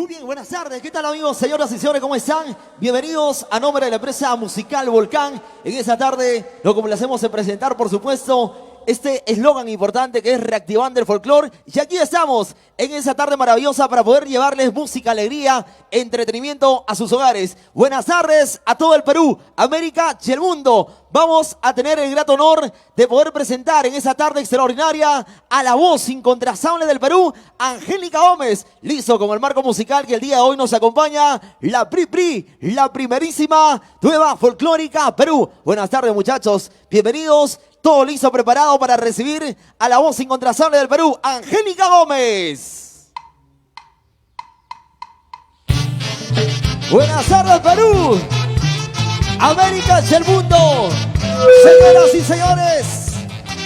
Muy bien, buenas tardes. ¿Qué tal, amigos, señoras y señores? ¿Cómo están? Bienvenidos a nombre de la empresa musical Volcán. En esta tarde lo complacemos en presentar, por supuesto, este eslogan importante que es reactivando el folclore. Y aquí estamos en esa tarde maravillosa para poder llevarles música, alegría, entretenimiento a sus hogares. Buenas tardes a todo el Perú, América y el mundo. Vamos a tener el grato honor de poder presentar en esa tarde extraordinaria a la voz incontrastable del Perú, Angélica Gómez. Listo con el marco musical que el día de hoy nos acompaña, la la primerísima nueva folclórica Perú. Buenas tardes, muchachos. Bienvenidos. Todo listo, preparado para recibir a la voz incontrastable del Perú, Angélica Gómez. Buenas tardes, Perú, América y el mundo. Señoras y señores,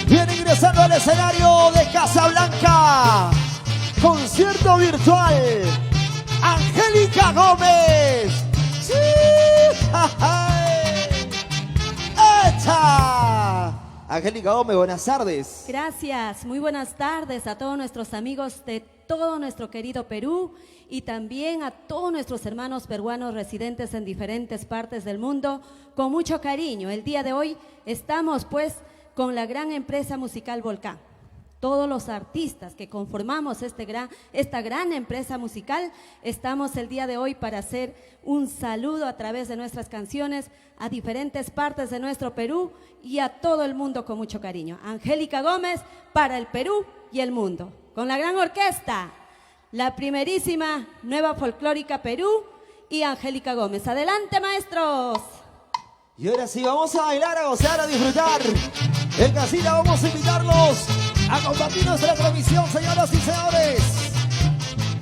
viene ingresando al escenario de Casablanca. Concierto virtual, Angélica Gómez. ¡Sí! ¡Echa! Angélica Gómez, buenas tardes. Gracias, muy buenas tardes a todos nuestros amigos de todo nuestro querido Perú y también a todos nuestros hermanos peruanos residentes en diferentes partes del mundo, con mucho cariño. El día de hoy estamos pues con la gran empresa musical Volcán. Todos los artistas que conformamos esta gran empresa musical, estamos el día de hoy para hacer un saludo a través de nuestras canciones a diferentes partes de nuestro Perú y a todo el mundo con mucho cariño. Angélica Gómez para el Perú y el mundo, con la gran orquesta, la primerísima nueva folclórica Perú y Angélica Gómez. ¡Adelante, maestros! Y ahora sí, vamos a bailar, a gozar, a disfrutar. En casita vamos a invitarlos a compartir nuestra transmisión, señoras y señores.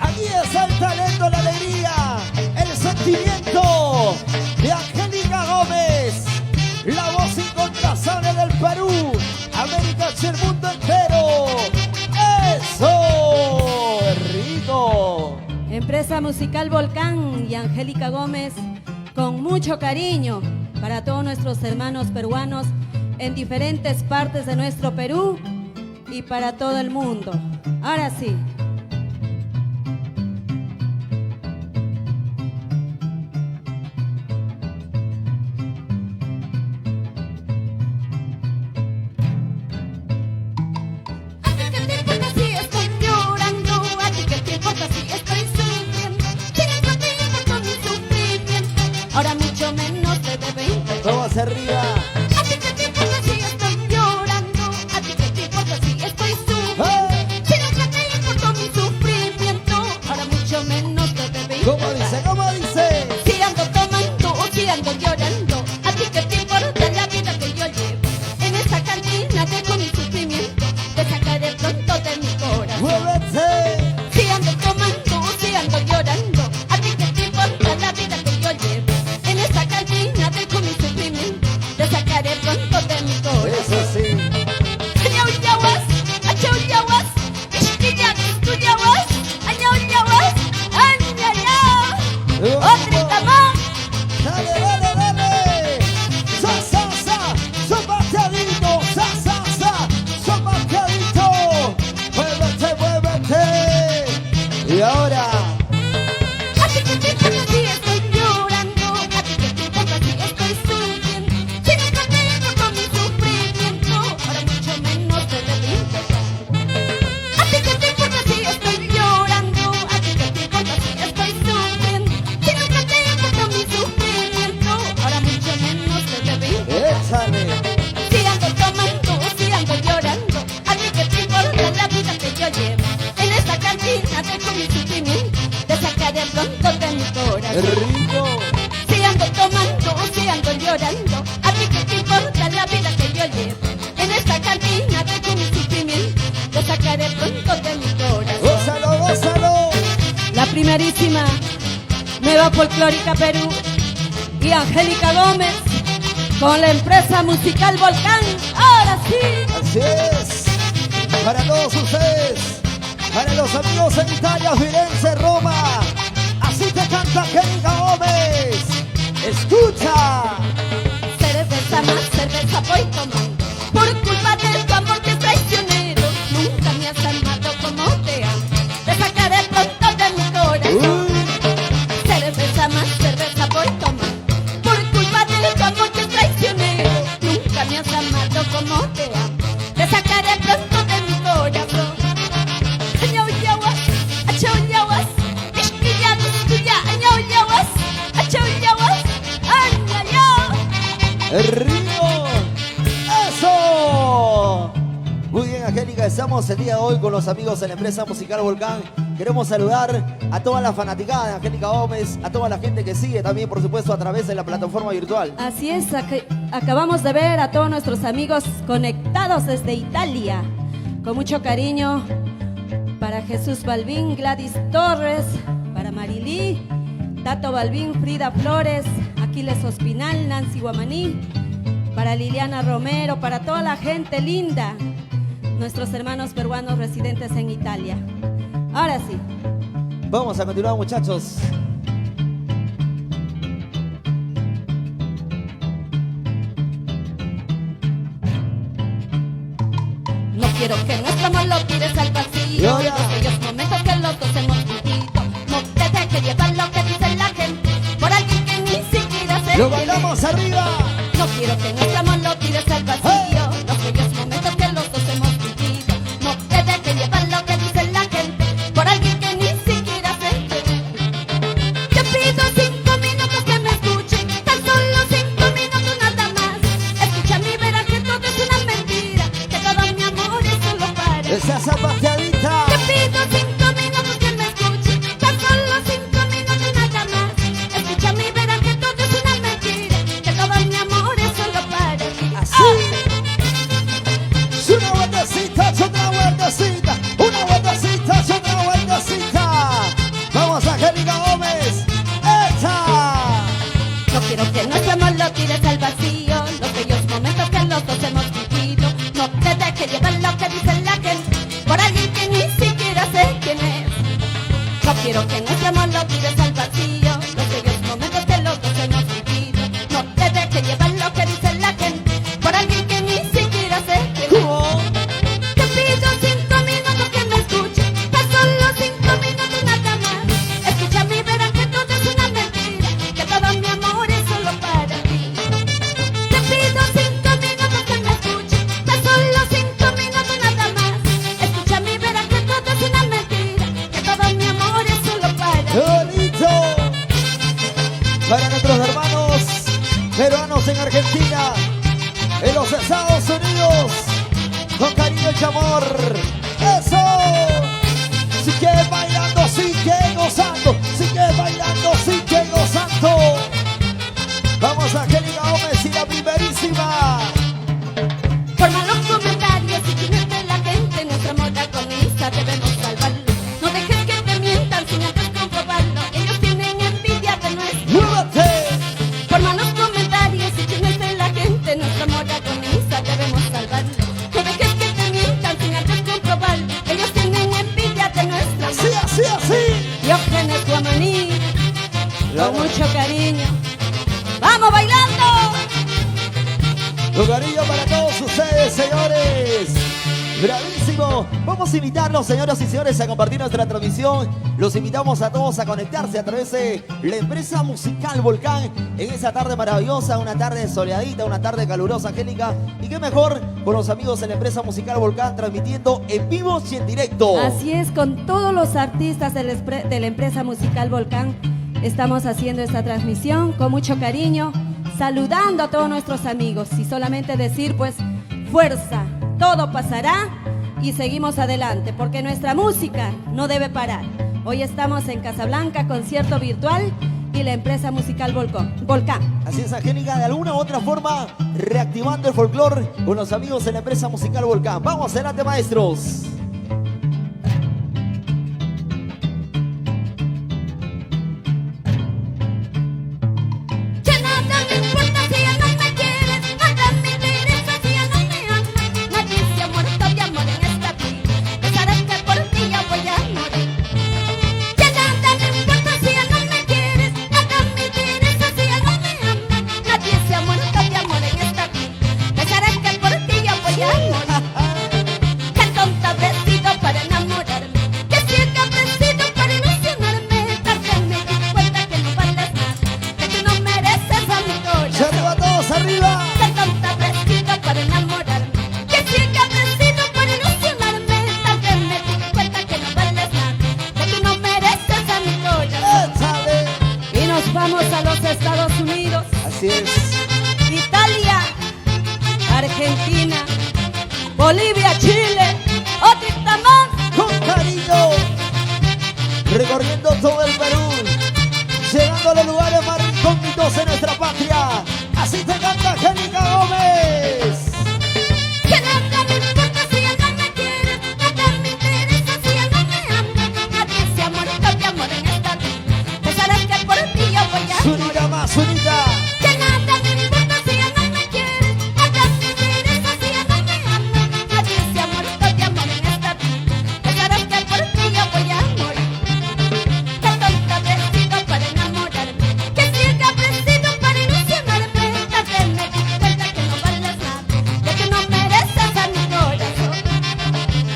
Aquí está el talento, la alegría, el sentimiento de Angélica Gómez, la voz incontrastable del Perú, América y el mundo entero. ¡Eso! ¡Rico! Empresa musical Volcán y Angélica Gómez, con mucho cariño para todos nuestros hermanos peruanos en diferentes partes de nuestro Perú y para todo el mundo. Ahora sí. Ahora mucho menos te debe importar. Vamos arriba. A ti que te importa si estoy llorando. A ti que te importa si estoy sufriendo. Si nunca te importó mi sufrimiento. Ahora mucho menos te debe importar. ¿Cómo dice? ¿Cómo dice? Si ando tomando o si ando llorando. A ti que te importa la vida que yo llevo. En esta cantina dejo mi sufrimiento. Te sacaré pronto de mi corazón. ¡Muévete! Si ando tomando o si ando llorando. A ti que te importa la vida que yo llevo. En esta cantina dejo mi sufrimiento. Te sacaré pronto de mi corazón. Eso sí. ¡Otrita más! ¡Dale, dale, dale! ¡Sa, sa, sa! ¡Zapateadito! ¡Sa, sa, sa! ¡Zapateadito! ¡Muévete, muévete! Y ahora... A ti que te importa si estoy llorando. A ti que te importa si estoy sufriendo. Si nunca te importó mi sufrimiento. Ahora mucho menos te debe importar. A ti que te importa si estoy llorando. A ti que te importa si estoy sufriendo. Si nunca te importó mi sufrimiento. Ahora mucho menos te debe importar. ¡Échale! Si ando tomando o si ando llorando. A ti que te importa la vida que yo llevo. En esta cantina dejo mi sufrimiento. Te sacaré pronto de mi corazón. ¡Rico! Si ando tomando o si ando llorando. A ti que te importa la vida que yo llevo. En esta cantina dejo mi sufrimiento. Te sacaré pronto de mi corazón. ¡Gózalo, gózalo! La primerísima nueva folclórica Perú y Angélica Gómez con la empresa musical Volcán. Ahora sí. Así es. Para todos ustedes, para los amigos en Italia, Firenze, Roma. Así te canta Angélica Gómez. Escucha. Cerveza más cerveza voy tomando. Por culpa de tu amor que es traicionero. Nunca me has amado como te amo. Te sacaré pronto de mi corazón. estamos el día de hoy con los amigos de la empresa musical Volcán. Queremos saludar a toda la fanaticada de Angélica Gómez, a toda la gente que sigue también, por supuesto, a través de la plataforma virtual. Así es, acabamos de ver a todos nuestros amigos conectados desde Italia. Con mucho cariño para Jesús Balbín, Gladys Torres, para Marilí, Tato Balbín, Frida Flores, Aquiles Ospinal, Nancy Guamaní, para Liliana Romero, para toda la gente linda, nuestros hermanos peruanos residentes en Italia. Ahora sí. Vamos a continuar, muchachos. No quiero que nuestro amor lo tires al vacío. Gloria. Aquellos momentos que los dos hemos vivido. No te dejes llevar lo que dice la gente por alguien que ni siquiera se ¡Lo quiere. bailamos arriba! No quiero que nuestro amor lo tires al vacío. Los bellos momentos que los dos hemos vivido. No te dejes llevar lo que dice la gente por alguien que ni siquiera se quiere. Te pido 5 minutos que me escuchen, tan solo 5 minutos nada más. Escúchame y verás que todo es una mentira, que todo mi amor es solo para ¡Esa zapateadita! Te pido 5 minutos que me escuchen, tan solo 5 minutos nada más. Escúchame y verás que todo es una mentira, que todo mi amor es solo para ti. Así. Una vueltecita, otra vueltecita. Una vueltecita, otra vueltecita. Vamos, Angélica Gómez. ¡Esta! No quiero que nuestro amor lo tires al vacío, los bellos momentos que los dos hemos vivido. No te dejes llevar lo que dice la gente por alguien que ni siquiera sé quién es. No quiero que nuestro amor lo tires al vacío, los bellos momentos que los dos hemos vivido. No te dejes llevar lo que dice la gente por alguien que ni siquiera sé quién es. ¿Cómo? Te pido 5 minutos que me escuchen, tan solo 5 minutos nada más. Escúchame y verás que todo es una mentira, que todo mi amor es solo para ti. Te pido 5 minutos que me escuchen, tan solo 5 minutos nada más. Escúchame y verás que todo es una mentira, que todo mi amor es solo para ¡Qué ti. bonito! Para nuestros hermanos peruanos en Argentina, en los Estados Unidos, con cariño y amor. ¡Eso! Sigue bailando, sigue gozando. Sigue bailando, sigue gozando. Vamos, Angélica Gómez y la primerísima. Por malos comentarios y chismes de la gente, nuestra amor agoniza, debemos salvarlo. No dejes que te mientan sin antes comprobarlo. Ellos tienen envidia de nuestro. ¡Muévete! Por malos comentarios y chismes de la gente, nuestro amor agoniza, debemos salvarlo. No dejes que te mientan sin antes comprobarlo. Ellos tienen envidia de nuestro Así, amor. así, así. Diógenes Guamaní, La- Con mucho cariño. ¡Vamos bailando! Un cariño para todos ustedes, señores. Bravísimo. Vamos a invitarlos, señoras y señores, a compartir nuestra transmisión. Los invitamos a todos a conectarse a través de la empresa musical Volcán en esa tarde maravillosa, una tarde soleadita, una tarde calurosa, Angélica. Y qué mejor con los amigos de la empresa musical Volcán transmitiendo en vivo y en directo. Así es, con todos los artistas de la empresa musical Volcán estamos haciendo esta transmisión con mucho cariño, saludando a todos nuestros amigos y solamente decir pues fuerza, todo pasará y seguimos adelante porque nuestra música no debe parar. Hoy estamos en Casablanca, concierto virtual y la empresa musical Volcán. Así es, Angélica, de alguna u otra forma reactivando el folclore con los amigos de la empresa musical Volcán. Vamos adelante, maestros. Ya nada me importa si ya no me quieres, nada me interesa si ya no me amas. Nadie se ha muerto de amor en esta vida, pensarás que por ti ya voy a morir. Ya nada me importa si ya no me quieres, nada me interesa si ya no me amas. Nadie se ha muerto de amor en esta vida, pensarás que por ti ya voy a morir. Qué tonta habré sido para enamorarme, qué ciega habré sido para ilusionarme. Tarde me di cuenta que no vales nada, que tú no mereces a mi ¡Se corazón. arriba todos, arriba! Qué tonta habré sido para enamorarme, qué ciega habré sido para ilusionarme. Tarde me di cuenta que no vales nada, que tú no mereces a mi corazón. ¡Échale! Y nos vamos a los Estados Unidos, Así es. Italia, Argentina, Bolivia, Chile. de los lugares más recónditos en nuestra patria. Así te canta Angélica Gómez. Que nada me importa si él no me quiere, nada me interesa si él no me ama. Nadie se ha muerto de amor en esta vida, pues sabes que por ti yo voy a morir. Zunita más, Zunita. Que nada me importa si él no me quiere, nada me interesa si él no me ama. Nadie se ha muerto de amor en esta vida, pues sabes que por ti yo voy a morir. Que tonta habré sido para enamorarme, que ciega habré sido para ilusionarme. Tarde me di cuenta que no vales nada, de que no mereces a mi corazón.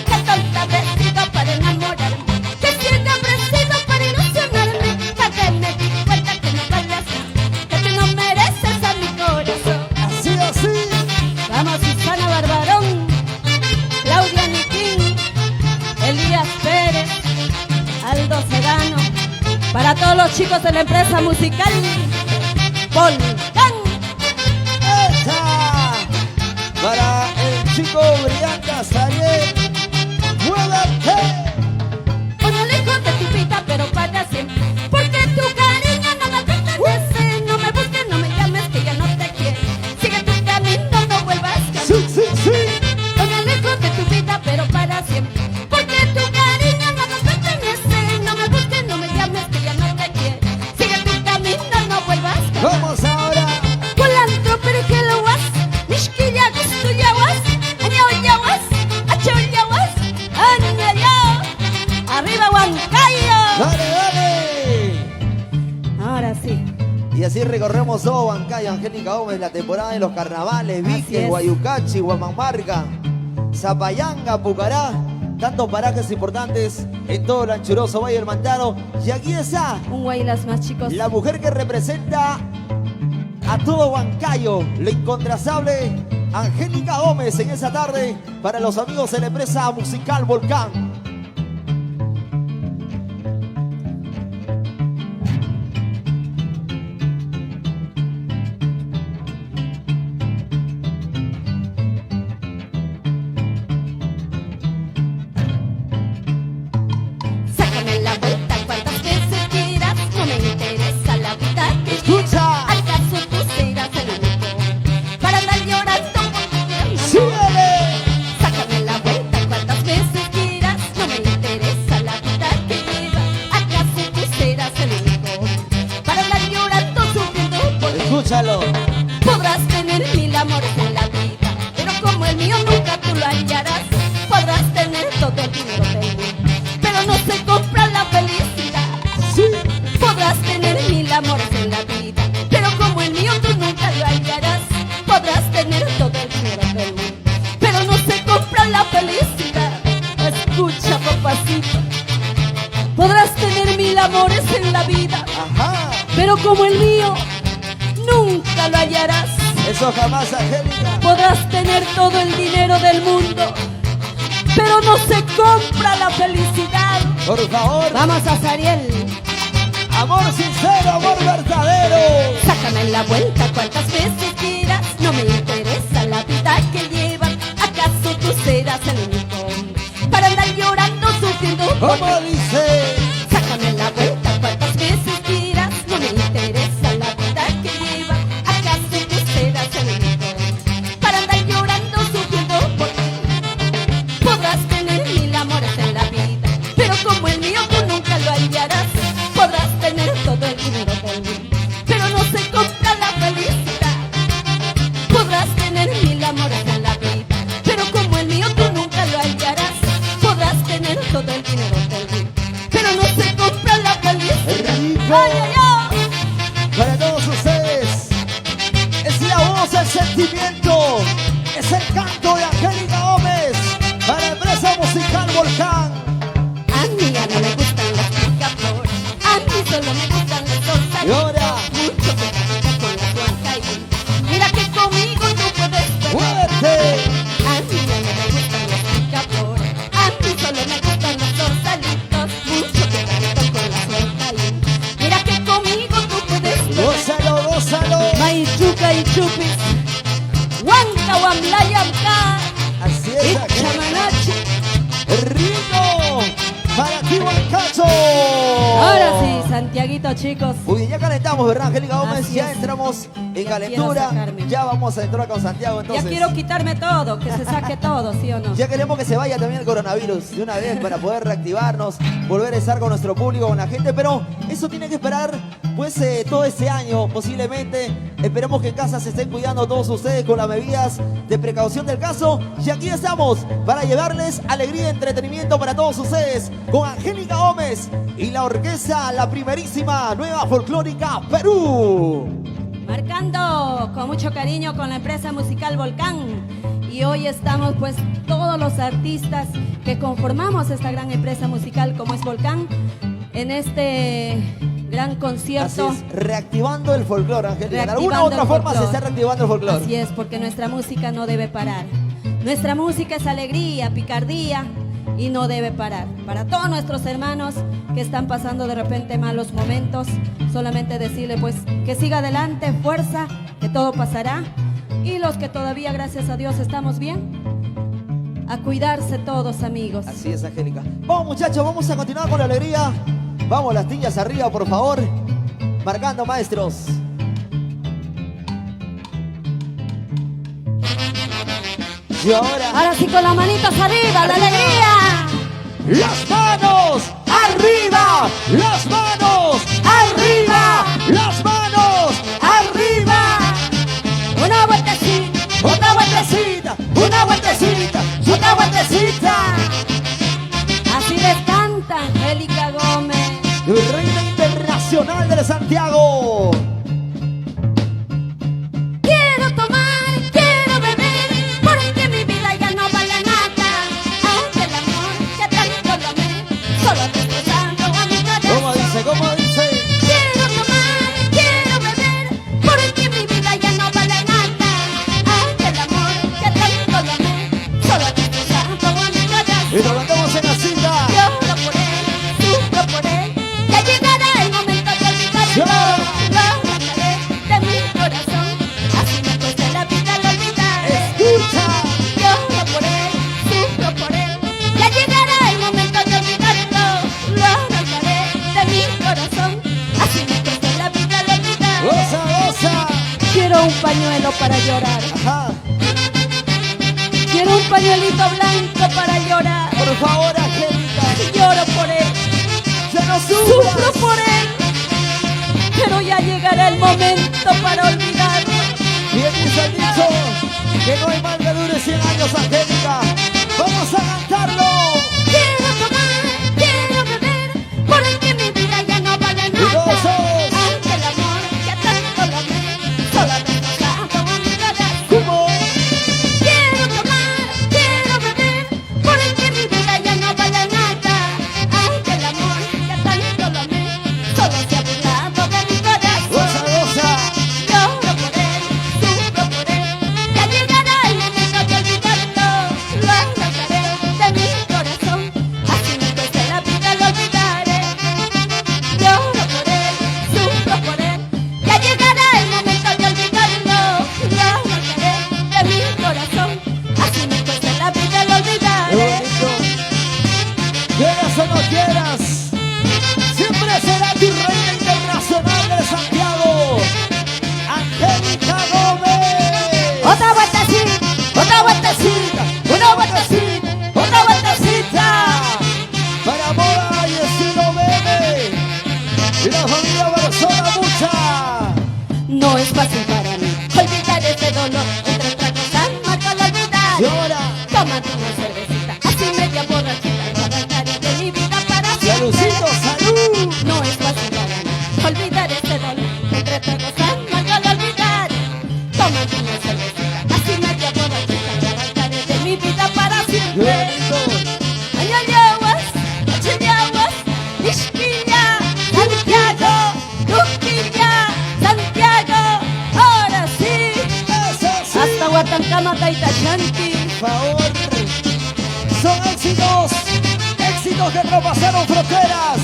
Que tonta habré sido para enamorarme, que ciega habré sido para ilusionarme. Tarde me di cuenta que no vales nada, de que no mereces a mi corazón. Así, así. Vamos, Susana Barbarón, Claudia Niquín, Elías Pérez, Aldo Sedano, para todos los chicos de la empresa musical Volcán. ¡Esa! Para el chico brillante Azariel. ¡Muévete! Uno lejos de tu vida, pero para siempre, porque tu cariño no me pertenece. No me busques, no me llames, que ya no te quiero. Sigue tu camino, no vuelvas a Sí, sí, sí. Uno lejos de tu vida, pero para siempre, porque tu cariño no me pertenece. No me busques, no me llames, que ya no te quiero. Sigue tu camino, no vuelvas a Vamos ahora. Culantro pergelowas, mishkillagas tuyawas, añoyawas, achoyawas, añayao. ¡Arriba Huancayo! Dale, dale. Ahora sí. Y así recorremos todo Huancayo, Angélica Gómez, la temporada de los carnavales, Así Vizques, es. Guayucachi, Huamamarca, Zapayanga, Pucará, tantos parajes importantes en todo el anchuroso Valle del Mantaro. Y aquí está Un Guaylas más, chicos. la mujer que representa a todo Huancayo, la incontrastable Angélica Gómez en esa tarde para los amigos de la empresa musical Volcán. Sácame la vuelta cuantas veces quieras, no me interesa la vida que Escucha. llevas. ¿Acaso tú serás el único para andar llorando por tu amor? ¡Síguele! Sácame la vuelta cuantas veces quieras, no me interesa la vida que llevas. ¿Acaso tú serás el único para andar llorando sufriendo por mí? Escúchalo. Podrás tener mil amores en la vida, pero como el mío nunca tú lo hallarás. Podrás tener todo el dinero del mundo, pero no se compra la felicidad. Sí. Podrás tener mil amores en la vida, pero como el mío tú nunca lo hallarás. Podrás tener todo el dinero del mundo, pero no se compra la felicidad. Escucha, papacito. Podrás tener mil amores en la vida, Ajá. pero como el mío, nunca lo hallarás. Eso jamás, Angélica. Podrás tener todo el dinero del mundo, pero no se compra la felicidad. Por favor. Vamos a Zariel. Amor sincero, amor verdadero. Sácame la vuelta cuantas veces quieras, no me interesa la vida que llevas. ¿Acaso tú serás el único hombre para andar llorando, sufriendo por ¿Cómo mí? dice? Sácame la vuelta cuantas veces quieras, no me interesa la vida que llevas. ¿Acaso tú serás el único hombre para andar llorando, sufriendo por mí? Podrás tener mil amores en la vida, pero como el mío tú nunca lo hallarás. Podrás tener todo el dinero del mundo, pero no se compra la felicidad. Podrás tener mil amores en la vida, pero como el mío tú nunca lo hallarás. Podrás tener todo el dinero del mundo, pero no se compra la felicidad. Rico. ¡Ay, ay, ay! Para todos ustedes, es la voz, el sentimiento, es el canto de Angélica Gómez para la empresa musical Volcán. A mí ya no me gustan los picaflores, a mí solo me gustan los Y rosarios. ahora, Mucho pegadito con la huancaína. Mira que conmigo tú puedes pelear. muévete. A mí ya no me gustan los picaflores, a mí solo me gustan los rosalitos. Mucho pegadito con la huancaína. Mira que conmigo tú puedes pelear. Gózalo, gózalo. Maichuca y chupis. Huanca, Huamlayamca. Así es, Y Angélica. chamanache. Rico. Para ti, Huancacho. Ahora sí, Santiaguito, chicos. Muy bien, ya calentamos, ¿verdad, Angélica Gómez? Así Ya es. entramos en quiero calentura. sacarme. Ya vamos a entrar con Santiago, entonces. Ya quiero quitarme todo, que se saque todo, ¿sí o no? Ya queremos que se vaya también el coronavirus de una vez para poder reactivarnos, volver a estar con nuestro público, con la gente, pero eso tiene que esperar pues todo este año posiblemente. Esperemos que en casa se estén cuidando todos ustedes con las medidas de precaución del caso. Y aquí estamos para llevarles alegría y entretenimiento para todos ustedes con Angélica Gómez y la orquesta, la primerísima Nueva Folclórica Perú. Marcando con mucho cariño con la empresa musical Volcán. Y hoy estamos pues todos los artistas que conformamos esta gran empresa musical como es Volcán en este gran Así concierto. es, reactivando el folclore, Angélica. De Reactivando alguna u otra el forma se folclore. está reactivando el folclore. Así es, porque nuestra música no debe parar. Nuestra música es alegría, picardía y no debe parar. Para todos nuestros hermanos que están pasando de repente malos momentos, solamente decirle pues que siga adelante, fuerza, que todo pasará. Y los que todavía, gracias a Dios, estamos bien, a cuidarse todos, amigos. Así es, Angélica. Vamos, muchachos, vamos a continuar con la alegría. Vamos, las tiñas arriba, por favor. Marcando, maestros. Y ahora, Sí, con las manitas arriba, la alegría. las manos arriba, las manos arriba, las manos arriba. Una vueltecita, Otra vueltecita, una vueltecita, otra vueltecita. así les canta Angélica Gómez. Reina Internacional de Santiago. Quiero tomar, quiero beber, porque mi vida ya no vale nada. Aunque el amor que tanto lo amé, solo destrozando a mi corazón. ¿Cómo dice? ¿Cómo dice? Quiero tomar, quiero beber, porque mi vida ya no vale nada. Aunque el amor que tanto lo amé, solo destrozando a mi Y corazón. nos mandamos en la cinta. Lloro por él, sufro por él, ya llegará el momento de olvidarlo. Lloro. Lo arrancaré de mi corazón, así me cueste la vida al olvidaré. Escucha. Lloro por él, sufro por él, ya llegará el momento de olvidarlo. Lo arrancaré de mi corazón, así me cueste la vida al olvidaré. Goza, goza. Quiero un pañuelo para llorar. Ajá. Quiero un pañuelito blanco para llorar. Por favor, Angélica. Lloro por él, Ya no sufro sufras. por él, pero ya llegará el momento para olvidarlo. Bien dice el dicho que no hay mal que dure 100 años, Angélica. Vamos a cantarlo. Quiero tomar, quiero beber, porque mi vida ya no vale nada. todos. Aunque el amor que tanto lo amé, solo destrozando a mi corazón. ¿Cómo? Quiero tomar, quiero beber, porque mi vida ya no vale nada. Aunque el amor que tanto lo amé, solo se ha burlado de mi corazón. Goza, goza. Lloro por él, sufro por él, ya llegará el momento de olvidarlo. Lo arrancaré de mi corazón, así me cueste la vida lo olvidaré. Lloro por él, sufro por él, ya llegará el momento de olvidarlo. Lo arrancaré de mi corazón, así me cueste la vida lo Qué olvidaré. bonito. Quieras o no quieras, siempre será tu reina internacional de Santiago, Angélica Gómez. Otra vueltecita, otra vueltecita, una vueltecita, otra vueltecita. Para Moda y estilo bebé y la familia Barzola Mucha. No es fácil para mí olvidar ese dolor entre tragos amargos al olvidar. Llora. Tómate una cervecita, así media borrachita, lo arrancaré de mi vida para siempre. Saludcito, salud. No es fácil para mí olvidar ese dolor entre tragos amargos al olvidar. Tómate una cervecita, así media borrachita, lo arrancaré de mi vida para Qué siempre. bonito. Ayayawas, achayawas, Ishquilla, Santiago, Luquilla, Santiago, ahora sí, Eso sí. Hasta Huatancama, Itachanti. Por favor. Son éxitos, éxitos que traspasaron fronteras.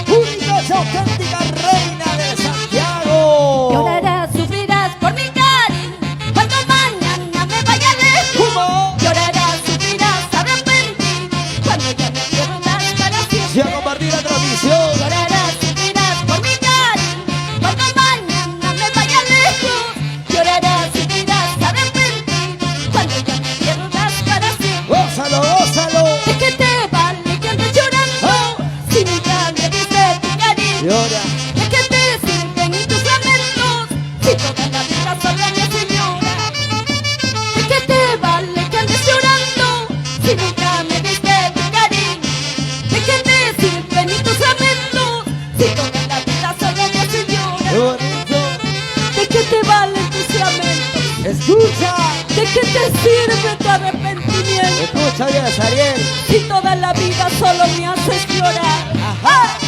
Única y auténtica reina de Santiago. llorarás, sufrirás por mi cariño, cuando mañana me vaya lejos. ¿Cómo? Llorarás, sufrirás, arrepentido, cuando ya me pierdas para Y a siempre. compartir la transmisión. Llorarás, sufrirás por Escucha, ¿De qué te sirve tu arrepentimiento escucha bien, Ariel. si toda la vida solo me haces llorar? Ajá.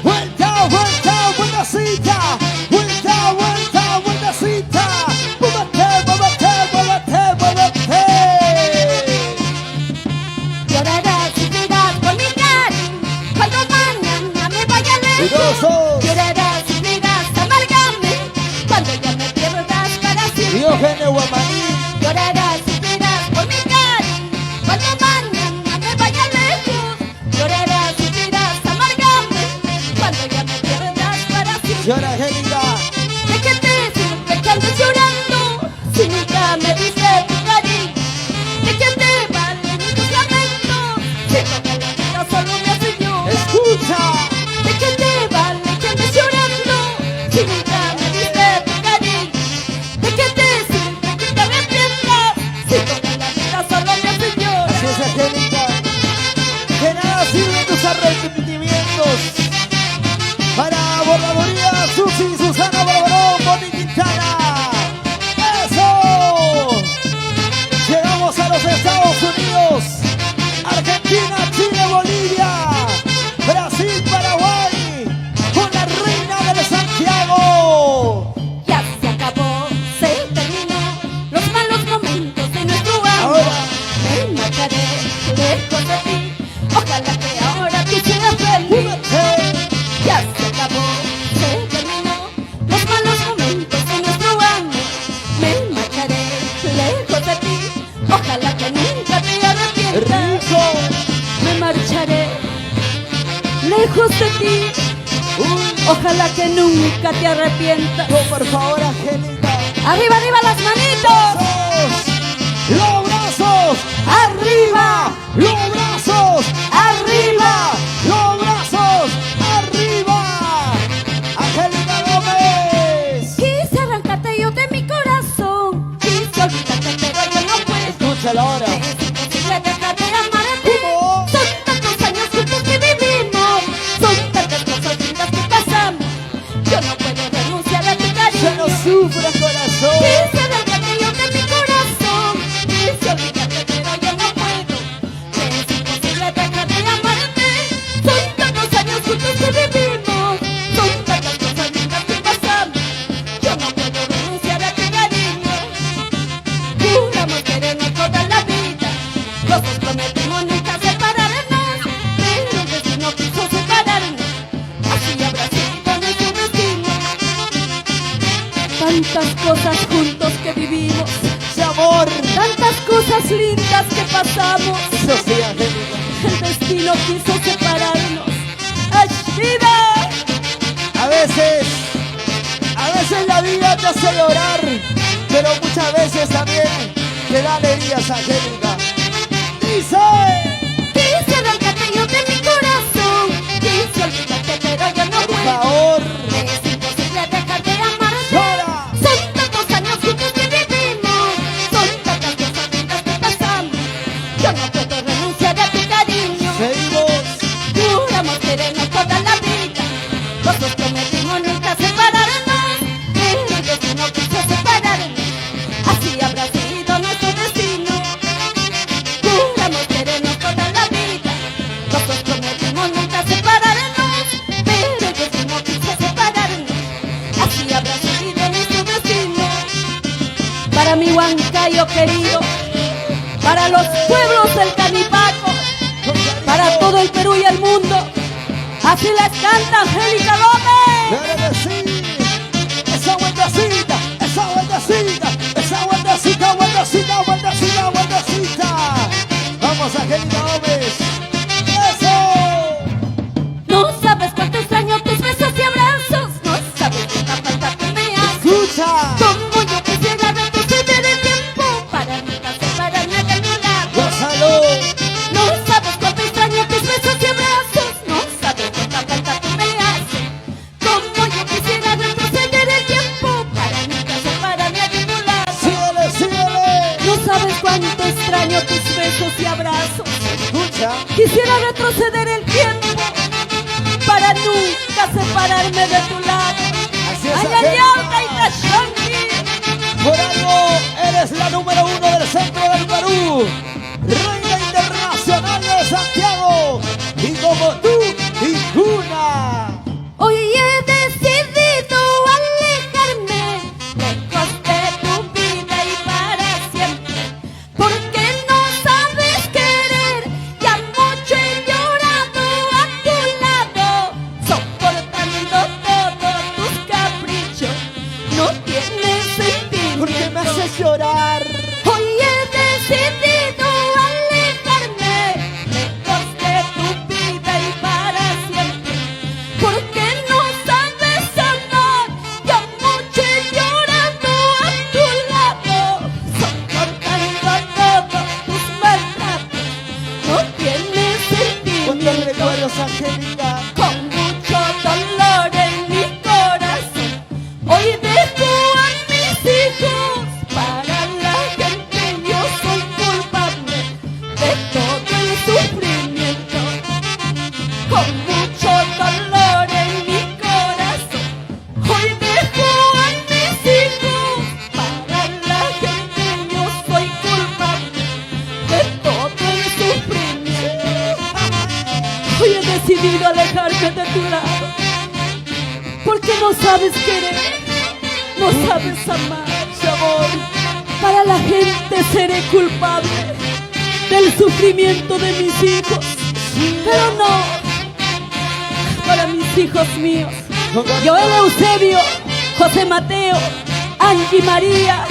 Vuelta, vuelta, vueltacita. Vuelta, vuelta, vueltacita. Muévete, muévete, muévete, muévete. Llorarás y dirás por mi cariño cuando mañana me vaya lejos. Cuidadosos. Llorarás y dirás amargame cuando ya me pierdas para siempre. Diógenes Guamaní. Llorarás y dirás por mi cariño cuando mañana me vaya lejos. Llorarás y dirás amargame cuando ya me pierdas para siempre. Llora, Angélica. ¿De qué te sirve que andes llorando si nunca me diste tu cariño? ¿De qué te valen tus lamentos si toda la vida solo me haces llorar? Escucha. ¿De qué te vale que andes llorando si nunca me diste tu cariño? ¿De qué te sirve que te arrepientas si toda la vida solo me haces llorar? Así es, Angélica. Que nada sirven tus arrepentimientos. Para Borradoría, Susi, Susana Barbarón, Boni Quintana. ¡Eso! Llegamos a los Estados Unidos. Argentina, Chile, Bolivia. Brasil, Paraguay. Con la reina de Santiago. Ya se acabó, se terminó los malos momentos de nuestro amor. Ahora. Me marcharé lejos de ti, ojalá que ahora tú seas feliz. Ya se acabó, se terminó los malos momentos de nuestro amor. Me marcharé lejos de ti, ojalá que nunca te arrepientas. Rico. Me marcharé lejos de ti, Uy. ojalá que nunca te arrepientas. No, por favor, Angélica. ¡Arriba, arriba las manitos! Los brazos arriba, los brazos arriba, los brazos arriba. Angélica Gómez. Quise arrancarte yo de mi corazón, quise olvidarte pero yo no puedo. Escúchala ahora. Es imposible dejar de amarte. ¿Cómo? Son tantos años juntos que vivimos, son tantas cosas lindas que pasamos. Yo no puedo renunciar a tu Se cariño. nos sufre el corazón. Quise arrancarte yo de mi corazón, quise olvidarte pero yo no puedo. Es imposible dejar de amarte. Son tantos años juntos que vivimos, son tantas cosas lindas que pasamos. Yo no puedo renunciar a tu cariño. Juramos querernos toda la vida, los dos prometimos nunca separarnos, pero el destino quiso separarnos. Así habrá sido nuestro destino. Tantas cosas juntos que vivimos, Ese amor. tantas cosas lindas que pasamos. Eso sí, Angélica. El destino quiso separarnos. ¡Ashida! A veces la vida te hace llorar, pero muchas veces también te da alegrías, Angélica. Dice. Quise arrancarte yo de mi corazón, quise olvidarte pero yo no Por puedo. favor. Es imposible dejar de amarte. Llora. Son tantos años juntos que vivimos, son tantas cosas lindas que pasamos. Yo no puedo renunciar a tu cariño. Seguimos. Juramos querernos toda la vida, los dos prometimos nunca separarnos, pero el destino quiso separarnos. Así habrá sido nuestro destino. Juramos querernos toda la vida, los dos prometimos nunca separarnos, pero el destino quiso separarnos. Así habrá sido nuestro destino. Para mi Huancayo querido, para los pueblos del Canipaco, para todo el Perú y el mundo. Así les canta Angélica Gómez. Claro que sí. Esa vueltacita, esa vueltacita, esa vueltacita, vueltacita, vueltacita, vueltacita. Vamos, Angélica Gómez. Eso. No sabes cuánto extraño tus besos y abrazos, no sabes cuánta falta tú me haces. Escucha. Como yo quisiera retroceder el tiempo para nunca separarme de tu lado. Gózalo. No sabes cuánto extraño tus besos y abrazos, no sabes cuánta falta tú me haces. Como yo quisiera retroceder el tiempo para nunca separarme de tu lado. Síguele, síguele. No sabes cuánto extraño tus besos y abrazos. Escucha. Quisiera retroceder el tiempo para nunca separarme de tu lado. Así es, Ay, ay, Angélica. ay, ay, ay, Por algo porque no sabes querer, no sabes amar. ¡Ese amor! Para la gente seré culpable del sufrimiento de mis hijos, pero no para mis hijos míos. Joel Eusebio, José Mateo, Angie María.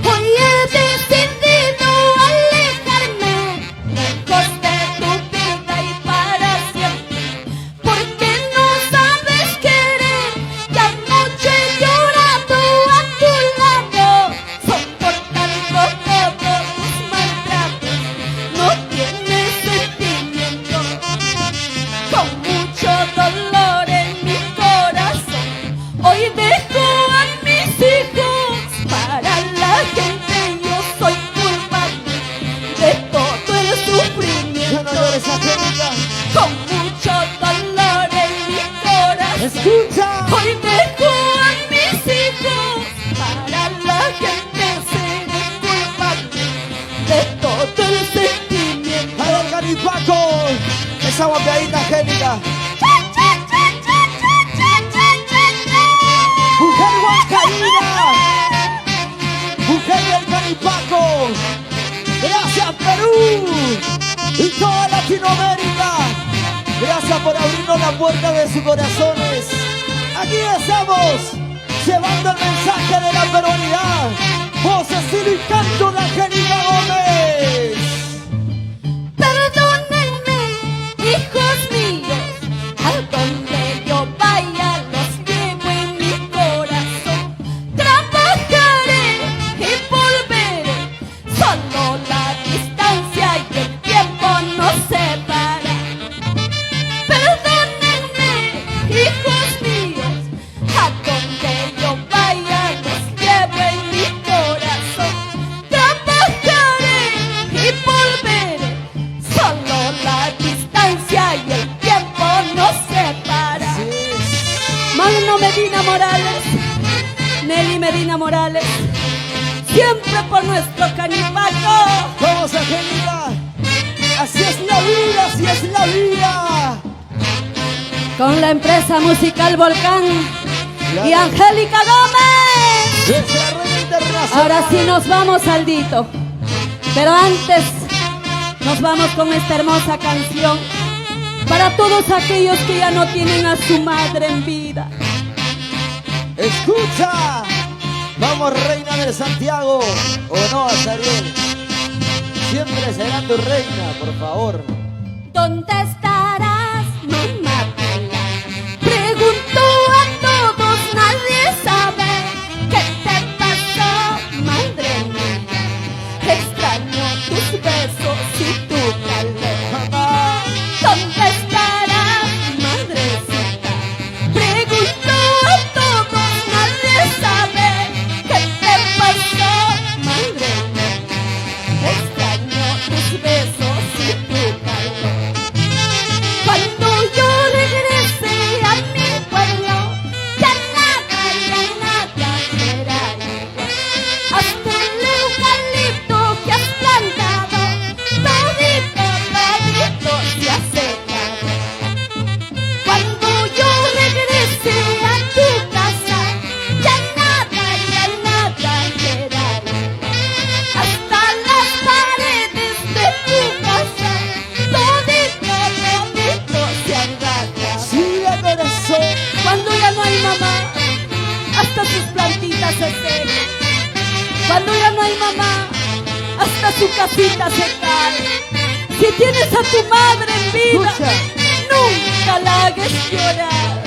Hoy he decidido alejarme lejos de tu vida y para siempre, porque no sabes querer. Ya mucho he llorado a tu lado, soportando todos tus maltratos. No tienes sentimiento, con mucho dolor en mi corazón. Hoy dejo a mis hijos para la gente. Yo soy culpable de todo el ¡Ya no sufrimiento, llores, Angélica! con mucho dolor en mi corazón. ¡Escucha! Hoy dejo a mis hijos para la gente. Seré culpable de todo el sentimiento. ¡Ay, el canipaco! ¡Esa guapeadita, Angélica! ¡Mujer huancaína! ¡Mujer del canipaco! ¡Gracias, Perú! Y toda Latinoamérica. Gracias por abrirnos la puerta de sus corazones. Aquí estamos, llevando el mensaje de la peruanidad. Voz, estilo y canto de Angélica Gómez. Perdónenme, hijos míos, a donde yo vaya los llevo en mi corazón. Trabajaré y volveré, solo la distancia y el tiempo nos separa. Perdónenme, hijos míos, a donde yo vaya los llevo en mi corazón. Trabajaré y volveré, solo la distancia y el tiempo nos separa. Magno Medina Morales, Nelly Medina Morales, siempre por nuestro canipaco. Vamos, Angélica. Así es la vida, así es la vida. Con la empresa musical Volcán y Claro. Angélica Gómez. Nuestra reina internacional. Ahora sí nos vamos, Aldito. Pero antes nos vamos con esta hermosa canción para todos aquellos que ya no tienen a su madre en vida. Escucha. Vamos, reina del Santiago. ¿O no, Ariel? Siempre será tu reina, por favor. ¿Dónde estarás, mamá? Pregunto a todos, nadie sabe qué te pasó, madre mía. Extraño tus besos y tu calor. Mamá. ¿Dónde estarás, madrecita? Pregunto a todos, nadie sabe qué te pasó, madre mía. Extraño tus besos y tu calor. Cuando yo regrese a mi pueblo, ya nada será igual. Hasta el eucalipto que has plantado, todito se ha secado. Cuando yo regrese a tu casa, ya nada será igual. Hasta las paredes de tu casa, todito se han rasgado. Sí, de corazón. Cuando ya no hay mamá, hasta sus plantitas se secan. Cuando ya no hay mamá, hasta su casita se cae. Si tienes a tu madre en vida, Escucha. nunca la hagas llorar.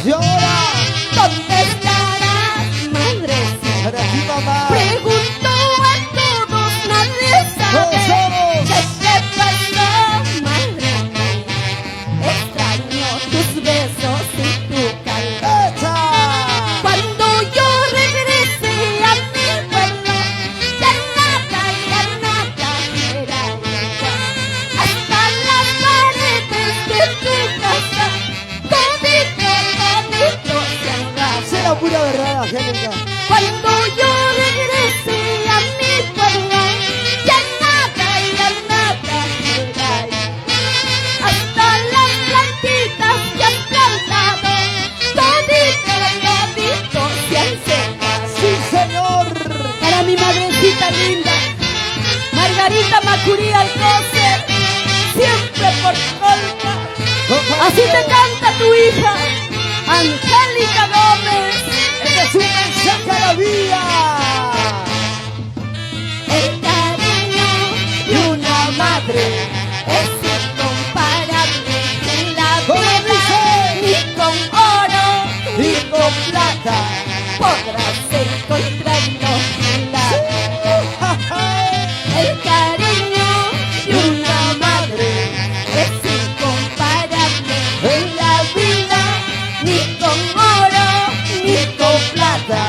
Llora. ¿Dónde estarás, madrecita? Para ti, mamá. Pregunto a todos, nadie sabe Todos. qué te pasó, madre mía. Extraño tus besos y tu calor. ¡Echa! Cuando yo regrese a mi pueblo, ya nada será igual. Hasta las paredes de tu casa, todito se han rasgado. Sé la pura verdad, Angélica. Cuando yo regrese a mi pueblo, ya nada será igual. así te canta tu hija, Angélica Gómez. Este es un mensaje a la vida. El cariño de una madre es incomparable en la ¿Cómo vida, dice? ni con oro Y con plata. podrás encontrarlo en la El cariño de una madre es incomparable en la vida, ni con oro ni con plata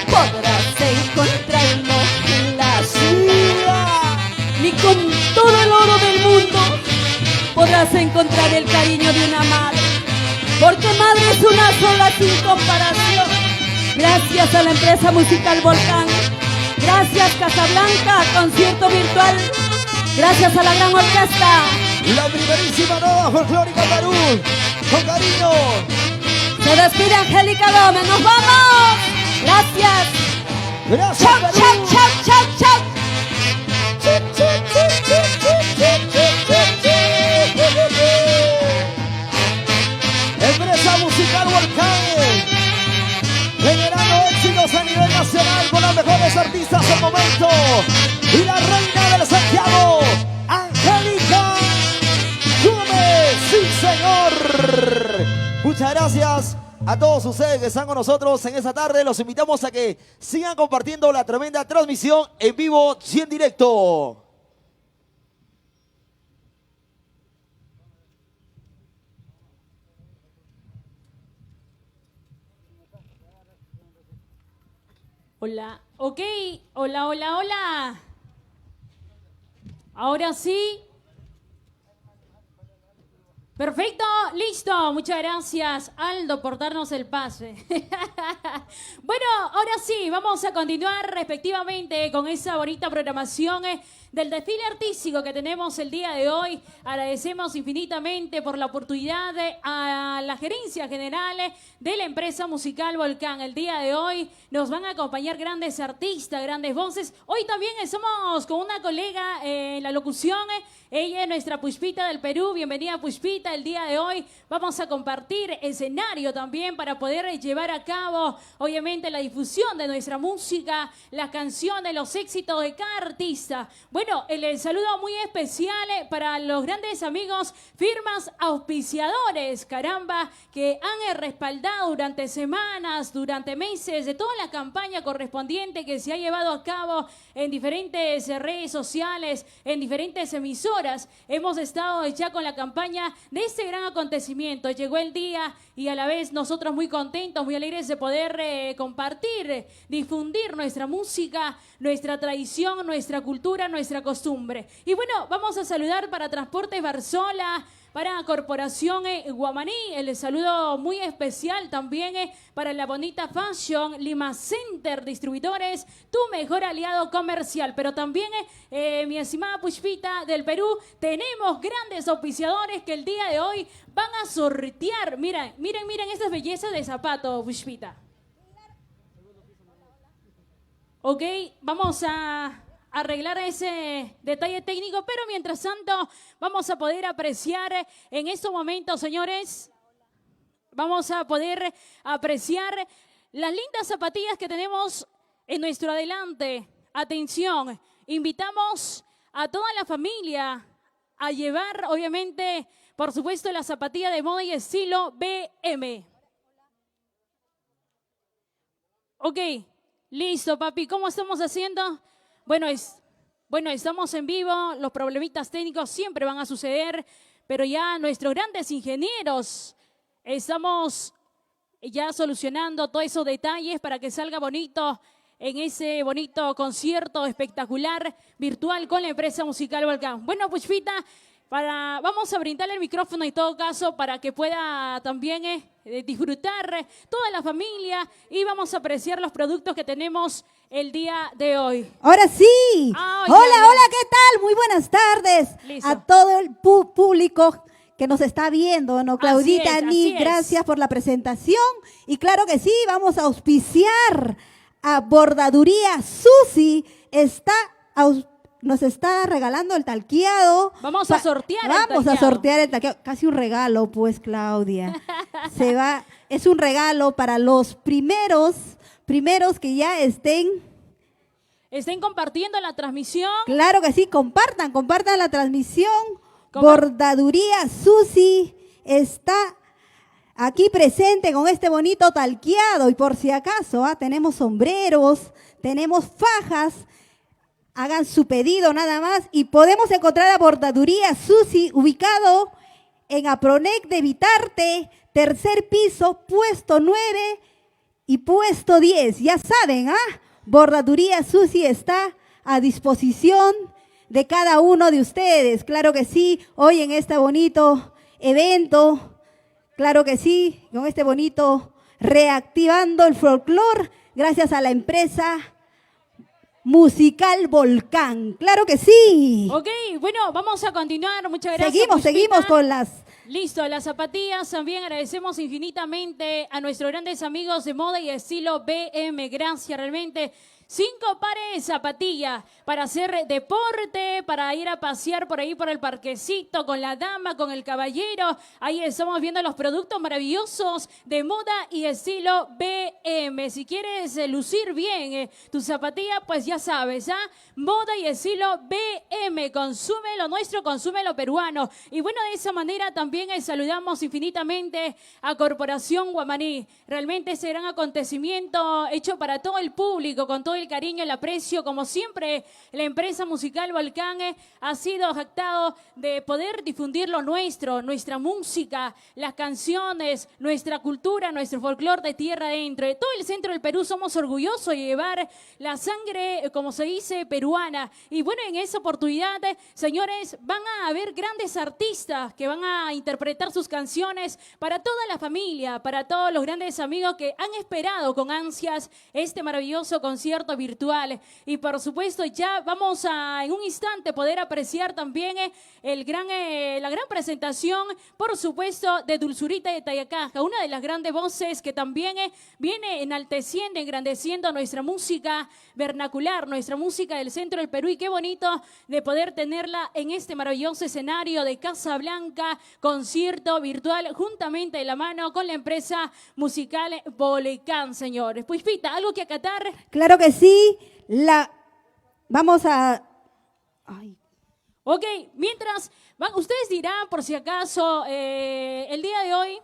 podrás encontrarlo en la vida. Ni con todo el oro del mundo podrás encontrar el cariño de una madre, porque madre es una sola sin comparación. Gracias a la empresa musical Volcán, gracias Casablanca, concierto virtual, gracias a la gran orquesta. La primerísima nueva folclórica Perú. Con cariño. Se despide Angélica Gómez, nos vamos. Gracias. Gracias, Chau, Perú. chau, chau, chau, chau. Empresa musical Volcán, generando éxitos a nivel nacional con los mejores artistas del momento. Y la reina del Santiago, Angélica Gómez. Sí, señor. Muchas gracias a todos ustedes que están con nosotros en esta tarde. Los invitamos a que sigan compartiendo la tremenda transmisión en vivo y en directo. Hola, ok, hola, hola, hola. Ahora sí. Perfecto, listo. Muchas gracias, Aldo, por darnos el pase. Bueno, ahora sí, vamos a continuar respectivamente con esa bonita programación del desfile artístico que tenemos el día de hoy. Agradecemos infinitamente por la oportunidad a la gerencia general de la empresa musical Volcán. El día de hoy nos van a acompañar grandes artistas, grandes voces. Hoy también estamos con una colega en la locución. Ella es nuestra Puspita del Perú. Bienvenida, Puspita. El día de hoy vamos a compartir escenario también para poder llevar a cabo, obviamente, la difusión de nuestra música, las canciones, los éxitos de cada artista. Bueno, el saludo muy especial para los grandes amigos, firmas auspiciadores, caramba, que han respaldado durante semanas, durante meses, de toda la campaña correspondiente que se ha llevado a cabo en diferentes redes sociales, en diferentes emisoras. Hemos estado ya con la campaña de este gran acontecimiento. Llegó el día y a la vez nosotros muy contentos, muy alegres de poder compartir, difundir nuestra música, nuestra tradición, nuestra cultura, nuestra costumbre. Y bueno, vamos a saludar para Transportes Barzola, para Corporación Guamaní, el saludo muy especial también para la bonita Fashion, Lima Center Distribuidores, tu mejor aliado comercial. Pero también, mi estimada Puspita del Perú, tenemos grandes auspiciadores que el día de hoy van a sortear. Miren, miren, miren estas bellezas de zapato, Puspita. Ok, vamos a arreglar ese detalle técnico, pero mientras tanto vamos a poder apreciar en estos momentos, señores, vamos a poder apreciar las lindas zapatillas que tenemos en nuestro adelante. Atención, invitamos a toda la familia a llevar, obviamente, por supuesto, la zapatilla de moda y estilo BM. Ok, listo, papi, ¿cómo estamos haciendo? Bueno, estamos en vivo, los problemitas técnicos siempre van a suceder, pero ya nuestros grandes ingenieros estamos ya solucionando todos esos detalles para que salga bonito en ese bonito concierto espectacular virtual con la empresa musical Volcán. Bueno, Puspita, vamos a brindarle el micrófono en todo caso para que pueda también disfrutar toda la familia y vamos a apreciar los productos que tenemos el día de hoy. Ahora sí. Hola, ¿qué tal? Muy buenas tardes. Listo. A todo el público que nos está viendo, ¿no? Claudita, así es. Gracias por la presentación. Y claro que sí, vamos a auspiciar a Bordaduría Susi. Está nos está regalando el talqueado. Vamos a sortear el Vamos a talqueado. sortear el talqueado. Casi un regalo, pues, Claudia. Es un regalo para los primeros que ya estén. Estén compartiendo la transmisión. Claro que sí, compartan la transmisión. ¿Cómo? Bordaduría Susi está aquí presente con este bonito talqueado. Y por si acaso, tenemos sombreros, tenemos fajas. Hagan su pedido nada más. Y podemos encontrar a Bordaduría Susi ubicado en Apronec de Vitarte, tercer piso, puesto 9 y puesto 10. Ya saben, Bordaduría Susi está a disposición de cada uno de ustedes. Claro que sí, hoy en este bonito evento, claro que sí, con este bonito reactivando el folclore, gracias a la empresa Musical Volcán. Claro que sí. Ok, bueno, vamos a continuar. Muchas gracias. Seguimos Puspita. con las... Listo, las zapatillas también agradecemos infinitamente a nuestros grandes amigos de moda y estilo BM. Gracias, realmente. 5 pares de zapatillas para hacer deporte, para ir a pasear por ahí por el parquecito con la dama, con el caballero. Ahí estamos viendo los productos maravillosos de moda y estilo BM. Si quieres lucir bien tu zapatilla, pues ya sabes, moda y estilo BM. Consume lo nuestro, consume lo peruano. Y bueno, de esa manera también saludamos infinitamente a Corporación Guamaní. Realmente ese gran acontecimiento hecho para todo el público, con todo el cariño, el aprecio, como siempre la empresa Musical Volcán ha sido jactado de poder difundir lo nuestro, nuestra música, las canciones, nuestra cultura, nuestro folclore de tierra adentro. De todo el centro del Perú somos orgullosos de llevar la sangre, como se dice, peruana. Y bueno, en esa oportunidad, señores, van a haber grandes artistas que van a interpretar sus canciones para toda la familia, para todos los grandes amigos que han esperado con ansias este maravilloso concierto virtual. Y por supuesto ya vamos a en un instante poder apreciar también la gran presentación, por supuesto, de Dulzurita de Tayacaja, una de las grandes voces que también viene enalteciendo, engrandeciendo nuestra música vernacular, nuestra música del centro del Perú. Y qué bonito de poder tenerla en este maravilloso escenario de Casa Blanca, concierto virtual, juntamente de la mano con la empresa Musical Volcán, señores. Puspita, ¿algo que acatar? Claro que sí, vamos a... Ay. Ok, mientras, ustedes dirán, por si acaso, el día de hoy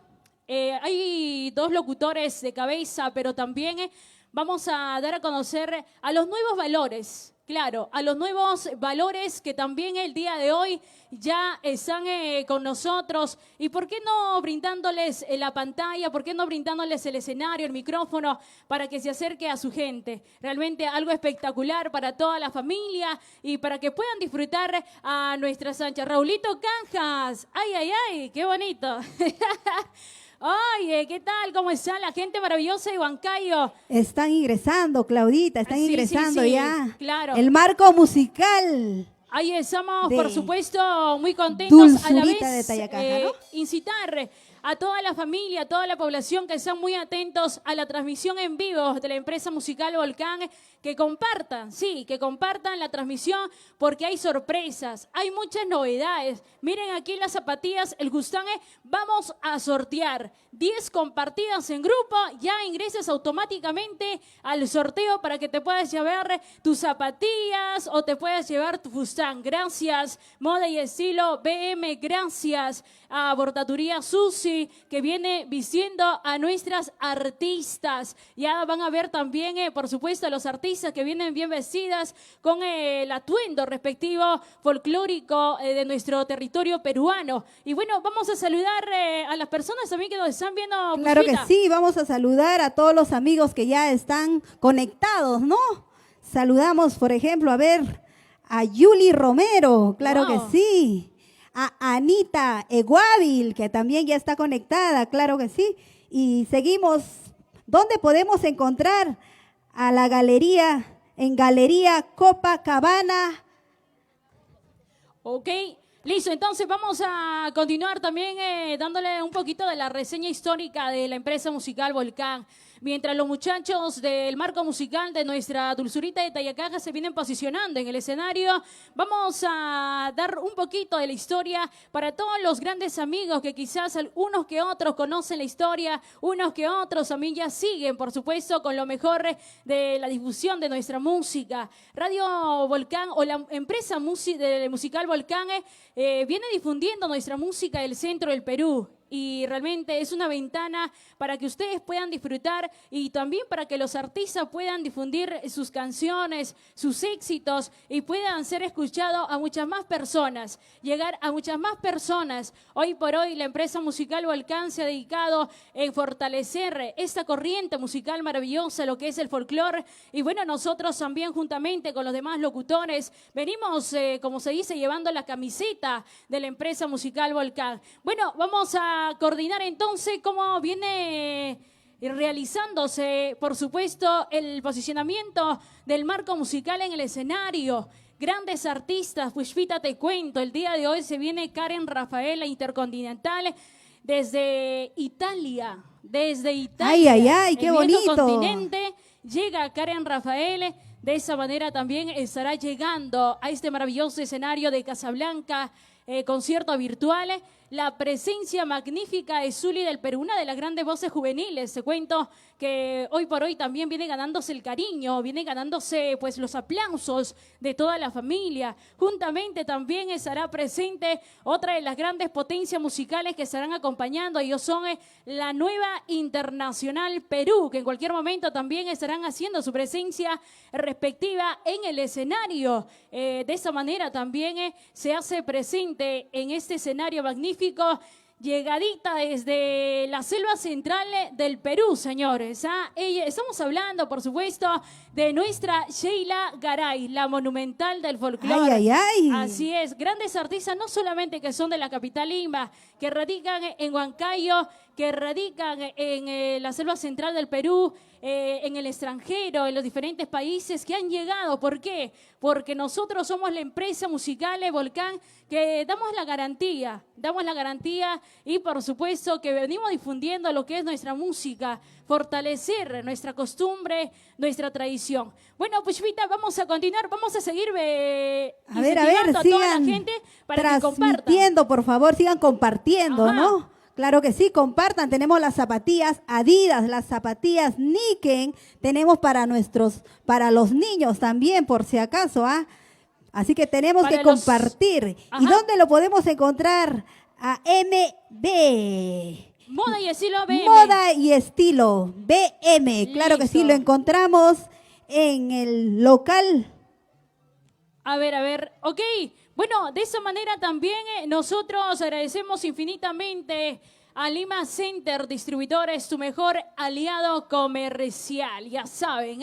hay 2 locutores de cabeza, pero también vamos a dar a conocer a los nuevos valores. Claro, a los nuevos valores que también el día de hoy ya están con nosotros. ¿Y por qué no brindándoles la pantalla? ¿Por qué no brindándoles el escenario, el micrófono, para que se acerque a su gente? Realmente algo espectacular para toda la familia y para que puedan disfrutar a nuestras anchas. Raulito Canjas, ay, ay, ay, qué bonito. Oye, ¿qué tal? ¿Cómo está la gente maravillosa de Huancayo? Están ingresando, Claudita, están Sí, ingresando sí, ya. claro. El marco musical. Ahí estamos, De por supuesto, muy contentos a la Dulzurita vez de Tayacaja, ¿no? incitar a toda la familia, a toda la población que están muy atentos a la transmisión en vivo de la empresa Musical Volcán, que compartan, sí, que compartan la transmisión porque hay sorpresas, hay muchas novedades. Miren aquí las zapatillas, el Gustán, vamos a sortear 10 compartidas en grupo, ya ingresas automáticamente al sorteo para que te puedas llevar tus zapatillas o te puedas llevar tu Gustán. Gracias, Moda y Estilo BM, gracias a Bordaduría Susi, que viene vistiendo a nuestras artistas. Ya van a ver también, por supuesto, a los artistas que vienen bien vestidas con el atuendo respectivo folclórico de nuestro territorio peruano. Y bueno, vamos a saludar a las personas también que nos están viendo. Claro que Puspita. sí, vamos a saludar a todos los amigos que ya están conectados, ¿no? Saludamos, por ejemplo, a ver, a Yuli Romero, claro Wow. que sí. A Anita Eguavil, que también ya está conectada, claro que sí. Y seguimos, ¿dónde podemos encontrar a la galería? En Galería Copacabana. Ok, Listo, entonces vamos a continuar también dándole un poquito de la reseña histórica de la empresa musical Volcán. Mientras los muchachos del marco musical de nuestra Dulzurita de Tayacaja se vienen posicionando en el escenario, vamos a dar un poquito de la historia para todos los grandes amigos que quizás unos que otros conocen la historia, unos que otros también ya siguen, por supuesto, con lo mejor de la difusión de nuestra música. Radio Volcán o la empresa musical Volcán viene difundiendo nuestra música del centro del Perú. Y realmente es una ventana para que ustedes puedan disfrutar y también para que los artistas puedan difundir sus canciones, sus éxitos y puedan ser escuchados a muchas más personas, llegar a muchas más personas. Hoy por hoy la empresa musical Volcán se ha dedicado en fortalecer esta corriente musical maravillosa, lo que es el folclore. Y bueno, nosotros también juntamente con los demás locutores venimos, como se dice, llevando la camiseta de la empresa musical Volcán. Bueno, vamos a coordinar entonces cómo viene realizándose, por supuesto, el posicionamiento del marco musical en el escenario. Grandes artistas, Pushpita, te cuento, el día de hoy se viene Karen Rafaela Intercontinental desde Italia. Ay, ay, ay, qué el viejo bonito. continente, llega Karen Rafael. De esa manera también estará llegando a este maravilloso escenario de Casablanca, concierto virtual. La presencia magnífica de Zuli del Perú, una de las grandes voces juveniles. Te cuento que hoy por hoy también viene ganándose el cariño, viene ganándose pues los aplausos de toda la familia. Juntamente también estará presente otra de las grandes potencias musicales que estarán acompañando. Ellos son la Nueva Internacional Perú, que en cualquier momento también estarán haciendo su presencia respectiva en el escenario. De esa manera también se hace presente en este escenario magnífico, llegadita desde la selva central del Perú, señores. Estamos hablando, por supuesto, de nuestra Sheila Garay, la monumental del folclore. Ay, ay, ay. Así es, grandes artistas, no solamente que son de la capital Lima, que radican en Huancayo, que radican en la selva central del Perú, en el extranjero, en los diferentes países que han llegado. ¿Por qué? Porque nosotros somos la empresa musical Volcán que damos la garantía y por supuesto que venimos difundiendo lo que es nuestra música, fortalecer nuestra costumbre, nuestra tradición. Bueno, Pushpita, vamos a continuar, vamos a seguir incentivando a toda la gente para que compartan. Transmitiendo, por favor, sigan compartiendo, Ajá. ¿no? Claro que sí, compartan. Tenemos las zapatillas Adidas, las zapatillas Niken, tenemos para los niños también, por si acaso, ¿ah? Así que tenemos Para que los- compartir. Ajá. ¿Y dónde lo podemos encontrar? A MB. Moda y estilo BM. Moda y estilo BM. Claro que sí, Listo. lo encontramos en el local. A ver, ok. Bueno, de esa manera también nosotros agradecemos infinitamente a Lima Center Distribuidores, tu mejor aliado comercial. Ya saben,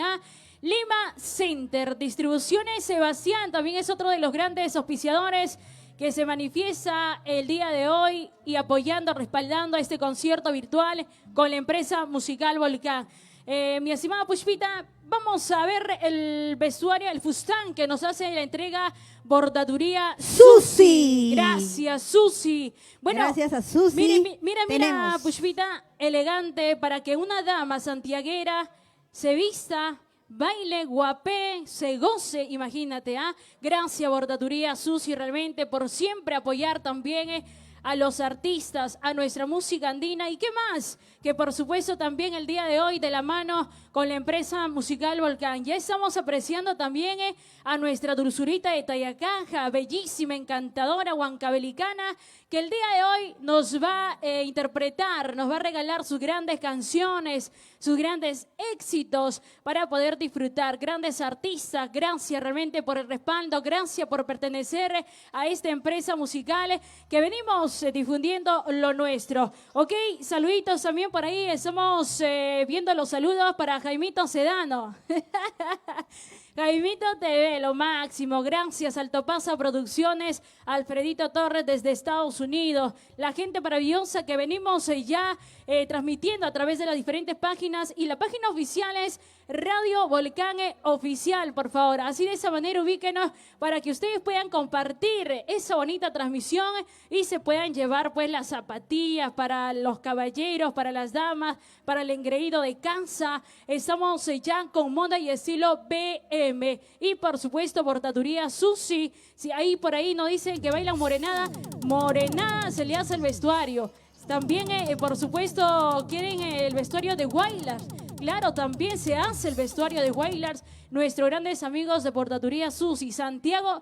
Lima Center Distribuciones Sebastián también es otro de los grandes auspiciadores que se manifiesta el día de hoy y apoyando, respaldando este concierto virtual con la empresa musical Volcán. Mi estimada Pushpita, vamos a ver el vestuario, el fustán que nos hace la entrega Bordaduría Susi. Gracias, Susi. Bueno, Gracias a Susi. Mira, Tenemos. Pushpita, elegante para que una dama santiaguera se vista, baile, guapé, se goce, imagínate, Gracias, Bordaduría Susi, realmente por siempre apoyar también a los artistas, a nuestra música andina y qué más, que por supuesto también el día de hoy de la mano con la empresa musical Volcán. Ya estamos apreciando también a nuestra Dulzurita de Tayacaja, bellísima, encantadora, huancabelicana, que el día de hoy nos va a interpretar, nos va a regalar sus grandes canciones, sus grandes éxitos para poder disfrutar. Grandes artistas, gracias realmente por el respaldo, gracias por pertenecer a esta empresa musical que venimos difundiendo lo nuestro. Ok, saluditos también por ahí, estamos viendo los saludos para Jaimito Sedano. Jaimito TV, lo máximo. Gracias, Altopasa Producciones, Alfredito Torres desde Estados Unidos. La gente maravillosa que venimos ya transmitiendo a través de las diferentes páginas. Y la página oficial es Radio Volcán Oficial, por favor. Así de esa manera ubíquenos para que ustedes puedan compartir esa bonita transmisión y se puedan llevar pues las zapatillas para los caballeros, para las damas, para el engreído de casa. Estamos ya con moda y estilo BM. Y por supuesto, bordaduría Susi. Si ahí por ahí no dicen que bailan morenada, morenada se le hace el vestuario. También, por supuesto, quieren el vestuario de Wailers. Claro, también se hace el vestuario de Wailers. Nuestros grandes amigos de bordaduría Susi, Santiago,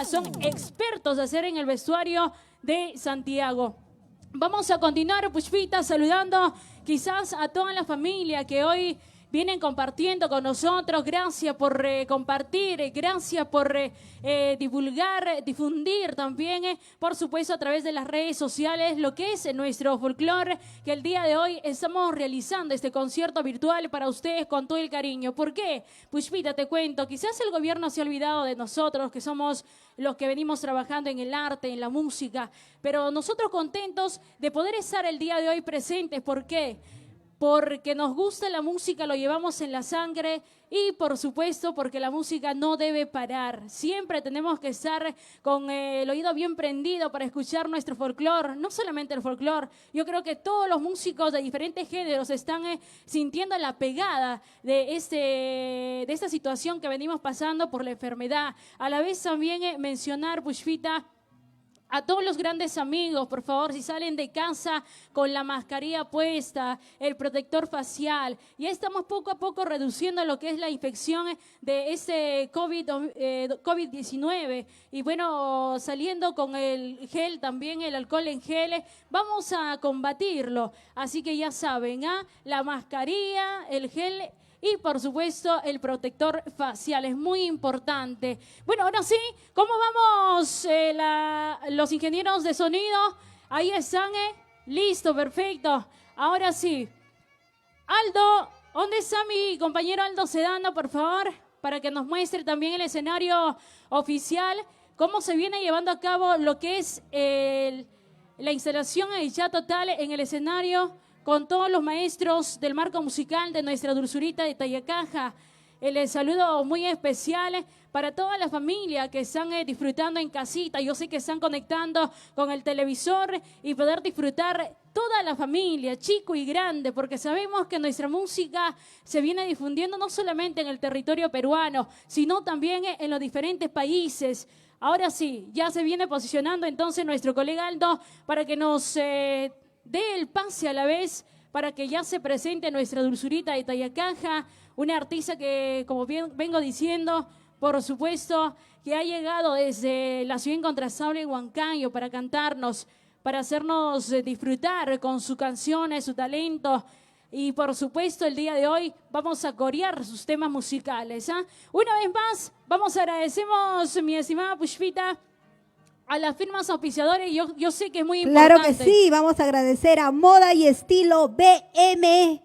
son expertos de hacer en el vestuario de Santiago. Vamos a continuar, Pushpita, saludando quizás a toda la familia que hoy vienen compartiendo con nosotros. Gracias por compartir, gracias por divulgar, difundir también, por supuesto, a través de las redes sociales, lo que es nuestro folclore, que el día de hoy estamos realizando este concierto virtual para ustedes con todo el cariño. ¿Por qué? Pushpita, te cuento, quizás el gobierno se ha olvidado de nosotros, que somos los que venimos trabajando en el arte, en la música, pero nosotros contentos de poder estar el día de hoy presentes. ¿Por qué? Porque nos gusta la música, lo llevamos en la sangre y por supuesto porque la música no debe parar. Siempre tenemos que estar con el oído bien prendido para escuchar nuestro folclore, no solamente el folclore. Yo creo que todos los músicos de diferentes géneros están sintiendo la pegada de esta situación que venimos pasando por la enfermedad. A la vez también mencionar, Pushpita, a todos los grandes amigos, por favor, si salen de casa con la mascarilla puesta, el protector facial, ya estamos poco a poco reduciendo lo que es la infección de este COVID-19. Y bueno, saliendo con el gel también, el alcohol en gel, vamos a combatirlo. Así que ya saben, la mascarilla, el gel y por supuesto el protector facial es muy importante. Bueno, ahora sí, ¿cómo vamos los ingenieros de sonido? Ahí están, listo, perfecto. Ahora sí, Aldo, ¿dónde está mi compañero Aldo Sedano, por favor? Para que nos muestre también el escenario oficial, cómo se viene llevando a cabo lo que es la instalación ya total en el escenario, con todos los maestros del marco musical de nuestra Dulzurita de Tayacaja. El saludo muy especial para toda la familia que están disfrutando en casita. Yo sé que están conectando con el televisor y poder disfrutar toda la familia, chico y grande, porque sabemos que nuestra música se viene difundiendo no solamente en el territorio peruano, sino también en los diferentes países. Ahora sí, ya se viene posicionando entonces nuestro colega Aldo para que nos dé el pase a la vez para que ya se presente nuestra Dulzurita de Tayacaja, una artista que, como bien vengo diciendo, por supuesto, que ha llegado desde la ciudad incontrastable de Huancayo para cantarnos, para hacernos disfrutar con sus canciones, su talento. Y por supuesto, el día de hoy vamos a corear sus temas musicales. Una vez más, agradecemos, mi estimada Pushpita, a las firmas auspiciadoras. Yo sé que es muy importante. Claro que sí, vamos a agradecer a Moda y Estilo BM.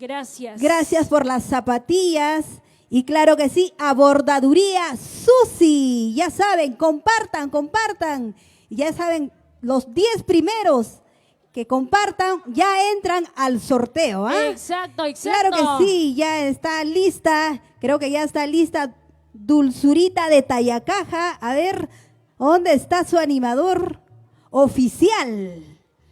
Gracias. Gracias por las zapatillas. Y claro que sí, a Bordaduría Susi. Ya saben, compartan. Ya saben, los 10 primeros que compartan ya entran al sorteo. Exacto. Claro que sí, ya está lista. Creo que ya está lista Dulzurita de Tayacaja. A ver, ¿dónde está su animador oficial?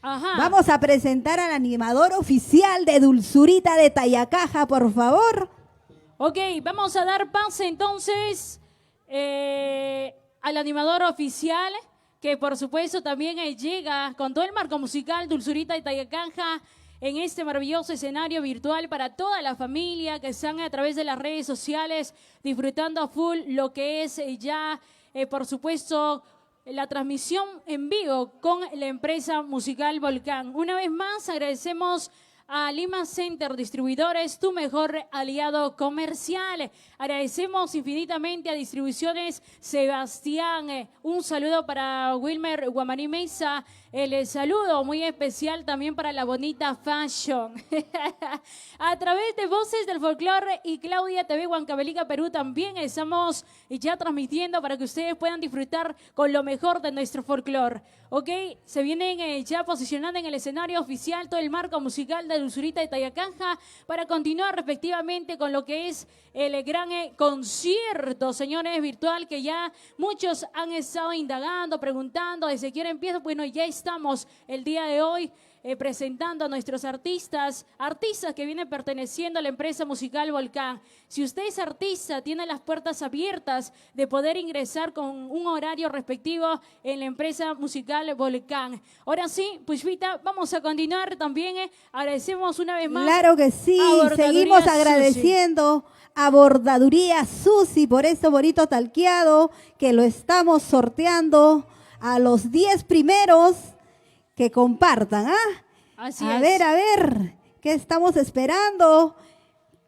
Vamos a presentar al animador oficial de Dulzurita de Tayacaja, por favor. Ok, vamos a dar pase entonces al animador oficial, que por supuesto también llega con todo el marco musical Dulzurita de Tayacaja en este maravilloso escenario virtual para toda la familia que están a través de las redes sociales disfrutando a full lo que es ya, por supuesto, la transmisión en vivo con la empresa musical Volcán. Una vez más agradecemos a Lima Center Distribuidores, tu mejor aliado comercial. Agradecemos infinitamente a Distribuciones Sebastián. Un saludo para Wilmer Guamaní Mesa. El saludo muy especial también para la bonita Fashion. A través de Voces del Folclore y Claudia TV Huancavelica, Perú, también estamos ya transmitiendo para que ustedes puedan disfrutar con lo mejor de nuestro folclore. Ok, se vienen ya posicionando en el escenario oficial todo el marco musical de Dulzurita de Tayacanja para continuar respectivamente con lo que es el gran concierto, señores, virtual, que ya muchos han estado indagando, preguntando desde qué hora empieza. Bueno, ya estamos el día de hoy presentando a nuestros artistas que vienen perteneciendo a la empresa musical Volcán. Si usted es artista, tiene las puertas abiertas de poder ingresar con un horario respectivo en la empresa musical Volcán. Ahora sí, Pushpita, vamos a continuar también. Agradecemos una vez más. Claro que sí, a Bordaduría seguimos Susi. agradeciendo a Bordaduría Susi por este bonito talqueado que lo estamos sorteando a los 10 primeros que compartan, ¿ah? Así a es. ver, ¿qué estamos esperando?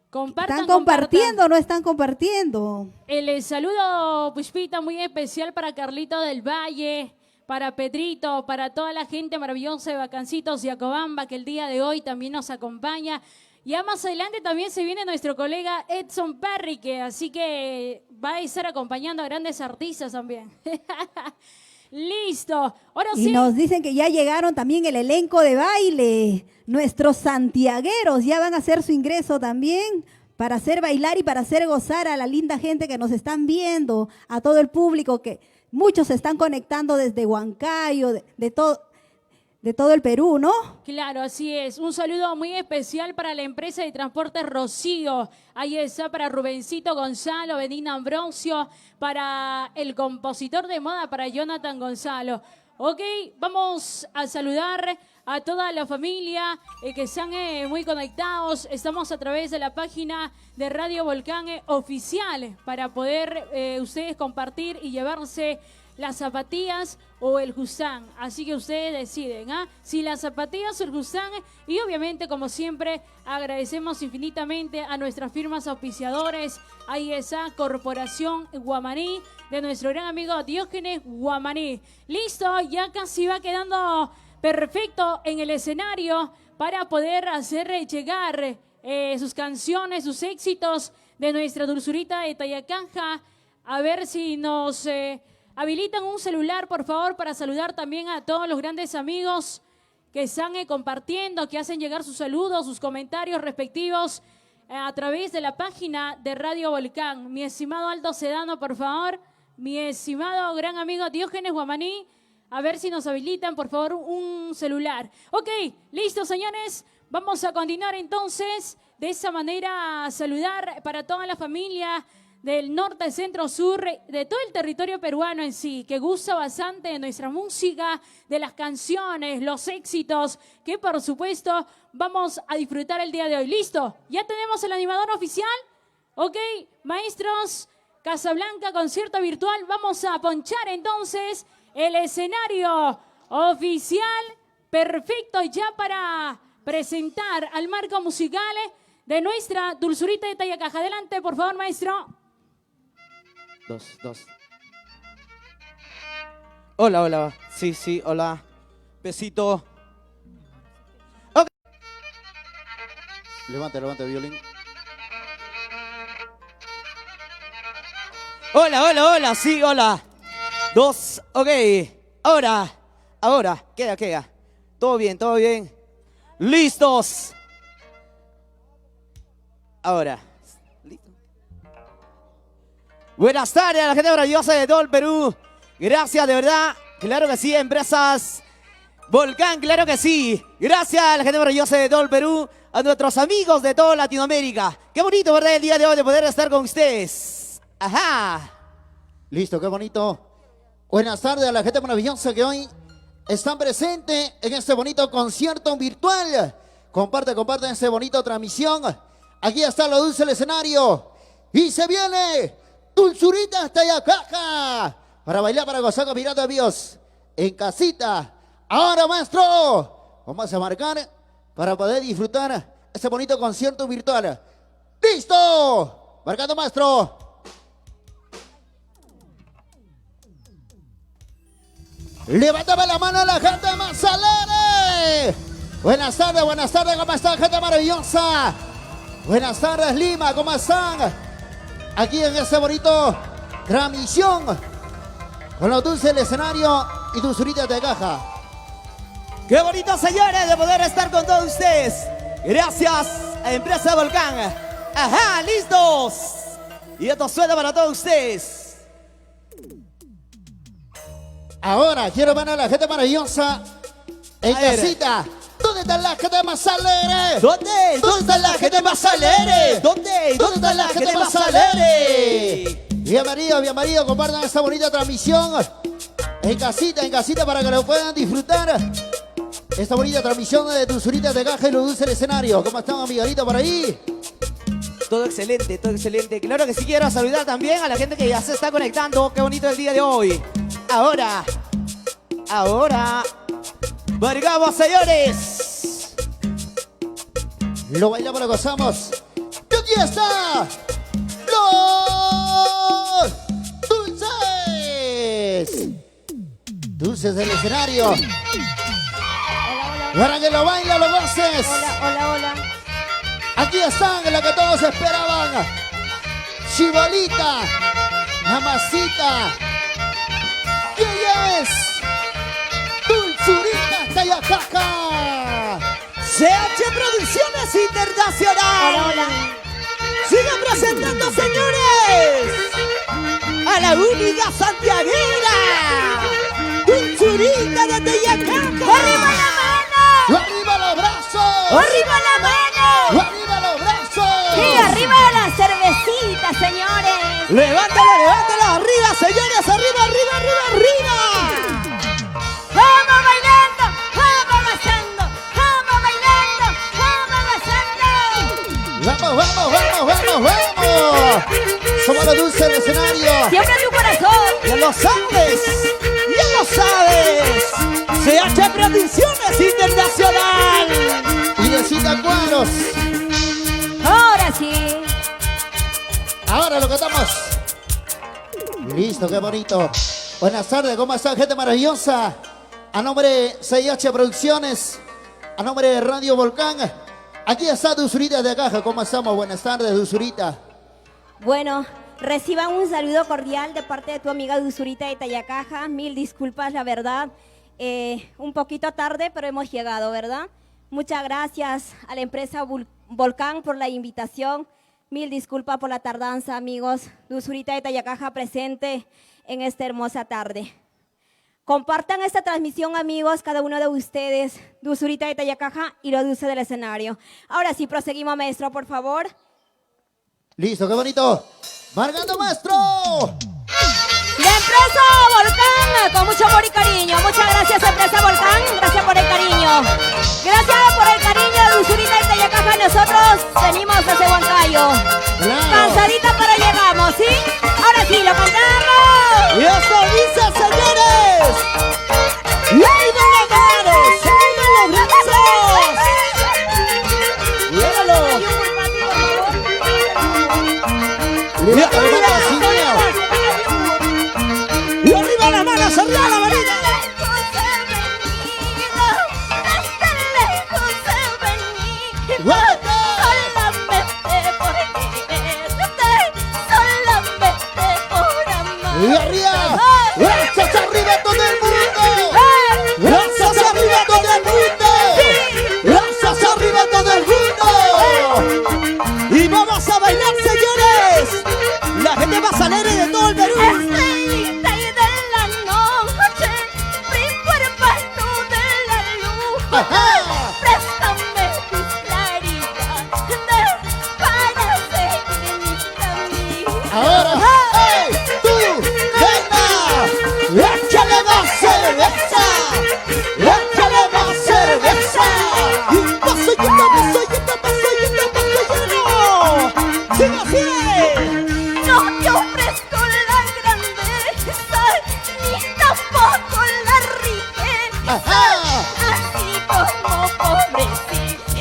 Compartan, ¿Están compartiendo compartan. o no están compartiendo? El saludo, Pushpita, muy especial para Carlito del Valle, para Pedrito, para toda la gente maravillosa de Vacancitos y Acobamba, que el día de hoy también nos acompaña. Ya más adelante también se viene nuestro colega Edson Perrique, así que va a estar acompañando a grandes artistas también. Listo. Ahora Y sí. nos dicen que ya llegaron también el elenco de baile. Nuestros santiagueros ya van a hacer su ingreso también para hacer bailar y para hacer gozar a la linda gente que nos están viendo, a todo el público que muchos se están conectando desde Huancayo, de todo el Perú, ¿no? Claro, así es. Un saludo muy especial para la empresa de transporte Rocío. Ahí está para Rubencito Gonzalo, Benigna Ambrosio, para el compositor de moda, para Jonathan Gonzalo. Ok, vamos a saludar a toda la familia que están muy conectados. Estamos a través de la página de Radio Volcán oficial para poder ustedes compartir y llevarse las zapatillas o el Husán. Así que ustedes deciden, ¿ah? Si las zapatillas o el Husán. Y obviamente, como siempre, agradecemos infinitamente a nuestras firmas auspiciadores. Ahí está Corporación Guamaní, de nuestro gran amigo Diógenes Guamaní. Listo, ya casi va quedando perfecto en el escenario para poder hacer llegar sus canciones, sus éxitos de nuestra Dulzurita de Tayacanja. A ver si nos habilitan un celular, por favor, para saludar también a todos los grandes amigos que están compartiendo, que hacen llegar sus saludos, sus comentarios respectivos a través de la página de Radio Volcán. Mi estimado Aldo Sedano, por favor. Mi estimado gran amigo Diógenes Guamaní. A ver si nos habilitan, por favor, un celular. Ok, listo, señores. Vamos a continuar entonces de esa manera a saludar para toda la familia del norte, centro, sur, de todo el territorio peruano en sí, que gusta bastante de nuestra música, de las canciones, los éxitos, que por supuesto vamos a disfrutar el día de hoy. ¿Listo? ¿Ya tenemos el animador oficial? Ok, maestros, Casablanca, concierto virtual. Vamos a ponchar entonces el escenario oficial, perfecto ya para presentar al marco musical de nuestra Dulzurita de Tayacanja. Adelante, por favor, maestro. Dos. Hola. Sí, hola. Besito. Ok. Levante, violín. Hola, sí, hola. 2, ok. Ahora, queda. Todo bien. Listos. Ahora. Listo. Buenas tardes a la gente maravillosa de todo el Perú. Gracias, de verdad. Claro que sí, empresas Volcán, claro que sí. Gracias a la gente maravillosa de todo el Perú, a nuestros amigos de toda Latinoamérica. Qué bonito, ¿verdad? El día de hoy de poder estar con ustedes. Ajá. Listo, qué bonito. Buenas tardes a la gente maravillosa que hoy están presentes en este bonito concierto virtual. Comparten esta bonita transmisión. Aquí está lo dulce el escenario. Y se viene Dulzurita hasta Tayacanja. Para bailar, para gozar con mirando a Dios. En casita. Ahora, maestro, vamos a marcar para poder disfrutar este bonito concierto virtual. ¡Listo! Marcando maestro. Levántame la mano a la gente más alegre. Buenas tardes, ¿cómo están, gente maravillosa? Buenas tardes, Lima, ¿cómo están? Aquí en este bonito transmisión con los dulces del escenario y dulzuritas de caja. Qué bonito, señores, de poder estar con todos ustedes. Gracias a Empresa Volcán. Ajá, listos. Y esto suena para todos ustedes. Ahora quiero ver a la gente maravillosa en A ver. casita. ¿Dónde está la gente más alegre? ¿Dónde? ¿Dónde está la gente más alegre? ¿Dónde? ¿Dónde está la gente más alegre? Bienvenido, compartan esta bonita transmisión en casita para que lo puedan disfrutar. Esta bonita transmisión de dulzuritas de caja y los dulces del escenario. ¿Cómo están, amiguitos, por ahí? Todo excelente, todo excelente. Claro que sí, quiero saludar también a la gente que ya se está conectando. Qué bonito el día de hoy. Ahora. Marcamos, señores. Lo bailamos, lo gozamos. Y aquí está los dulces. Dulces del escenario. Para que lo bailen, lo goces. Hola. Aquí están, la que todos esperaban. Chibolita, mamacita. ¿Quién es? Dulzurita Tayacaca. CH Producciones Internacional. Hola. Sigan presentando, señores, a la única santiaguera, Dulzurita de Tayacaca. ¡Arriba la mano! ¡Arriba los brazos! ¡Arriba la mano! ¡Arriba los brazos! ¡Y arriba la cervecita, señores! Levántala, arriba, señores, arriba. ¡Vamos bailando! ¡Vamos gozando! ¡Vamos bailando! ¡Vamos ¡Vamos! Somos los dulces del escenario. ¡Siempre en tu corazón! Ya lo sabes. CH Producciones Internacional. Y de Cita Cuadros. ¡Ahora sí! Ahora lo cantamos. Listo, qué bonito. Buenas tardes, ¿cómo están, gente maravillosa? A nombre de CH Producciones, a nombre de Radio Volcán, aquí está Dulzurita de Caja. ¿Cómo estamos? Buenas tardes, Dulzurita. Bueno, reciban un saludo cordial de parte de tu amiga Dulzurita de Tayacaja. Mil disculpas, la verdad. Un poquito tarde, pero hemos llegado, ¿verdad? Muchas gracias a la empresa Volcán por la invitación. Mil disculpas por la tardanza, amigos. Dulzurita de Tayacaja presente en esta hermosa tarde. Compartan esta transmisión, amigos, cada uno de ustedes. Dulzurita de Tayacaja y los dulces del escenario. Ahora sí, proseguimos, maestro, por favor. Listo, qué bonito. Marcando maestro. La empresa Volcán, con mucho amor y cariño. Muchas gracias, empresa Volcán. Gracias por el cariño. Gracias por el cariño de Dulzurita de Tayacaja. Nosotros venimos desde Huancayo. Claro. Cansadita, pero llegamos, ¿sí? Ahora sí, lo cantamos. Y esto dice, señores. ¡Levanta las manos! ¡Suban los brazos! ¡Llévalo! Levanta la mano, sí, mío. ¡Y arriba las manos! ¡Arriba la manita! Y arriba. ¡Brazos arriba todo el mundo! ¡Brazos arriba todo el mundo! ¡Brazos arriba todo el mundo! Y vamos a bailar, señores. La gente más alegre de todo el Perú. ¡Ajá! Préstame tus claridades para seguir mi camino. Ahora, ¡hey! ¡Tú! ¡Venga! ¡Échale más cerveza! ¡Échale más cerveza! Y paso lleno. ¡Sigue así! No te ofrezco la grandeza ni tampoco la riqueza. ¡Ajá! Así como pobrecito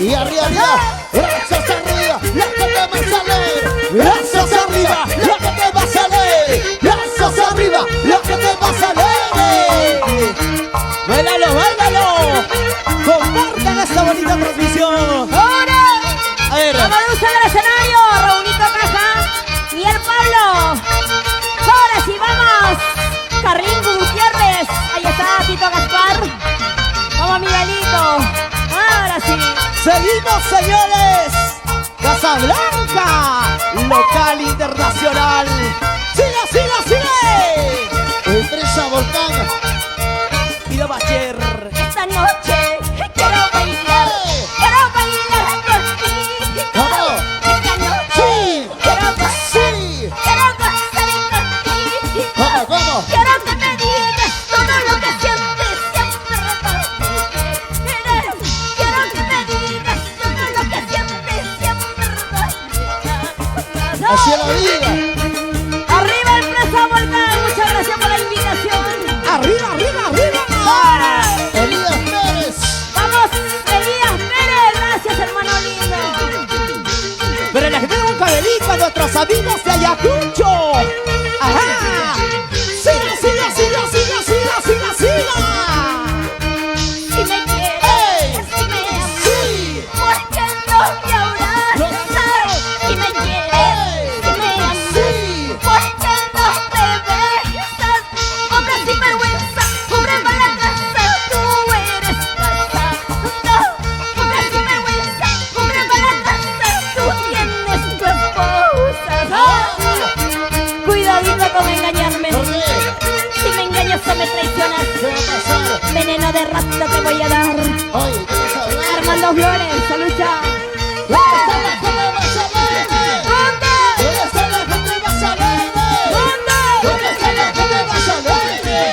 Y arriba, arriba. Brazos arriba. La que te va a salir. Brazos arriba. La que te va a salir. Brazos arriba. La que te va a salir. ¡Bailalo, bailalo! Compartan esta bonita transmisión. ¡Ahora! A ver. Vamos a usar el escenario, Raulito Caja y el Pablo. Ahora sí, vamos. Carlín Gutiérrez. Ahí está Tito Gaspar. Vamos, Miguelito. Ahora sí. Seguimos, señores. Casablanca, local internacional. ¡Siga, siga, sigue! Empresa Volcán. Pido Bacher. Esta noche quiero bailar. Quiero bailar contigo. Vamos. Esta noche Sí. quiero bailar. Sí. Quiero gozar contigo. ¿Cómo, cómo? Quiero que me digas todo lo que sientes siempre. Quiero que me digas todo lo que sientes siempre. Así es la vida. Arriba Empresa Volcán, muchas gracias por la invitación. Arriba, arriba, arriba. Elías Pérez. Vamos, Elías Pérez, gracias hermano lindo. Pero la gente de Huancavelica, nuestros amigos de Ayacucho. ¡Ajá! ¡Siga, siga, siga, siga, siga, siga, siga! Si me quieres, si me amas, Sí. ¿por qué no me abrazas? Si me quieres, si me amas, Sí. ¿por qué no me besas? Hombre sin vergüenza, hombre mala casa, tú eres casa. No, hombre sin vergüenza, hombre mala casa, tú tienes tu esposa. Cuidadito con engañarme. ¿Por qué? Si me engañas o me traicionas, ¿Qué va a pasar? veneno de rata te voy a dar. Oye, ¿qué vas a hablar? Armando Flores, salucha. ¿Dónde está la gente más alegre? ¿Dónde? ¿Dónde está la gente más alegre? ¿Dónde? ¿Dónde está la gente más alegre?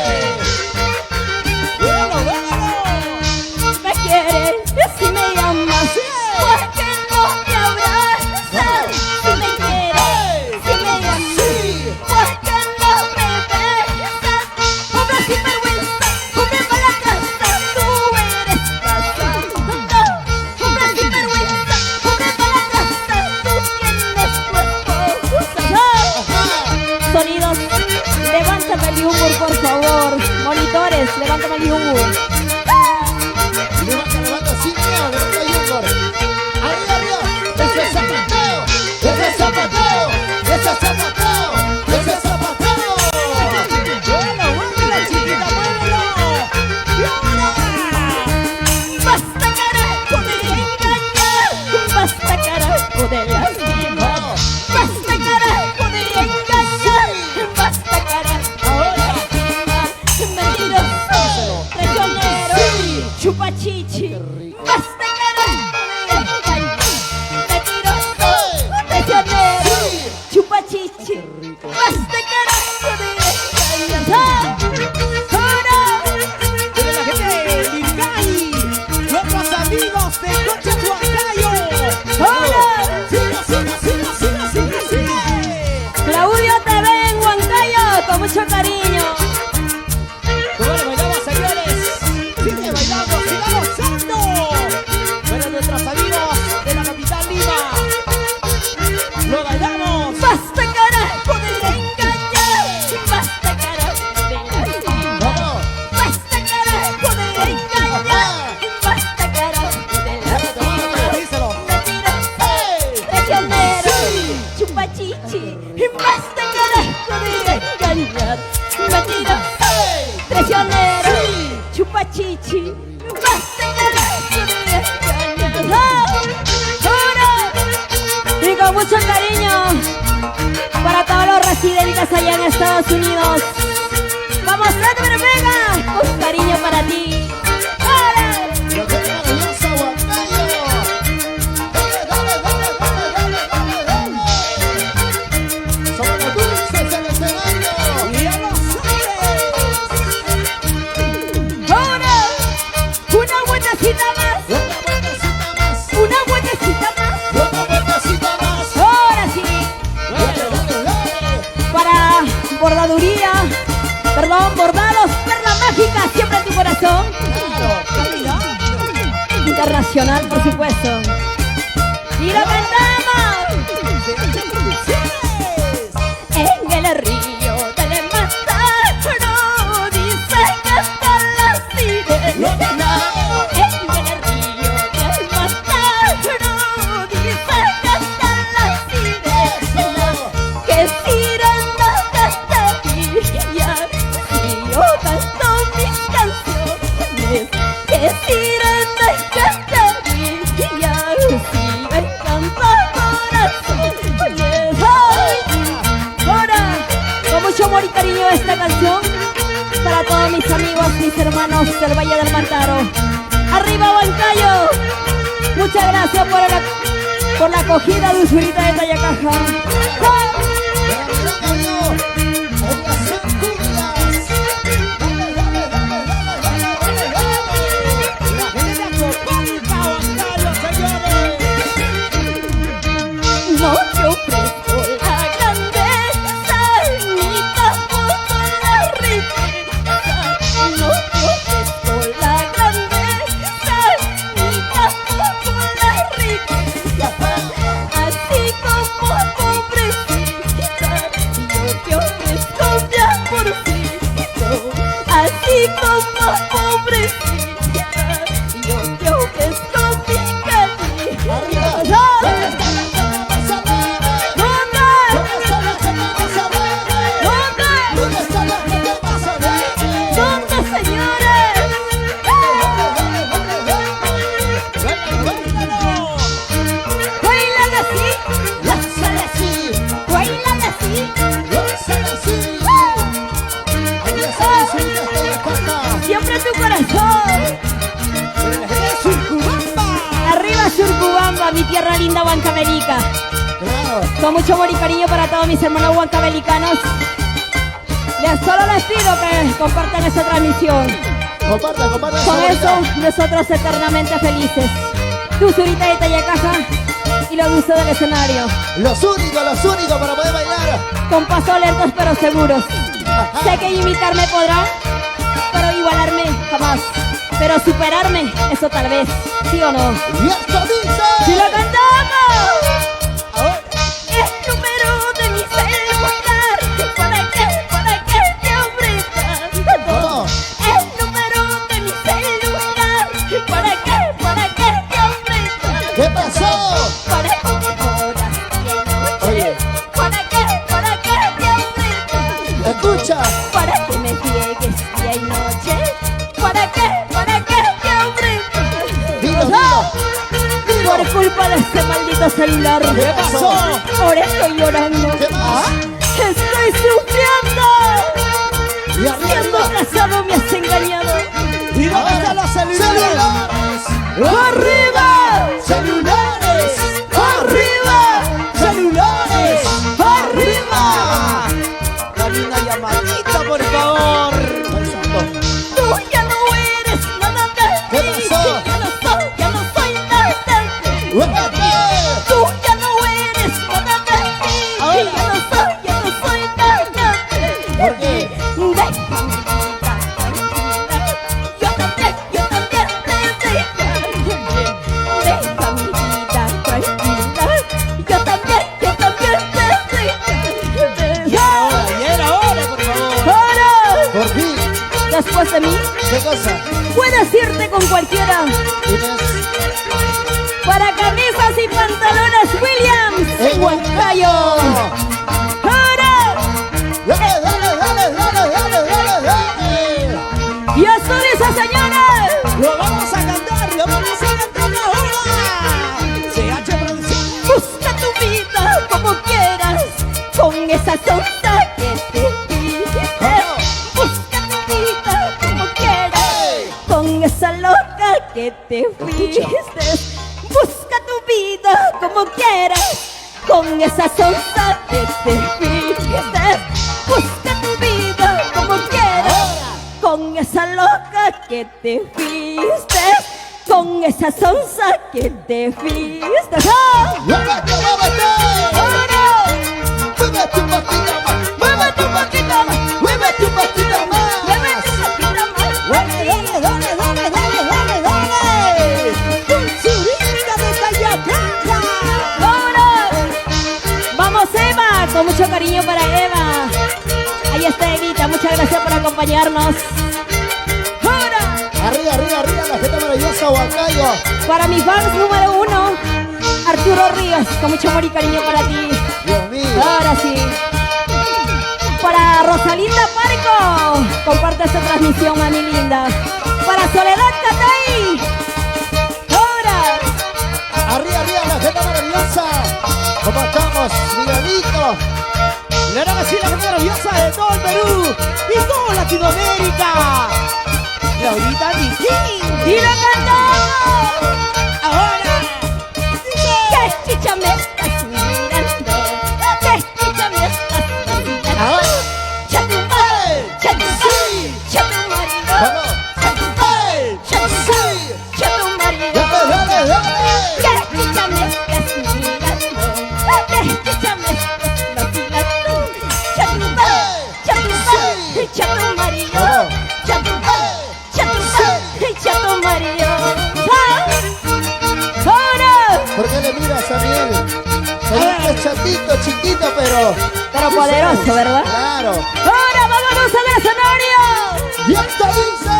¡Vámonos, vámonos! Me quieres, si me amas, ¿por qué no me abrazas? Si me quieres, si me amas, Sí. ¿por qué no me besas? Hombre sin vergüenza, hombre mala casa, tú eres casa. No, hombre sin vergüenza, hombre mala casa, tú tienes tu esposa. Sonidos, levántame el humor, por favor. Monitores, levántame el humor. Levanta, levanta, sin miedo, levanta Junior. Arriba, arriba. Ese es zapateo. Ese es zapateo. Ese es zapateo. Ese es zapateo. ¡Bueno, muévelo, chiquita, muévelo! ¡Y ahora! Basta carajo de engañar, basta carajo de lastimar, basta carajo de engañar, basta carajo de lastimar. Mentiroso, traicionero, chupachichi, basta carajo de engañar, mentiroso, traicionero, chupachichi, basta carajo de engañar. Ahora. Pero la gente de Lircay, nuestros amigos de Coche Huancayo. ¡Hola! ¡Siga, siga, siga, siga, siga, sigue! Claudio TV en Huancayo, con mucho cariño. Bueno, bailamos, señores. Sigue bailando, siga gozando. Pero nuestros amigos de la capital Lima. Lo bailamos. Basta carajo de engañar, basta carajo de lastimar, Vamos. basta carajo de engañar, basta carajo de lastimar. Díselo. Mentiroso, traicionero, chupachichi, basta carajo de engañar, mentiroso, traicionero, chupachichi, basta carajo de engañar. Ahora, y con mucho cariño para todos los residentes allá en Estados Unidos. Vamos, Edwin Vega, con cariño para ti. ¡Hola! Lo que maravillosa Huancayo. Dale, dale, dale, dale, dale, dale, dale. Somos los dulces en el escenario. Y a los aires. ¡Ahora! ¡Una vueltecita más! Otra vueltecita más. ¡Una vueltecita más! Otra vueltecita más. ¡Ahora sí! Dale, dale, dale. Para bordaduría, perdón, bordados, perla mágica, siempre en tu corazón. Claro, calidad. Internacional. tradicional, por supuesto. ¡Y lo cantamos! En el río del Mátaro dice que están las sirenas. En el río del Mátaro dice que están las sirenas. Que sirenas cantarían si yo canto mis canciones. Que sirenas cantarían si me encanta corazones. Ahora, con mucho amor y cariño esta canción para todos mis amigos, mis hermanos del Valle del Mantaro. ¡Arriba, Huancayo! Muchas gracias por la acogida de Usurita de Tayacaja. No te ofrezco la grandeza, ni tampoco la riqueza. No te ofrezco la grandeza, ni tampoco la riqueza. Así como pobrecita, yo te ofrezco mi amorcito. Así como pobrecita, yo te ofrezco mi cariño. ¿Dónde, señores? Bailan así, lánzale así, bailan así. Siempre tu corazón. Arriba, Surcubamba, mi tierra linda, Huancavelica. Con mucho amor y cariño para todos mis hermanos huancavelicanos. Solo les pido que compartan esta transmisión. Compartan, compartan. Con esa eso, bonita. nosotros eternamente felices. Tu Zurita de Tayacaja y lo dulce del escenario. Los únicos para poder bailar. Con pasos lentos pero seguros. Sé que imitarme podrán, pero igualarme jamás. Pero superarme, eso tal vez, ¿sí o no? Y esto dice. ¡Si lo cantamos! El número de mi celular, ¿para qué te ofrezcas? ¿Cómo? El número de mi celular, ¿para qué te ofrezcas? ¿Qué pasó? Para que me jodas día y noche. Oye. ¿Para qué te ofrezcas? Escucha. Para que me ciegues día y noche. ¿Para qué te ofrezcas? Dilo. Por culpa de este maldito celular. ¿Qué pasó? Ahora estoy llorando. ¿Qué más? Estoy sufriendo. Y Siendo arriba. casado me has engañado. ¿Y dónde están los celulares? ¡Arriba! ¡Celulares! ¡Arriba! ¡Celulares! ¡Arriba! Dame una llamadita, por favor. Tú ya no eres nada de ¿Qué mí. pasó? Ya no soy nada de ti. ¡Uépate! Tú ya no eres nada de mí. Ya no soy nada de ti. ¿Por qué? Deja mi vida tranquila. Yo también te dejo. Deja mi vida tranquila. Yo también te dejo. Ahora, por favor. Ahora, Por fin. después de mí, ¿Qué cosa? puedes irte con cualquiera. Tienes Para camisas y pantalones Williams en Huancayo. Ahora, Dale. y eso dice, señores. Lo vamos a cantar, ahora. CH Producción. Busca tu vida como quieras, con esa sonza que te pide. Busca tu vida como quieras, Con esa loca que te fuiste. Busca tu vida como quieras, con esa sonza que te fuiste. Busca tu vida como quieras, con esa loca que te fuiste. Con esa sonza que te fuiste. ¡Ah! ¡Muévete! ¡Ahora! ¡Muévete un poquito más! ¡Muévete un poquito más! ¡Muévete un poquito más! ¡Muévete un poquito más! ¡Dale! ¡Sí! mucho cariño para Eva. Ahí está Evita, muchas gracias por acompañarnos. ¡Ahora! Arriba, arriba, arriba, la gente maravillosa, Huancayo. Para mi fans número 1, Arturo Ríos, con mucho amor y cariño para ti. Dios mío. Ahora sí. Para Rosalinda Parco, comparte esta transmisión, mami linda. Para Soledad Catay. Ahora. Arriba, arriba, la gente maravillosa. ¿Cómo estamos, Miguelito? Y ahora que sí, la gente maravillosa de todo el Perú y toda Latinoamérica. Laurita Viking. ¡Y la cantamos! Ahora. ¡Qué chicha me estás mirando! ¡Qué chicha me estás mirando! Ahora. ¡Chatumba! Sí. ¡Chatumarido! Vamos. ¡Ey! Sí. ¡Chatumarido! Dale, dale. ¡Qué chicha me estás mirando! ¡Qué chicha me estás mirando! ¡Chatumba! ¡Chatumba! ¡Chatumarido! Vamos. ¡Chatumba! ¡Chatumba! ¡Chatumarido! ¡Ahora! ¿Por qué le miras a Miguel? Es chatito, chiquito, pero poderoso, ¿verdad? Claro. ¡Ahora vámonos al escenario! ¡Y esto dice!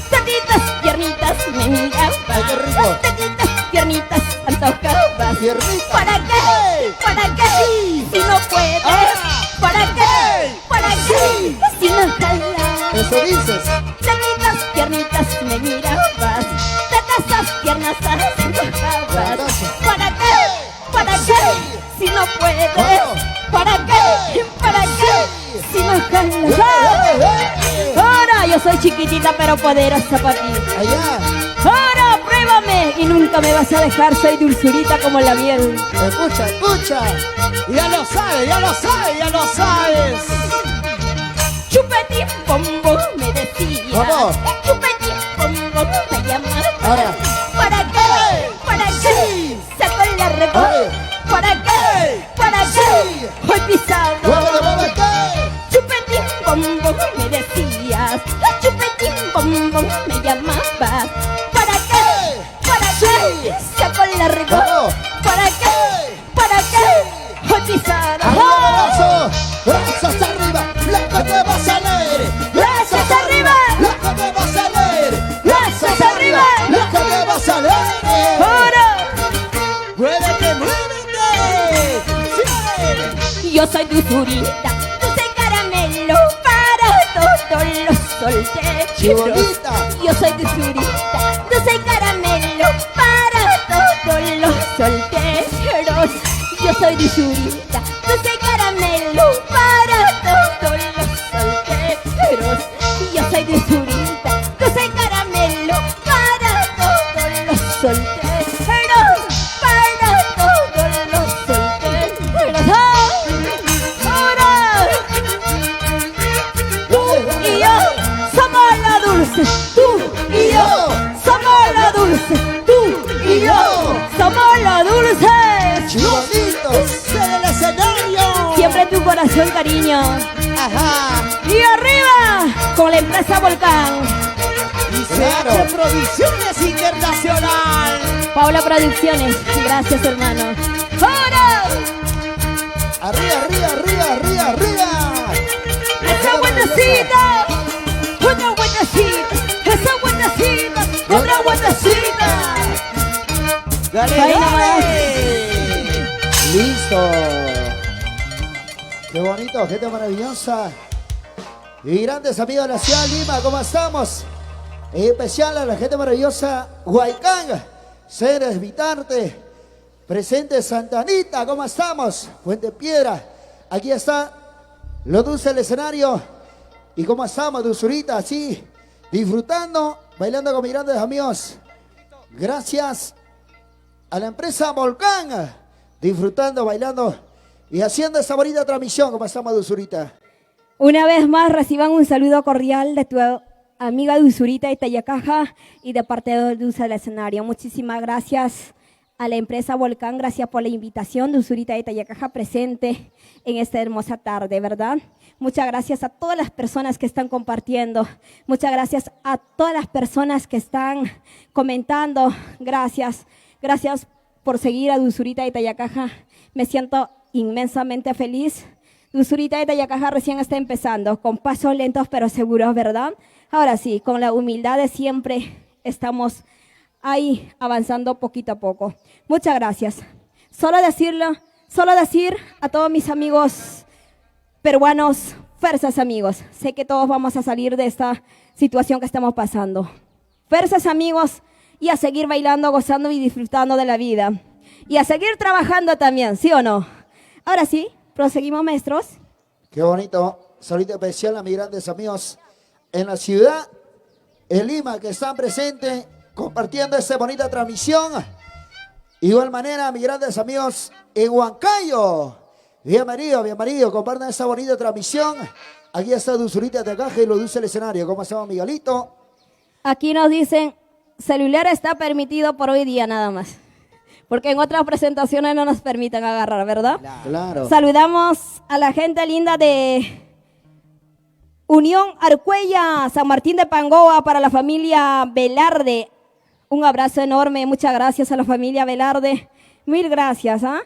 Tetitas, piernitas, me mirabas. Ay, qué rico. Tetitas, piernitas, antojabas. Piernita. ¿Para qué? ¿Para qué? Si no puedes. ¿Para qué? ¿Para qué? Si no jalas. Eso dices. Tetitas, piernitas, me mirabas. Tetas, piernas, antojabas. ¿Para qué? ¿Para qué? Si no puedes. ¿Para qué? ¿Para qué? Si no jalas. Ahora yo soy chiquitita pero poderosa para ti. Allá. Ahora pruébame y nunca me vas a dejar. Soy dulzurita como la miel. Escucha, escucha. Ya lo sabes, ya lo sabes, ya lo sabes. Chupetín bombo me decías. ¿Cómo? Chupetín bombo me llamabas. Ahora. ¿Para qué? ¿Para qué? Saco la regla. Ay. ¿Para qué? ¿Para qué? Hoy pisado. Muévete, muévete. Chupetín bombo me decías. Chupetín bombo me llamabas. ¿Para qué? ¿Para qué? Saco la regla. Vamos. ¿Para qué? ¿Para qué? Hoy pisado. Arriba, brazos arriba, la que te va a salir. ¡Brazos arriba! La que te va a salir. ¡Brazos arriba! La que te va a salir. ¡Ahora! ¡Muévete, muévete! ¡Sí! Yo soy dulzurita, dulce caramelo para todos los solteros. Chibolita. Yo soy dulzurita, dulce caramelo para todos los solteros. Yo soy dulzurita, dulce caramelo para todos los solteros. Yo soy dulzurita, dulce caramelo para todos los solteros. Para todos los solteros. ¡Ahora! Tú y yo somos la dulce. Tú y yo somos la dulce. Tú y yo somos la dulce. Chibolitos. ¡En el escenario! Siempre en tu corazón, cariño. ¡Ajá! Y arriba con la empresa Volcán. Y Claro. CH Producciones Internacional. Paula Producciones. Gracias, hermano. ¡Ahora! Arriba, arriba, arriba, arriba, arriba. ¡Esa vueltecita! ¡Una vueltecita! ¡Esa vueltecita! ¡Otra vueltecita! ¡Dale, Ahí dale! Listo. Qué bonito, gente maravillosa. Y grandes amigos de la ciudad de Lima, ¿cómo estamos? En especial a la gente maravillosa Huaycán, Ceres, Vitarte, presente Santa Anita, ¿cómo estamos? Fuente Piedra, aquí está lo dulce del escenario. ¿Y cómo estamos, dulzurita? Así, disfrutando, bailando con mis grandes amigos. Gracias a la empresa Volcán, disfrutando, bailando y haciendo esta bonita transmisión. ¿Cómo estamos, dulzurita? Una vez más reciban un saludo cordial de tu amiga Dulzurita de Tayacaja y de parte de Dulce del Escenario. Muchísimas gracias a la empresa Volcán, gracias por la invitación, Dulzurita de Tayacaja presente en esta hermosa tarde, ¿verdad? Muchas gracias a todas las personas que están compartiendo, muchas gracias a todas las personas que están comentando, gracias por seguir a Dulzurita de Tayacaja. Me siento inmensamente feliz. Dulzurita de Tayacaja recién está empezando, con pasos lentos pero seguros, ¿verdad? Ahora sí, con la humildad de siempre estamos ahí avanzando poquito a poco. Muchas gracias. Solo decir a todos mis amigos peruanos, fuerzas amigos. Sé que todos vamos a salir de esta situación que estamos pasando. Fuerzas amigos, y a seguir bailando, gozando y disfrutando de la vida. Y a seguir trabajando también, ¿sí o no? Ahora sí, proseguimos, maestros. Qué bonito. Saludito especial a mis grandes amigos en la ciudad, en Lima, que están presentes compartiendo esta bonita transmisión. Igual manera, mis grandes amigos en Huancayo. Bienvenido, compartan esta bonita transmisión. Aquí está Dulzurita de Tayacaja y lo dulce el escenario. ¿Cómo estamos, Miguelito? Aquí nos dicen, celular está permitido por hoy día nada más. Porque en otras presentaciones no nos permiten agarrar, ¿verdad? Claro. Saludamos a la gente linda de Unión Arcuella, San Martín de Pangoa, para la familia Velarde. Un abrazo enorme, muchas gracias a la familia Velarde. Mil gracias, ¿ah?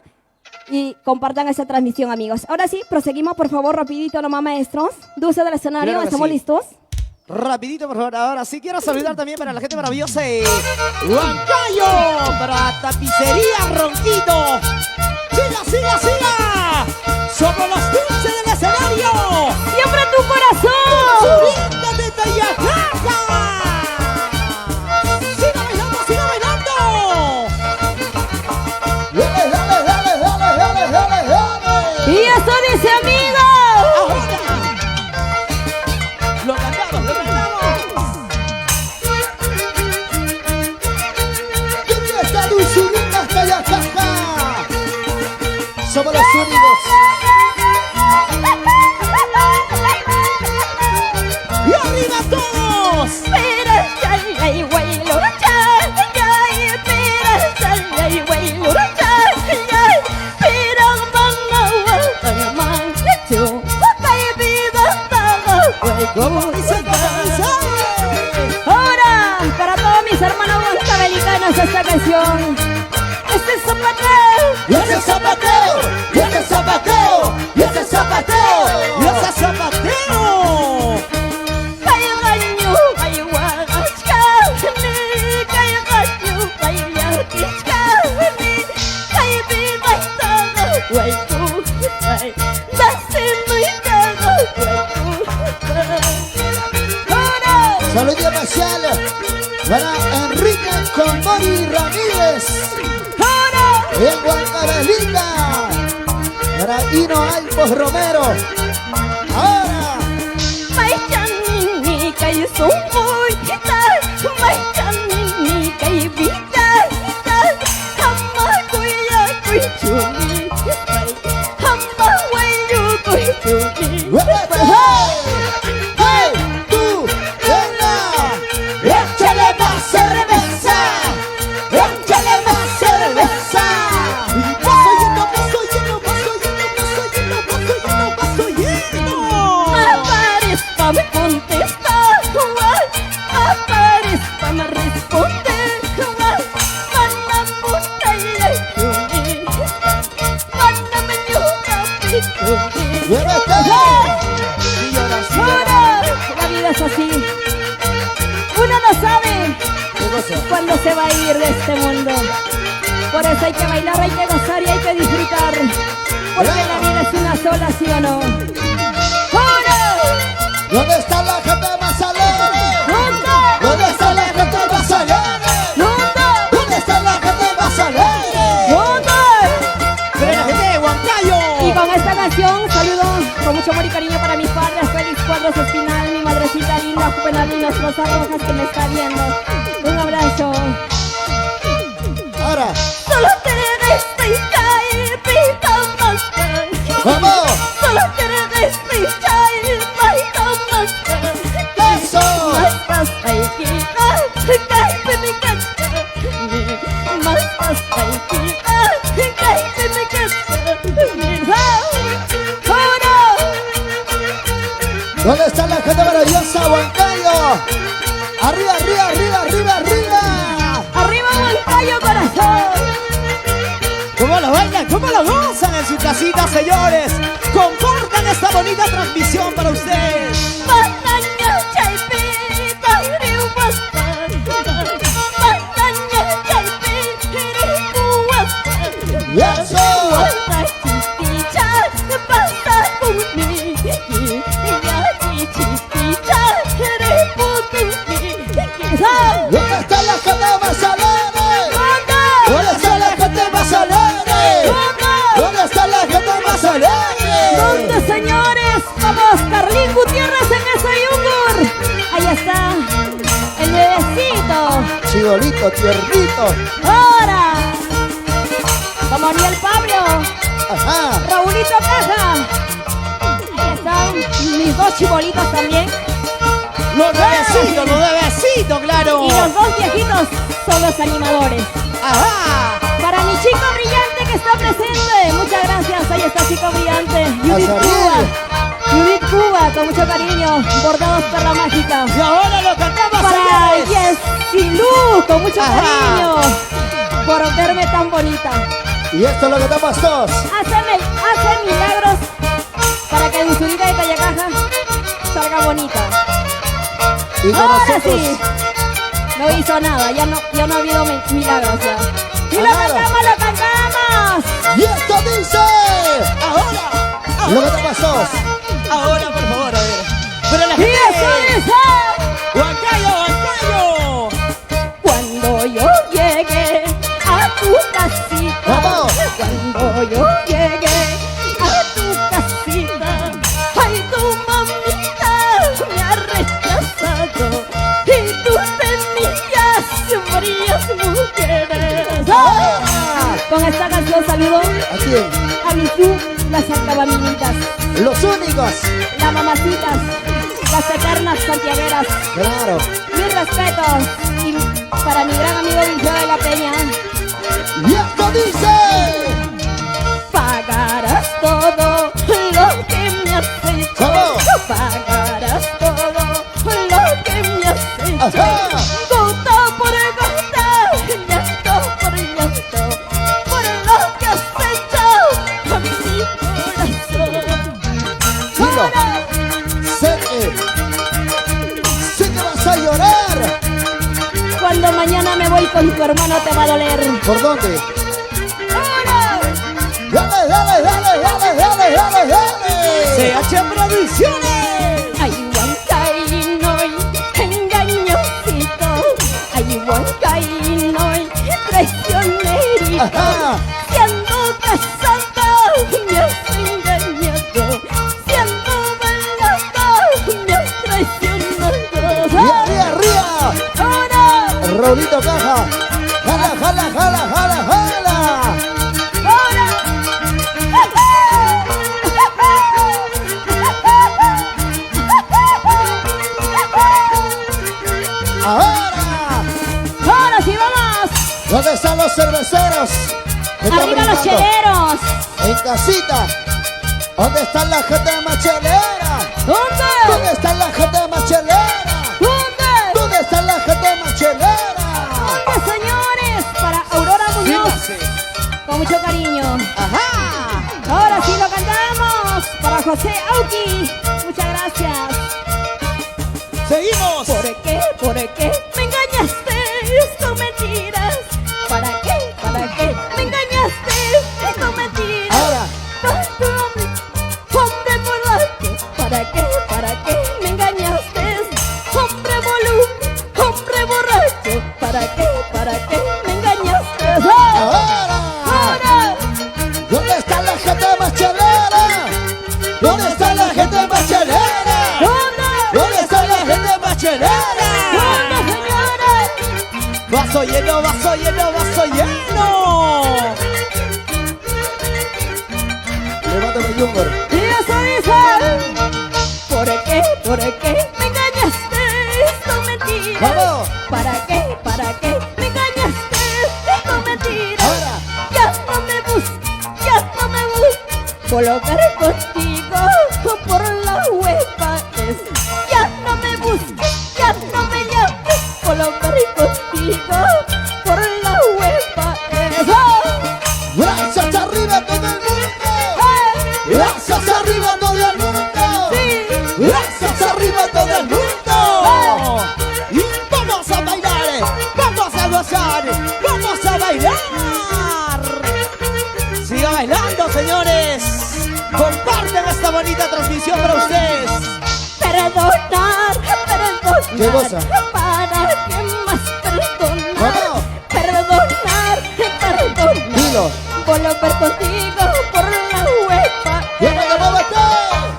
Y compartan esta transmisión, amigos. Ahora sí, proseguimos, por favor, rapidito nomás, maestros. Dulce del escenario, Claro que ¿estamos sí. listos? Rapidito, por favor. Ahora sí quiero saludar también para la gente maravillosa de Huancayo, para Tapicería Ronquito. ¡Siga! Somos los dulces del escenario. ¡Siempre en tu corazón! ¡Dulzurita de Tayacaja! ¡Siga bailando! Y eso dice, amigo. Lo cantamos. ¿Quién está Dulzurita de Tayacaja? Somos los únicos. ¡Y arriba todos! Ahora, para todos mis hermanos huancabelicanos, esta canción. Este es zapateo. ¡Y ese zapateo! ¡Y ese zapateo! ¡Y ese zapateo! ¡Y ese zapateo! Saludos especial para Enrique Condori Ramírez. En Huancabelica. Para Hino Alpos Romero. Ahora. ¡Hey! ¡Tú! ¡Venga! ¡Échale más cerveza! ¡Échale más cerveza! ¡Paso lleno! Me contesta, aparezca, me responde, la vida es así. Uno no sabe cuándo se va a ir de este mundo. Por eso hay que bailar, hay que gozar y hay que disfrutar. Porque la vida es una sola, ¿sí o no? ¿Dónde está la gente más alegre? ¿Dónde está la gente más alegre? ¿Dónde está la gente más alegre? ¡Pero la gente de Huancayo! Y con esta canción saludo con mucho amor y cariño para mis padres, Félix Cuadros Espinal, mi madrecita linda, Juvenalinos Rosa Rojas, que me está viendo. Un abrazo. Ahora, Solo te respeto y pido más. ¡vamos! Solo te respeto y pido más. ¡Eso! ¿Dónde está la gente maravillosa, Huancayo? ¡Arriba, arriba, arriba, arriba, arriba! ¡Arriba Huancayo, corazón! ¿Cómo lo bailan? ¿Cómo lo gozan en su casa? casita, señores, compartan esta bonita transmisión para ustedes. ¡Eso! ¿Dónde está la gente más alegre? ¿Dónde está la gente más alegre? ¿Dónde está la gente más alegre? ¿Dónde, señores? Vamos, Carlín Gutiérrez en ese yugur. Ahí está, el bebecito. Chigolito, tiernito. Ahora, como Aniel Pablo, Ajá. Raulito Caja. Ahí están mis dos chibolitos también. Los bebecitos, claro. Y los dos viejitos son los animadores. Ajá. Para mi chico brillante que está presente, muchas gracias. Ahí está chico brillante. Judith Cuba. Judith Cuba, con mucho cariño. Bordados Perla Mágica. Y ahora lo cantamos, Para señores. Yesilu, con mucho Ajá. cariño. Por verme tan bonita. Y esto es lo que estamos todos. Hace milagros para que Dulzurita de Tayacaja salga bonita. Y con Ahora nosotros. sí. No hizo nada, ya no ha habido milagros ya. ¡Y lo Claro. cantamos, lo cantamos! Y esto dice. Ahora. Lo que estamos todos. Ahora, por favor, a ver. Pero la ¡Y eso gente. dice! ¡Huancayo! Cuando yo llegué a tu casita, ¡Vamos! cuando yo llegué a tu casita, ay, tu mamita me ha rechazado y tú tenías varias mujeres. ¡Ah! Con esta canción saludo ¿A quién? a mi tú, las acabaminitas, Los únicos. las mamacitas, las eternas santiagueras. Claro. Mis respetos y para mi gran amigo Vilcho de la Peña. Y esto dice. Pagarás todo lo que me has hecho. ¿Cómo? Pagarás todo lo que me has hecho. Ajá. Gota por gota, llanto por llanto, por lo que has hecho a mi corazón. Dilo. Sé que vas a llorar. Cuando mañana me voy con tu hermano te va a doler. ¿Por dónde? ¡Ahora! Dale, dale, dale, dale, dale, dale, dale. CH Producciones. Ay, Huancainoy, engañosito. Ay, Huancainoy, traicionerito. Ajá. Siendo casada, me has engañado. Siendo balada, me has traicionado. Y arriba, arriba. ¡Ahora! Raulito Caja. Jala, jala, jala, jala, jala. ¡Ahora! Ahora. ¡Ahora sí vamos! ¿Dónde están los cerveceros? que están ¡Arriba los brindando? cheleros! En casita. ¿Dónde está la gente machelera? ¿Dónde? ¿Dónde está la gente machelera? ¿Dónde? ¿Dónde está la gente machelera? ¿Dónde, señores? Para Aurora Muñoz, con mucho cariño. Ajá. Ahora sí lo cantamos. Para José Auki, muchas gracias. Seguimos. ¿Por qué me engañaste con mentiras? ¿Para qué me engañaste con mentiras? Ahora. Hombre borracho, ¿para qué me engañaste? Hombre boludo, hombre borracho, ¿para qué me engañaste? Ahora. Ahora, ¿Dónde está la gente machelera? ¿Dónde está la gente machelera? ¿dónde? ¿Dónde está la gente machelera? ¿Dónde, señores? Vaso lleno, vaso lleno, vaso lleno. Levántame, Junior. Y eso dice, ¿por qué me engañaste con mentiras? ¡Vamos! ¿Para qué me engañaste con mentiras? Ahora. Ya no me busques colocar contigo por la huepa. Ya no me busques, ya no me llames colocar contigo por la huepa. Gracias arriba todo el mundo. ¿Qué cosa? ¿Para qué más perdonar? ¿Cómo? Perdonar, perdonar. Dilo. Volver contigo por la huepa. ¡Viene la mamá!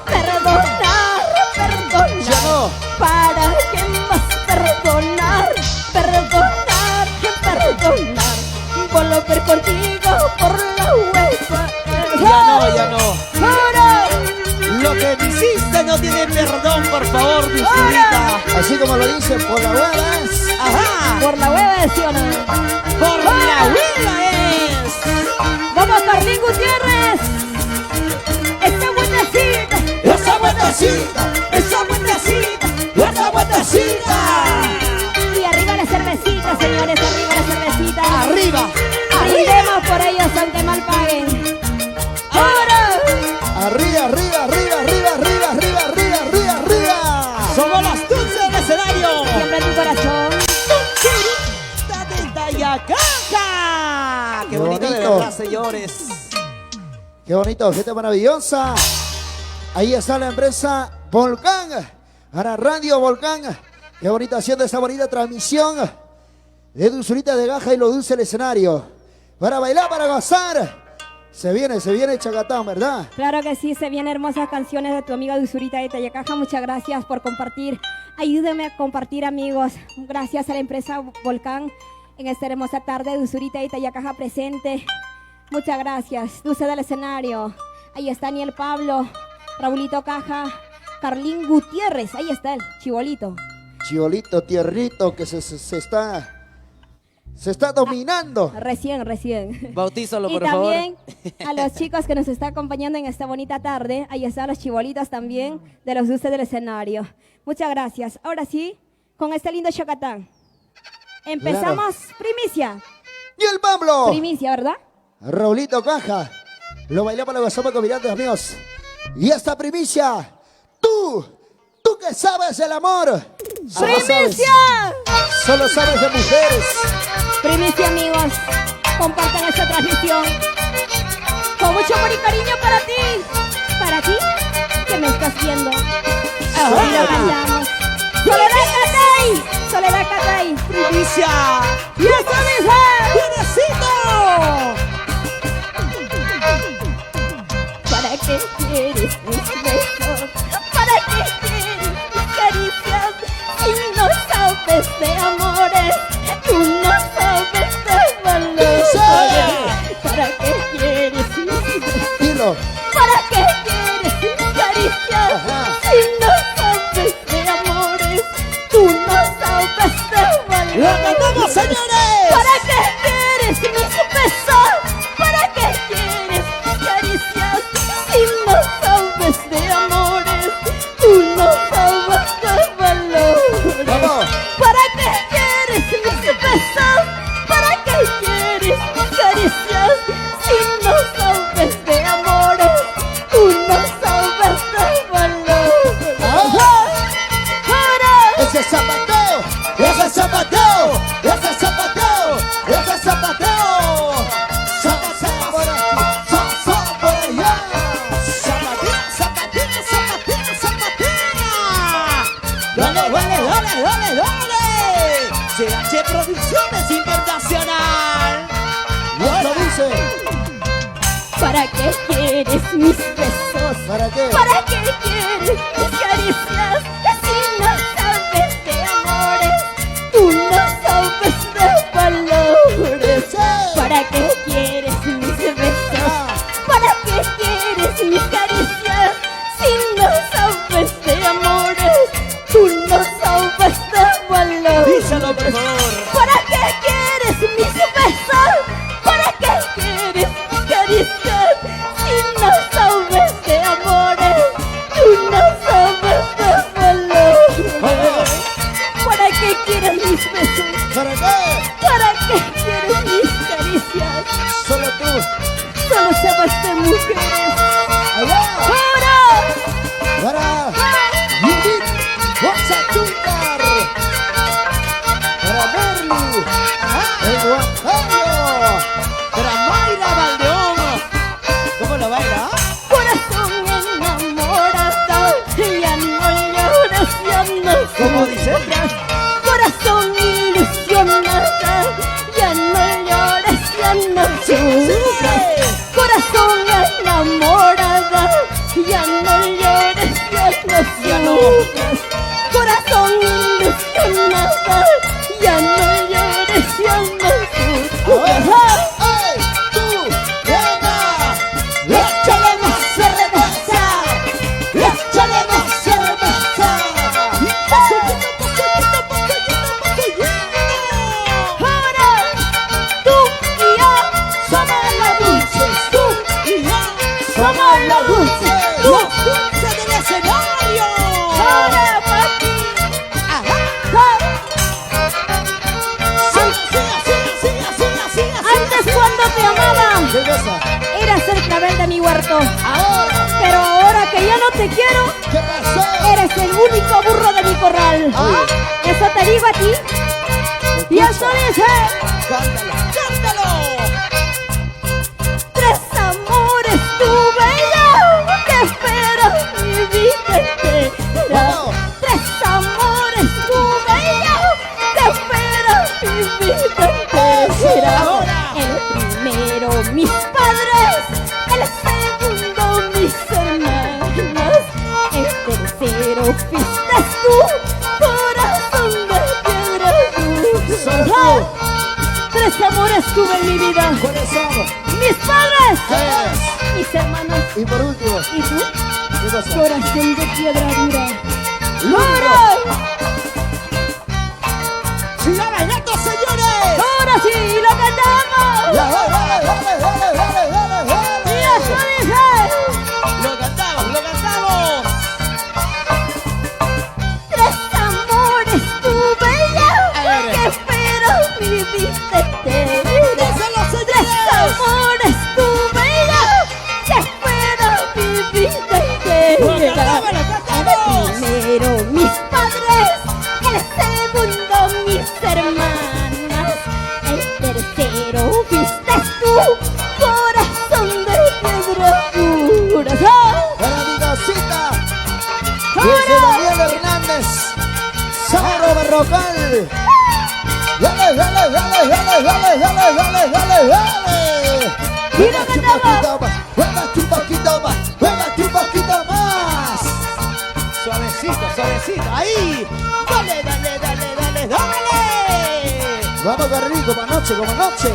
Perdonar, perdonar. ¿Ya no? ¿Para qué más perdonar? Perdonar, perdonar. Volver contigo por la huepa. Ya no. Lo que me hiciste no tiene perdón, por favor, Dulzurita. Así como lo dice, por la hueva es. Ajá. Por la hueva, ¿sí o no? Por la hueva es. Vamos, Carlín Gutiérrez. Esta buenecita. ¡Esa buenecita! ¡Esa buenecita! ¡Esa buenecita! Y arriba la cervecita, señores, arriba la cervecita. Arriba. Brindemos por ellos, aunque mal paguen. ¡Ahora! Arriba, arriba, arriba, arriba, arriba, arriba, arriba, arriba, arriba. Somos las dulces del escenario. Siempre en tu corazón. Dulzurita de Tayacaja. Qué bonito de bonito. verdad, señores. Qué bonito, gente maravillosa. Ahí está la empresa Volcán. Ahora Radio Volcán. Qué bonito haciendo esta bonita transmisión de Dulzurita de Gaja y lo dulce el escenario. Para bailar, para gozar. Se viene Chacatán, ¿verdad? Claro que sí, se vienen hermosas canciones de tu amiga Dulzurita de Tayacaja. Muchas gracias por compartir. Ayúdenme a compartir, amigos. Gracias a la empresa Volcán en esta hermosa tarde. Dulzurita de Tayacaja presente. Muchas gracias. Dulce del escenario. Ahí está Daniel Pablo, Raulito Caja, Carlín Gutiérrez. Ahí está el chibolito. Chibolito, tiernito, que se está dominando. Recién. Bautízalo, Y por favor. también a los chicos que nos están acompañando en esta bonita tarde. Ahí están los chibolitos también de los dulces del escenario. Muchas gracias. Ahora sí, con este lindo Chacatán. Empezamos. Primicia. Y el Pablo. Primicia, ¿verdad? Raulito Caja. Lo bailé para la WhatsApp con mirantes, amigos. Y esta primicia. Tú que sabes del amor. ¡Primicia! Solo sabes de mujeres. Primicia, amigos. Compartan esta transmisión. Con mucho amor y cariño para ti. Para ti, que me estás viendo. Ahora lo cantamos. Soledad Catay. Soledad Catay. Primicia. ¡Y eso dice! ¿Para qué quieres mis besos? ¿Para qué quieres mis caricias? Si no sabes de amores, tú no sabes de valores. ¿Para qué quieres mis besos? Dilo. ¿Para qué quieres mis caricias? Ajá. Si no sabes de amores, tú no sabes de valores. ¡Lo cantamos, señores! ¿Para qué quieres mis besos? ¿Para qué quieres mis caricias? Si no sabes de amores, tú no sabes de valores. Vamos. ¿Para qué quieres mis besos? ¿Para qué quieres mis caricias? Si no sabes de amores, tú no sabes de valores. Ahora. Ese zapateo. Ese zapateo. Ese zapateo. Ese zapateo. Zapateo por aquí. Zapateo por allá. Zapatina. Dale. CH Producciones Internacional. Y esto dice. ¿Para qué quieres mis besos? ¿Para qué? ¿Para qué quieres mis caricias? Si no sabes de amores, tú no sabes de valores. ¿Para qué quieres mis besos? ¿Para qué quieres mis caricias? Si no sabes de amores, tú no sabes de valores. Díselo, por favor. ¿Para qué quieres mis besos? ¿Para qué quieres mis caricias? Si no sabes de amores, tú no sabes de valores. ¿Para qué quieres mis besos? ¿Para qué? ¿Para qué quieres mis caricias? Solo tú. Solo sabes de mujeres. Allá. ¡Ahora! Para Judith Guasatuncar. Para Merly. El Guajayo. Para Mayra Valdeón. ¿Cómo lo baila? Corazón enamorado, ya no llores, ya no ¿Cómo ¿Cómo dice? Corazón ilusionada, ya no llores, ya no sufras. Corazón enamorada, ya no llores, ya no sufras. Corazón ilusionada, ya no llores, ya no sufras. ¡Ay! ¡Tú! ¡Venga! ¡Échale más cerveza! ¡Échale más cerveza! Ahora tú y yo somos la dulce, tú y yo somos la dulce, tú. ¡Dulce del escenario! Ahora papi, antes cuando te amaba ¿Qué cosa? eras el clavel de mi huerto, Ahora, pero ahora que ya no te quiero, ¿qué pasó? eres el único burro de mi corral. Eso te digo a ti. Y eso dice: ¡Cántalo! ¡Cántalo! tres amores tuve yo, que espero mi vida entera. Vamos. Tres amores tuve yo, que espero mi vida entera. Ahora. El primero mis padres, el segundo mis hermanos, el tercero fuiste tú, corazón de piedra Sos dura. tú. Tres amores tuve en mi vida, ¿Cuáles son? mis padres, ¿Qué mis hermanos. es? Y por último, ¿Y tú? ¿qué cosa? Corazón de piedra dura. ¡Logro! ¡Sigan bailando, señores! Ahora sí, lo cantamos. ¡Ya, dale, dale, dale, dale, dale, Y dale! eso dice: ¡Lo cantamos, lo cantamos! tres amores tuve yo, ver. que espero mi vida entera. ¡Díselo, Tres señores! amores tuve yo, que espero mi vida entera. ¡Lo cantamos! El primero mis padres, el segundo mis hermanas, el tercero fuiste tú, corazón de piedra dura. Para mi cosita, dice Daniel Hernández, Sabro Barrocal. Dale, dale, dale, dale, dale, dale, dale, dale, dale. Juégate un poquito más, juégate un poquito más, juégate un poquito más. Suavecito, suavecito. ¡Ahí! ¡Dale, dale, dale, dale, dale! Vamos, Garrido, como anoche, como anoche.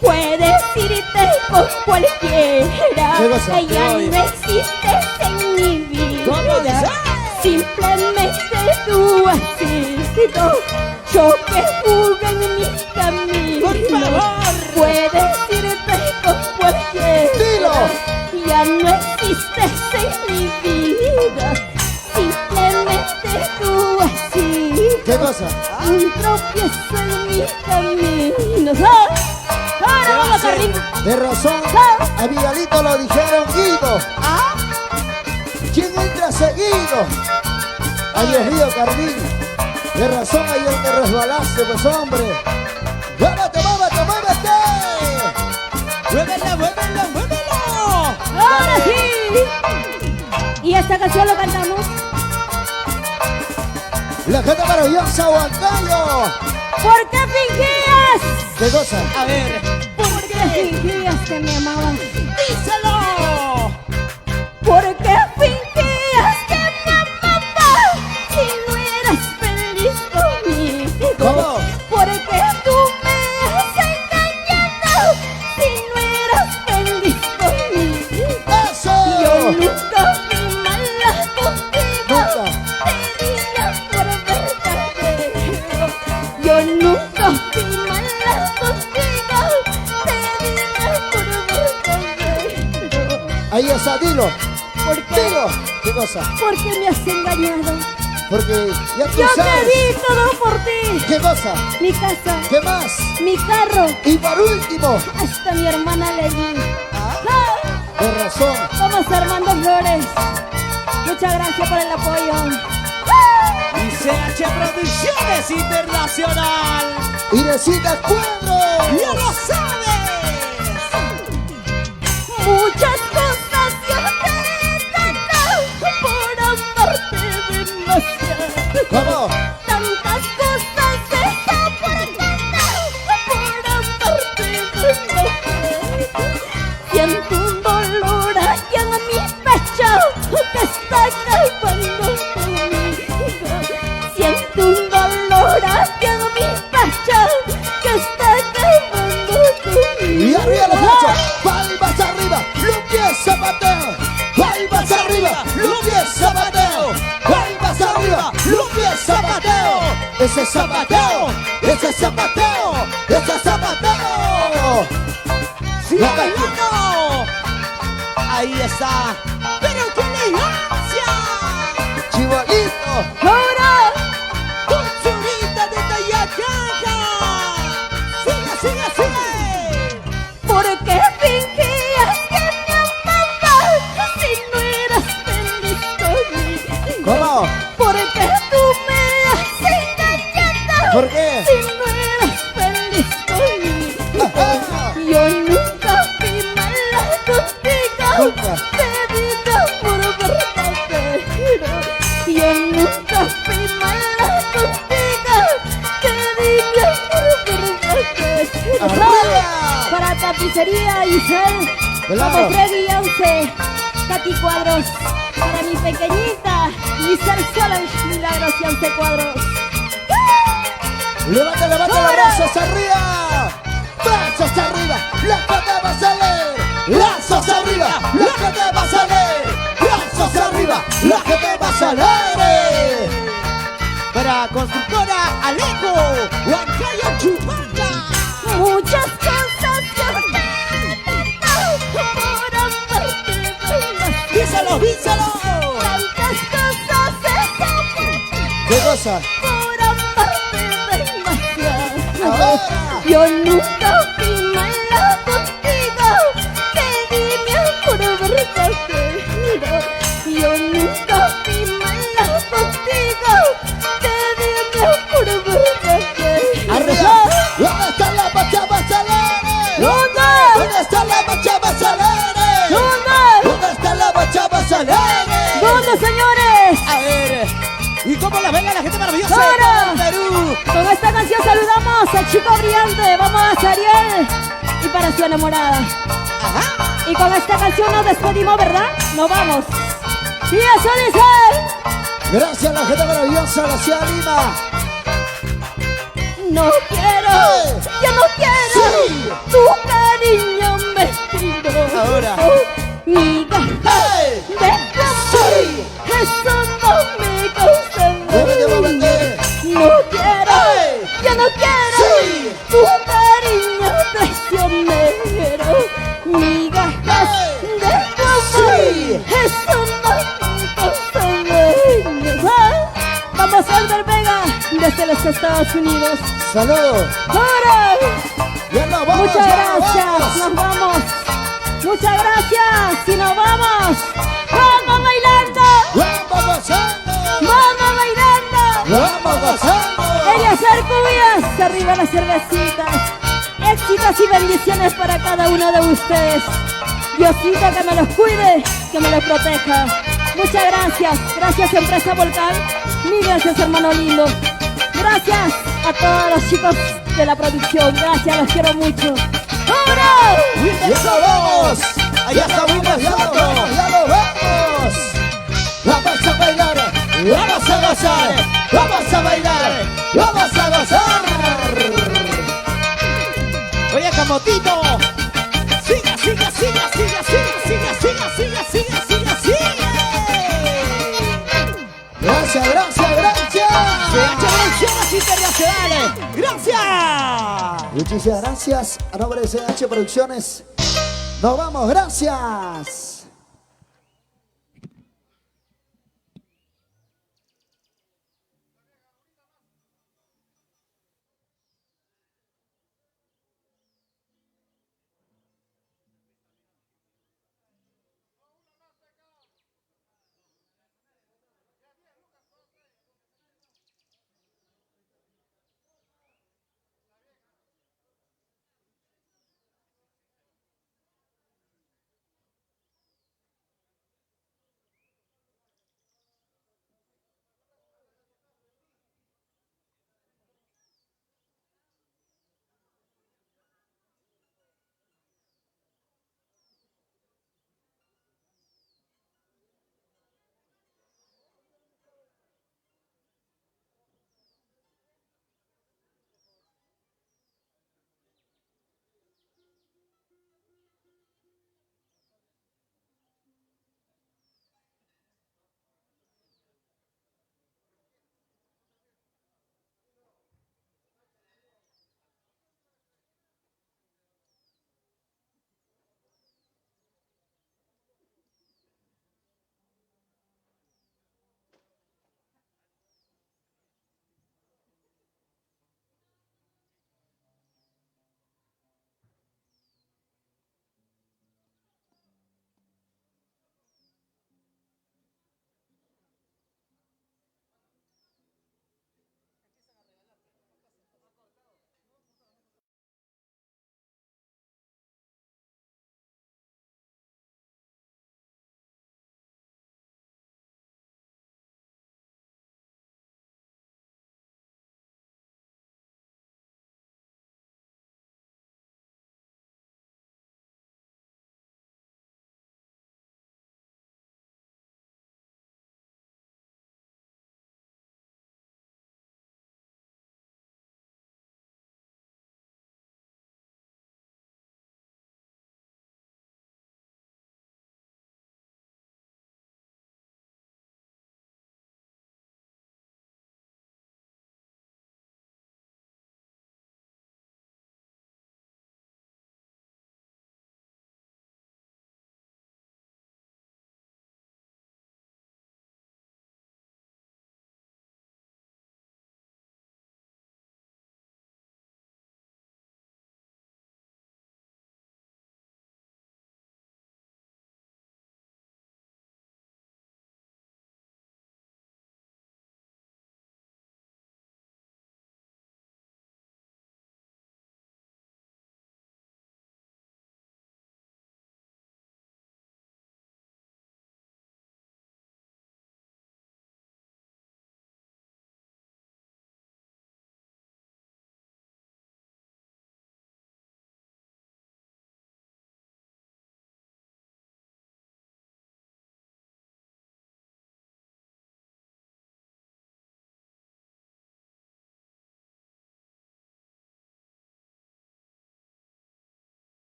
Puedes irte con cualquiera, ¿Qué cosa? que ya no existes en mi vida. ¿Cómo dice? Simplemente tú has sido yo que jugué en mi camino. ¡Por favor! Puedes irte con cualquiera, Dilo. ya no existes en mi vida. Simplemente tú has sido ¿Qué cosa? un tropiezo en mi camino. Ahora vamos, Carlín. De razón, a Miguelito lo dijeron Guido. ¿Quién entra seguido? Ahí es Río Carlín. De razón, ahí el que resbalaste, pues hombre. ¡Muévete, muévete, muévete! ¡Muévelo, muévelo, muévelo! Ahora sí. Y esta canción lo cantamos. La gente maravillosa, Huancayo. ¿Por qué fingías? ¿Qué cosa? A ver, ¿Por qué fingías que me amabas? ¡díselo! ¿Por qué fingías que me amabas si no eras feliz conmigo? ¿Cómo? ¿Por qué tú me has engañado si no eras feliz conmigo? ¡Eso! Yo nunca fui mala contigo, Nunca. te diría por verdadero. Yo nunca fui mala contigo, te diría por verdadero. Ahí está, dilo. ¿Por qué? Dilo. ¿Qué cosa? ¿Por qué me has engañado? Porque ya tú Yo te sabes. di todo por ti. ¿Qué cosa? Mi casa, ¿Qué más? mi carro, Y por último, hasta mi hermana le di. Ah, de razón, Vamos, Armando Flores. Muchas gracias por el apoyo. Y CH Producciones Internacional. Inesita Cuadro. ¡Ya lo sabes! Muchas cosas yo te he dado por amarte demasiado. ¿Cómo? Tantas cosas están por amarte de mujer. Siento un dolor aquí en mi pecho que está acabando conmigo. Siento un dolor aquí en mi pecho que está acabando conmigo. Y arriba los brazos, palmas arriba, los pies zapateo. Palmas arriba, los pies zapateo. Palmas arriba, los pies zapateo. Ese zapateo, ese zapateo, ese zapateo. ¡Sigue bailando! Ahí está. ¡Pero qué elegancia! Chibolito. ¡Ahora! ¡Con churita de Tayacaca! ¡Sigue, sigue, sigue! ¿Por qué fingías que me amabas si no eras feliz conmigo? ¿Cómo? ¿Por qué tú me has engañado ¿Por qué? si no eras feliz conmigo? Ajá. Yo nunca fui mala contigo. Nunca. Te di mi amor verdadero. Yo nunca fui mala contigo. Te di mi amor verdadero. ¡Arriba! Para tapicería, Isel. Claro. Como Freddy Yance, Katy Cuadros. Para mi pequeñita, Isel Solange, Milagros Yance Cuadros. Levanta, levanta los brazos arriba. Brazos arriba, la que te va a salir. Brazos arriba, la que te va a salir. Brazos arriba, la que te va a salir. Para constructora Alejo, Huancayo Chupanga. Muchas cosas yo por amarte demasiado. ¡Díselo, díselo! Tantas cosas he ¿Qué cosa? por amarte demasiado. Ahora. Yo nunca fui mala contigo. Te di mi amor verdadero. Yo nunca fui mala contigo. Te di mi amor verdadero. Arriba. ¿Dónde están las machabas alegres? ¿Dónde están las machabas alegres? ¿Dónde están las machabas alegres? ¿Dónde, señores? A ver, ¿y cómo la venga la gente maravillosa ¡Ahora! de Perú? Con esta canción saludamos al chico brillante. Vamos a Ariel y para su enamorada. Ajá. Y con esta canción nos despedimos, ¿verdad? Nos vamos. Y eso dice. Gracias a la gente maravillosa de la ciudad de Lima. No quiero, ¡Hey! ya no quiero ¡Sí! tu cariño mentiroso. Ahora. Mi gato ¡Hey! de amor, ¡Sí! eso no me causa Muévete, muévete. No quiero, ¡Hey! ya no quiero ¡Sí! tu cariño traicionero. Mi gato ¡Hey! de amor, ¡Sí! eso no me causa daño. Vamos a Albert Vega desde los Estados Unidos. Saludos. ¡Ahora! Ya nos vamos. Muchas ya nos gracias, vamos. nos vamos. Muchas gracias y nos vamos. ¡Vamos bailando! Vamos gozando. ¡Vamos bailando! Vamos gozando. Eliezer Cubías, arriba las cervecitas. Éxitos y bendiciones para cada uno de ustedes. Diosito que me los cuide, que me los proteja. Muchas gracias. Gracias Empresa Volcán. Mil gracias hermano lindo. Gracias a todos los chicos de la producción. Gracias, los quiero mucho. ¡Ahora! Ya nos vamos. Allá está Wilmer Ya nos Soto. vamos. Ya nos vamos. Vamos a bailar. Vamos a gozar. Vamos a bailar. Vamos a gozar. Oye, Camotito. Siga, siga, siga, siga, siga, siga, siga, siga, siga, siga, siga. Gracias, gracias, gracias. Producciones Internacionales. Gracias. Muchísimas gracias. A nombre de CH Producciones. Nos vamos. Gracias.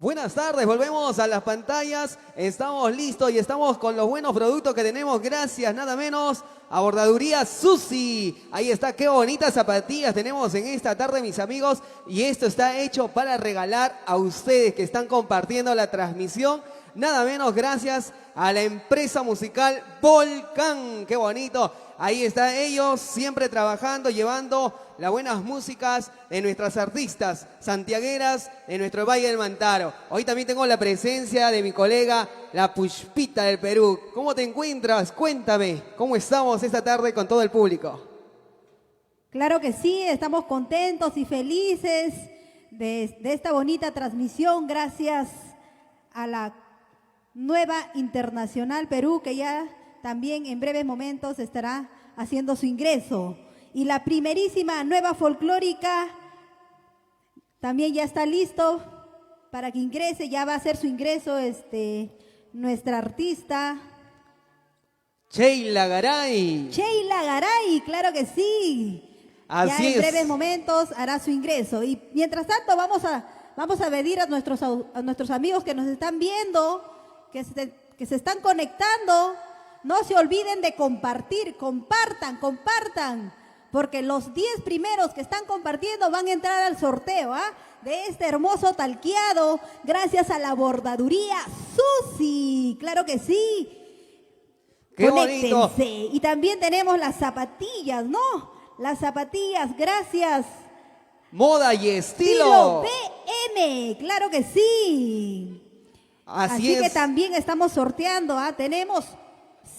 Buenas tardes, volvemos a las pantallas, estamos listos y estamos con los buenos productos que tenemos, gracias nada menos a Bordaduría Susi. Ahí está, qué bonitas zapatillas tenemos en esta tarde, mis amigos, y esto está hecho para regalar a ustedes que están compartiendo la transmisión, nada menos gracias a la empresa musical Volcán, qué bonito. Ahí están ellos siempre trabajando, llevando las buenas músicas de nuestras artistas santiagueras de nuestro Valle del Mantaro. Hoy también tengo la presencia de mi colega, la Pushpita del Perú. ¿Cómo te encuentras? Cuéntame, ¿cómo estamos esta tarde con todo el público? Claro que sí, estamos contentos y felices de esta bonita transmisión gracias a la Nueva Internacional Perú, que ya también en breves momentos estará haciendo su ingreso. Y la primerísima Nueva Folclórica también ya está listo para que ingrese, ya va a hacer su ingreso nuestra artista Sheila Garay. Sheila Garay, claro que sí. Así ya en es. breves momentos hará su ingreso. Y mientras tanto vamos a pedir a nuestros amigos que nos están viendo, que se están conectando, no se olviden de compartir, compartan, porque los 10 primeros que están compartiendo van a entrar al sorteo de este hermoso talqueado, gracias a la Bordaduría Susi, claro que sí. ¡Qué Conéctense. bonito! Y también tenemos las zapatillas, ¿no? Las zapatillas, gracias. Moda y estilo. BM, claro que sí. Así es. que también estamos sorteando, tenemos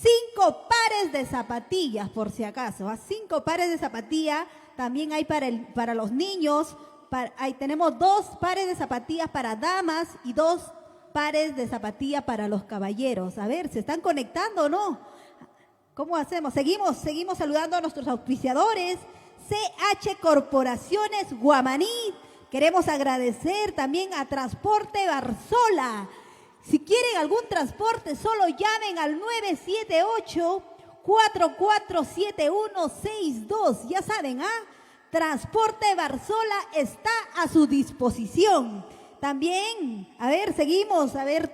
5 pares de zapatillas, por si acaso, 5 pares de zapatillas, también hay para los niños, ahí tenemos 2 pares de zapatillas para damas y 2 pares de zapatillas para los caballeros. A ver, ¿se están conectando o no? ¿Cómo hacemos? Seguimos saludando a nuestros auspiciadores, CH Corporaciones Guamaní. Queremos agradecer también a Transporte Barzola. Si quieren algún transporte, solo llamen al 978-447162. Ya saben, Transporte Barzola está a su disposición. También, a ver, seguimos, a ver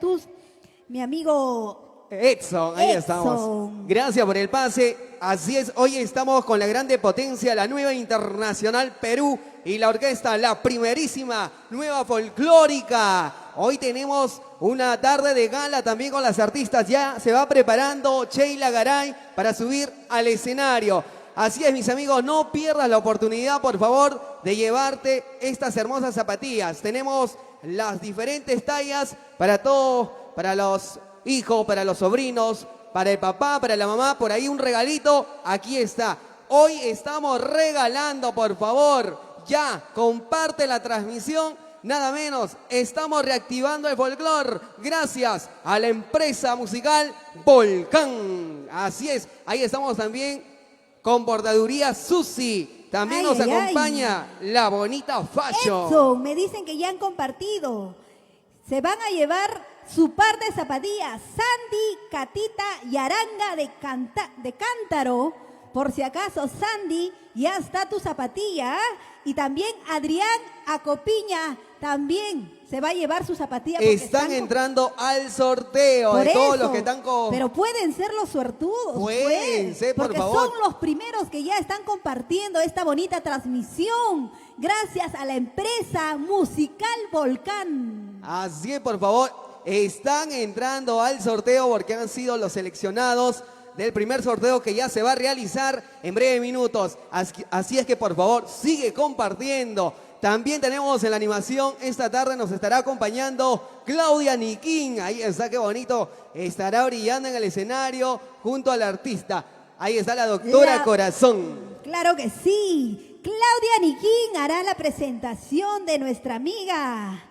mi amigo Edson, ahí Edson. estamos. Gracias por el pase. Así es, hoy estamos con la grande potencia, la Nueva Internacional Perú y la orquesta, la primerísima Nueva Folclórica. Hoy tenemos una tarde de gala también con las artistas. Ya se va preparando Sheila Garay para subir al escenario. Así es, mis amigos, no pierdas la oportunidad, por favor, de llevarte estas hermosas zapatillas. Tenemos las diferentes tallas para todos, para los hijos, para los sobrinos, para el papá, para la mamá. Por ahí un regalito, aquí está. Hoy estamos regalando, por favor, ya comparte la transmisión. Nada menos, estamos reactivando el folclore gracias a la empresa musical Volcán. Así es, ahí estamos también con Bordaduría Susi. También nos acompaña la bonita Fashion. Edson, me dicen que ya han compartido. Se van a llevar su par de zapatillas, Sandy, Catita y Aranga de Cántaro. Por si acaso, Sandy, ya está tu zapatilla. Y también Adrián Acopiña también se va a llevar su zapatilla. Están entrando al sorteo de todos los que están con... Pero pueden ser los suertudos. Pueden ser, por favor. Porque son los primeros que ya están compartiendo esta bonita transmisión. Gracias a la empresa musical Volcán. Así es, por favor. Están entrando al sorteo porque han sido los seleccionados del primer sorteo que ya se va a realizar en breves minutos. Así es que, por favor, sigue compartiendo. También tenemos en la animación, esta tarde nos estará acompañando Claudia Niquín. Ahí está, qué bonito. Estará brillando en el escenario junto al artista. Ahí está la doctora Corazón. Claro que sí. Claudia Niquín hará la presentación de nuestra amiga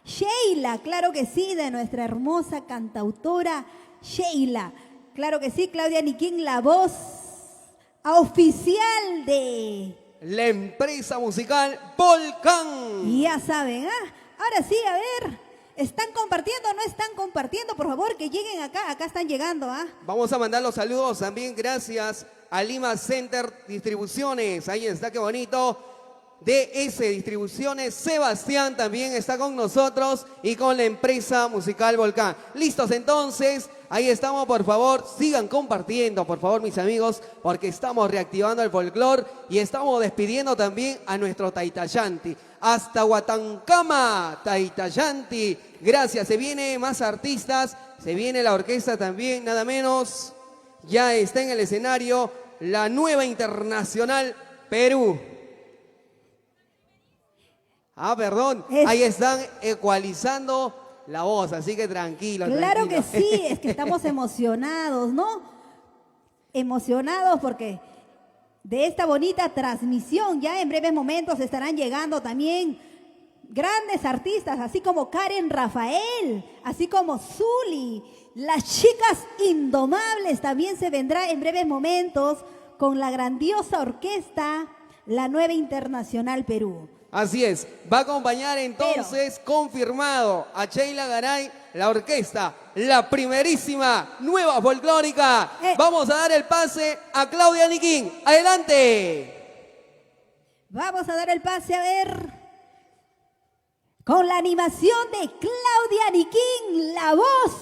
Sheila. Claro que sí, de nuestra hermosa cantautora Sheila. Claro que sí, Claudia Niquín, la voz oficial de la empresa musical Volcán. Y ya saben, ahora sí, a ver, ¿están compartiendo o no están compartiendo? Por favor, que lleguen acá están llegando, Vamos a mandar los saludos también gracias a Lima Center Distribuciones. Ahí está, qué bonito. DS Distribuciones, Sebastián también está con nosotros y con la empresa musical Volcán. ¿Listos entonces? Ahí estamos, por favor, sigan compartiendo, por favor, mis amigos, porque estamos reactivando el folclore y estamos despidiendo también a nuestro Taitayanti. Hasta Huatancama, Taitayanti. Gracias, se vienen más artistas, se viene la orquesta también, nada menos. Ya está en el escenario la nueva Internacional Perú. Ah, perdón, ahí están ecualizando la voz, así que tranquilo. Claro tranquilo. que sí, es que estamos emocionados, ¿no? Emocionados porque de esta bonita transmisión ya en breves momentos estarán llegando también grandes artistas, así como Karen Rafael, así como Zuli, las chicas indomables también se vendrá en breves momentos con la grandiosa orquesta, la nueva Internacional Perú. Así es, va a acompañar entonces, confirmado, a Sheila Garay, la orquesta, la primerísima nueva folclórica. Vamos a dar el pase a Claudia Niquín. ¡Adelante! Vamos a dar el pase, a ver, con la animación de Claudia Niquín, la voz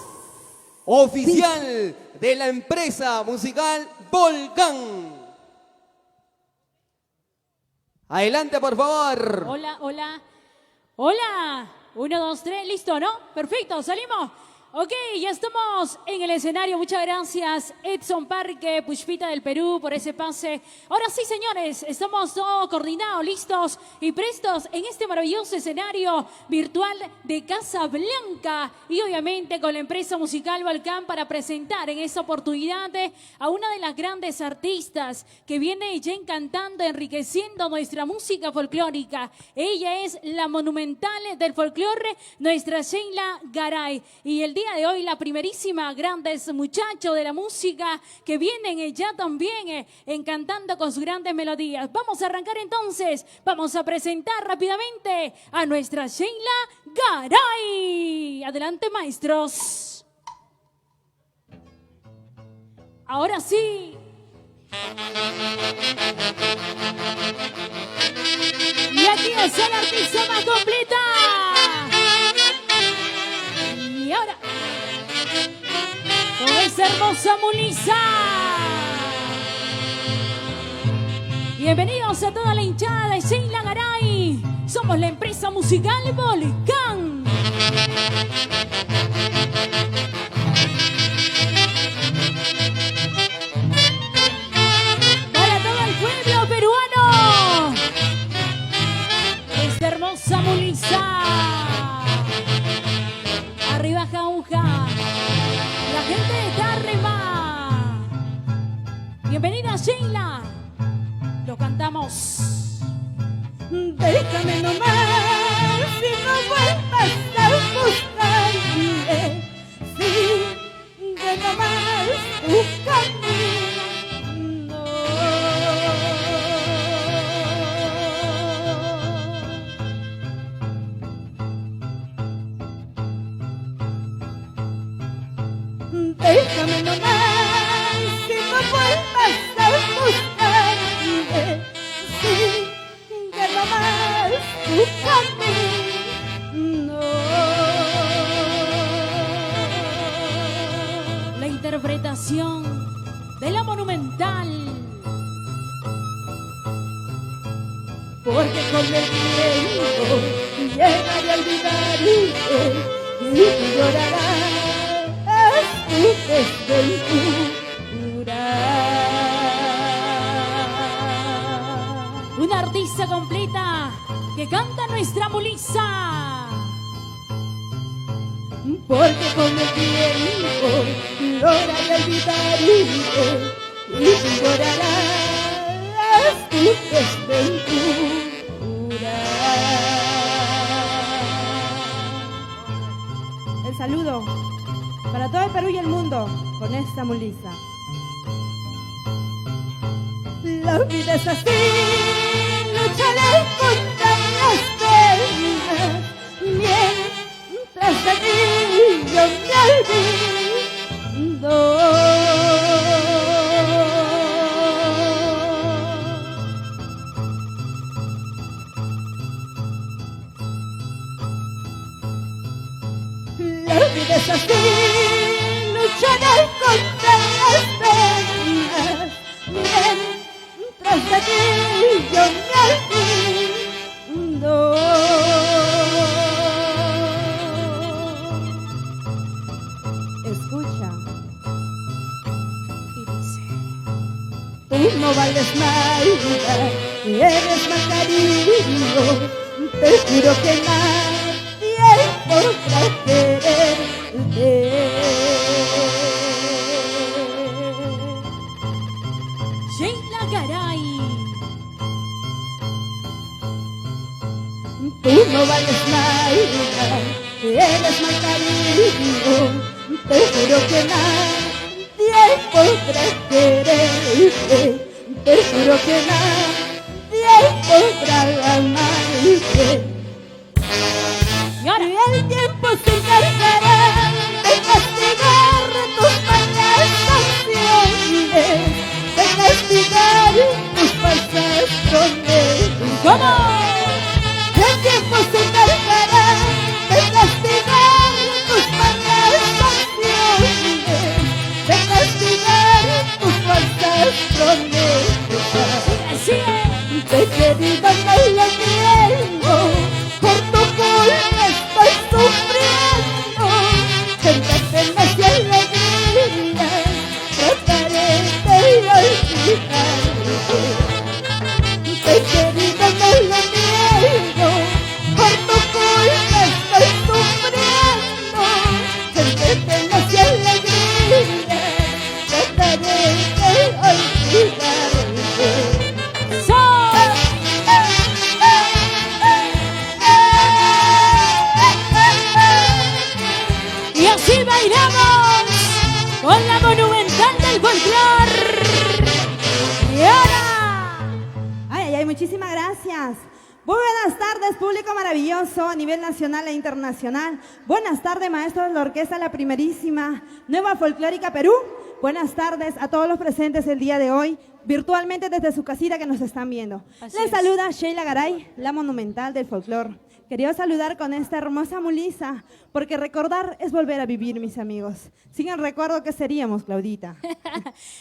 oficial de la empresa musical Volcán. Adelante, por favor. Hola, hola. Hola. 1, 2, 3, listo, ¿no? Perfecto, salimos. Ok, ya estamos en el escenario. Muchas gracias, Edson Parque, Pushpita del Perú, por ese pase. Ahora sí, señores, estamos todos coordinados, listos y prestos en este maravilloso escenario virtual de Casablanca y obviamente con la empresa musical Volcán para presentar en esta oportunidad a una de las grandes artistas que viene ya encantando, enriqueciendo nuestra música folclórica. Ella es la monumental del folclore, nuestra Sheila Garay. Y el día de hoy la primerísima grandes muchachos de la música que vienen ya también encantando con sus grandes melodías. Vamos a arrancar entonces, vamos a presentar rápidamente a nuestra Sheila Garay. Adelante, maestros. Ahora sí. Y aquí está la artista más completa. Y ahora, con esa hermosa Mulisa. Bienvenidos a toda la hinchada de Sheila Garay. Somos la empresa musical Volcán. Para todo el pueblo peruano. Esta hermosa Mulisa. Arriba Jauja, la gente de Tarrema. Bienvenida Sheila, lo cantamos. Déjame nomás, si no vuelvas a buscarme, sigue nomás tu camino. Déjame nomás, si no vuelvas a buscarme, sigue nomás tu camino. La interpretación de la monumental. Porque con el tiempo llegaré a olvidarte y tú llorarás tu desventura. Una artista completa que canta nuestra Mulisa. Porque con el tiempo lloraré a olvidarte y tú llorarás tu desventura. El saludo para todo el Perú y el mundo con esta Mulisa. La vida es así, lucharé contra las penas, mientras de ti yo me olvido. no vales nada, eres mal cariño. Te juro que nadie podrá quererte. Sheila Garay. Tú no vales nada, eres mal cariño. Te juro que nadie podrá quererte. Te juro que nadie podrá amarte. Y ahora, Y el tiempo se encargará de castigar tus malas acciones, de castigar tus falsas promesas. ¿cómo? El tiempo se encargará de castigar tus malas acciones, de castigar tus falsas promesas. Así es. Te he querido, no lo niego, por tu culpa estoy sufriendo. Tendrás penas y alegrías, trataré de olvidarte. Te he querido, no lo niego, por tu culpa estoy sufriendo. Tendré penas y alegrías, trataré de olvidarte. Y así bailamos con la monumental del folclor. Y ahora, Ay, ay, muchísimas gracias. Muy buenas tardes, público maravilloso a nivel nacional e internacional. Buenas tardes, maestros de la orquesta La Primerísima Nueva Folclórica Perú. Buenas tardes a todos los presentes el día de hoy, virtualmente desde su casita que nos están viendo. Así Les es. saluda Sheila Garay, la monumental del folclor. Quería saludar con esta hermosa mulisa, porque recordar es volver a vivir, mis amigos. Sin el recuerdo, ¿qué seríamos, Claudita?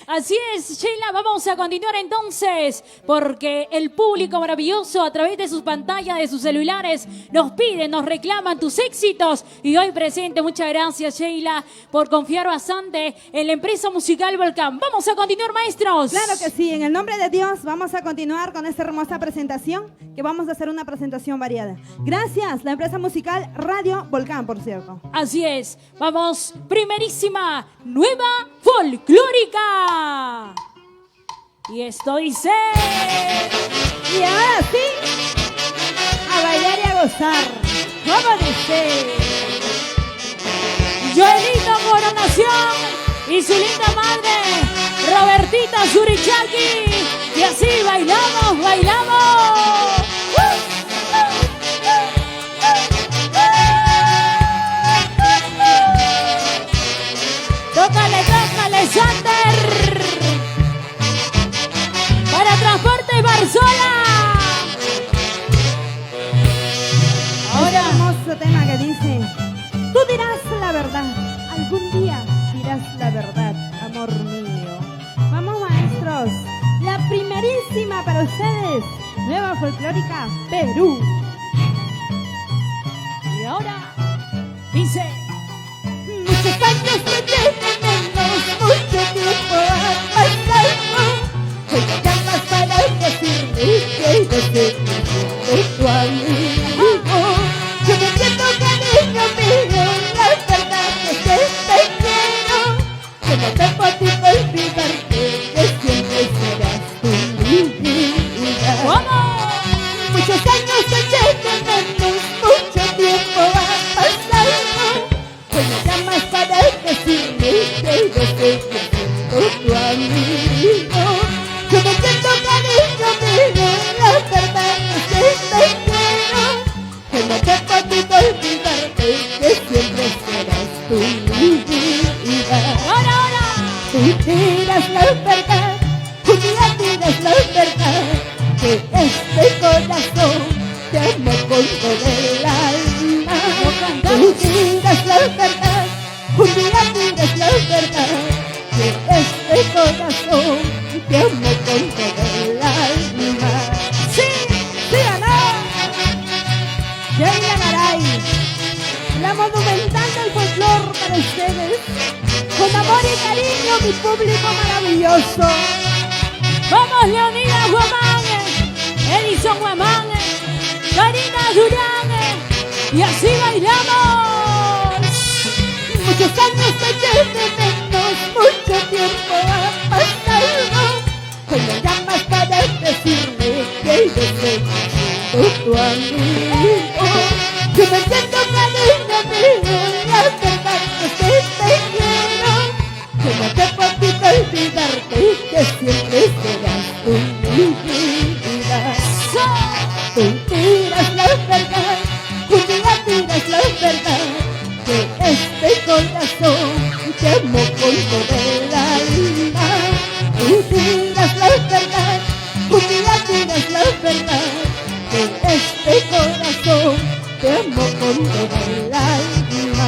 así es, Sheila, vamos a continuar entonces, porque el público maravilloso a través de sus pantallas, de sus celulares, nos piden, nos reclaman tus éxitos. Y hoy presente, muchas gracias, Sheila, por confiar bastante en la empresa musical Volcán. Vamos a continuar, maestros. Claro que sí, en el nombre de Dios vamos a continuar con esta hermosa presentación, que vamos a hacer una presentación variada. Gracias, la empresa musical Radio Volcán, por cierto. Así es, vamos, primerísima Nueva Folclórica. Y esto dice... Y ahora sí, a bailar y a gozar. ¿Cómo dice? Joelito Coronación y su linda madre, Robertita Zurichaki. Y así bailamos, bailamos. Tócale, tócale, Sander. Para Transporte Barzola. Ahora, hermoso tema que dice: tú dirás la verdad, algún día dirás la verdad, amor mío. Vamos, maestros, la primerísima para ustedes, Nueva Folclórica Perú. Y ahora dice... Muchos años me tienen menos, mucho tiempo ha pasado. Hoy me llamas para decirme que yo sé que soy tu amigo. Yo me siento, cariño mío, la verdad es que te quiero. Que no te puedo olvidarte, que siempre serás tu vida. ¿Cómo? Muchos años me tienen menos, mucho tiempo ha pasado. Hoy me llamas para decirme que yo sé que siento tu amigo. Yo me siento, cariño mío, la verdad es que te quiero. Que no te puedo olvidarte, que siempre serás tu vida. ¡Ahora, ahora! Tú dirás la verdad, un día dirás la verdad, que este corazón te amo con todo el alma. Tú dirás la verdad, un día dirás la verdad, que este corazón te amo con todo el alma. ¡Sí! ¡Sí o no! Sheila Garay, la monumental del folclor para ustedes. Con amor y cariño, mi público maravilloso. ¡Vamos, Leonidas Guamán, Edison Guamán, Karina Durán, y así bailamos. Muchos años te eché de menos, mucho tiempo ha pasado. Hoy me llamas para decirme que yo soy tu amigo. Yo me siento cariño mío, la verdad es que te quiero. Que no te puedo olvidarte, que siempre serás tú mi vida. Tú tiras la verdad, un día tiras la verdad. Que este corazón te amo con todo el alma. Tú tiras la verdad, un día tiras la verdad. Que este corazón te amo con todo el alma.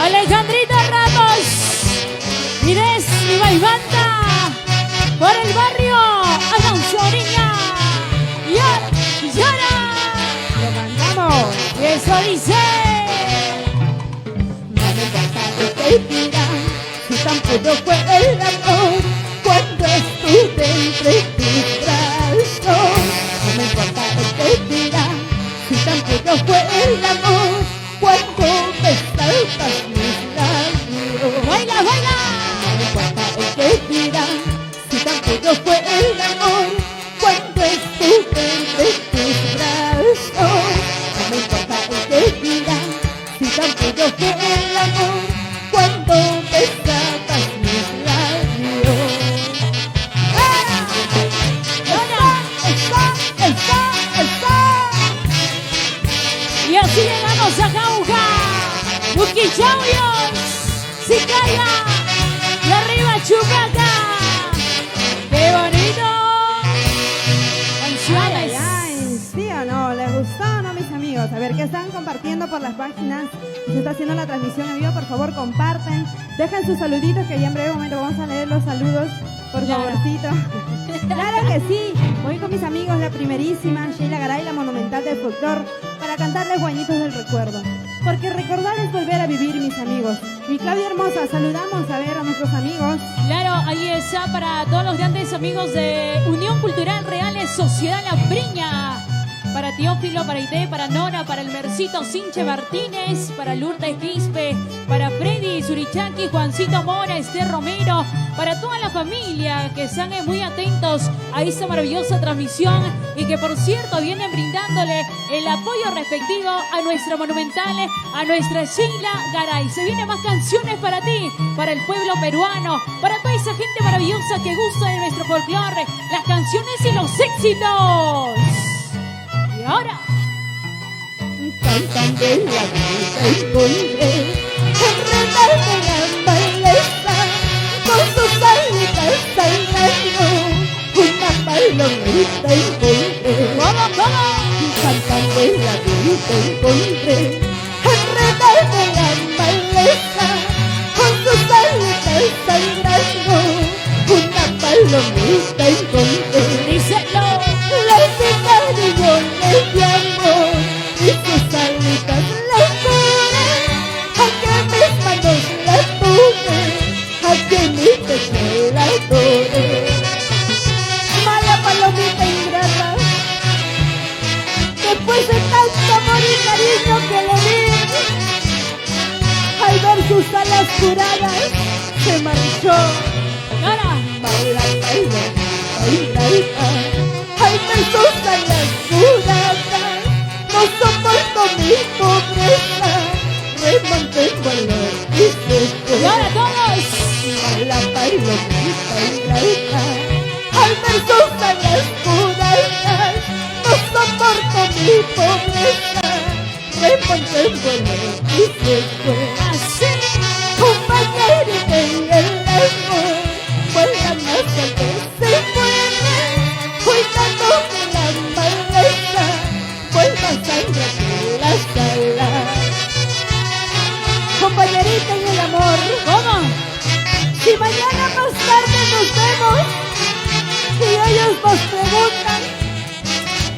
Alejandrita Ramos, Inés y Baibanta, por el barrio, Alonsorina, y llora, lo mandamos, y eso dice. No me importa lo que dirán, si tan puro fue el amor cuando estuve entre tus brazos. No me importa lo que dirán, si tan puro fue el amor cuando besabas mis labios. ¡Baila, baila! No me importa lo que dirán, si tan puro fue el amor cuando estuve entre tus brazos. No me importa lo que dirán, si tan puro fue el amor cuando besabas mis labios. ¡Está! Y así llegamos a Jauja, Muquichauyos, Sicaya, y arriba Chupaca. ¡Qué bonito! Canciones. Ay, ¿sí o no? ¿Les gustó o no, mis amigos? A ver, ¿qué están compartiendo por las páginas? Se está haciendo la transmisión en vivo, por favor, comparten. Dejen sus saluditos, que ya en breve momento vamos a leer los saludos, por Claro. favorcito. Claro que sí. Voy con mis amigos, la primerísima, Sheila Garay, la monumental del folclor, para cantarles Guañitos del Recuerdo. Porque recordar es volver a vivir, mis amigos. Mi Claudia hermosa, saludamos a ver a nuestros amigos. Claro, ahí está para todos los grandes amigos de Unión Cultural Reales Sociedad La Briña. Para Teófilo, para Ide, para Nora, para el Mercito Sinche Martínez, para Lourdes Quispe, para Freddy Surichaki, Juancito Mora, Esther Romero, para toda la familia que están muy atentos a esta maravillosa transmisión y que por cierto vienen brindándole el apoyo respectivo a nuestra monumental, a nuestra Sheila Garay. Se vienen más canciones para ti, para el pueblo peruano, para toda esa gente maravillosa que gusta de nuestro folclore, las canciones y los éxitos. Y ahora, Cantando en la vida encontré enredada en la maleza, con sus alitas sangrando, una palomita encontré. ¿cómo? Cantando en la vida encontré enredada en la maleza, con sus alitas sangrando, una palomita encontré. Díselo. Le di cariñones de amor y sus alitas las curé, a que mis manos las tuve, a que mi pecho la adoré. Mala palomita ingrata, después de tanto amor y cariño que le di, al ver sus alas curadas se marchó. Ahora, Mala palomita ingrata, ay, me asustan las curadas, no soporto mi pobreza, remonté en valor y se fue. y ahora todos. Mala palomita ingrata, ay, me asustan las curadas, no soporto mi pobreza, remonté en valor y se fue. Así. Compañerita en el amor, vuelva más que se muere, cuidando que la maleza vuelva sangre que la sala. Compañerita en el amor, ¿Cómo? si mañana más tarde nos vemos y ellos nos preguntan,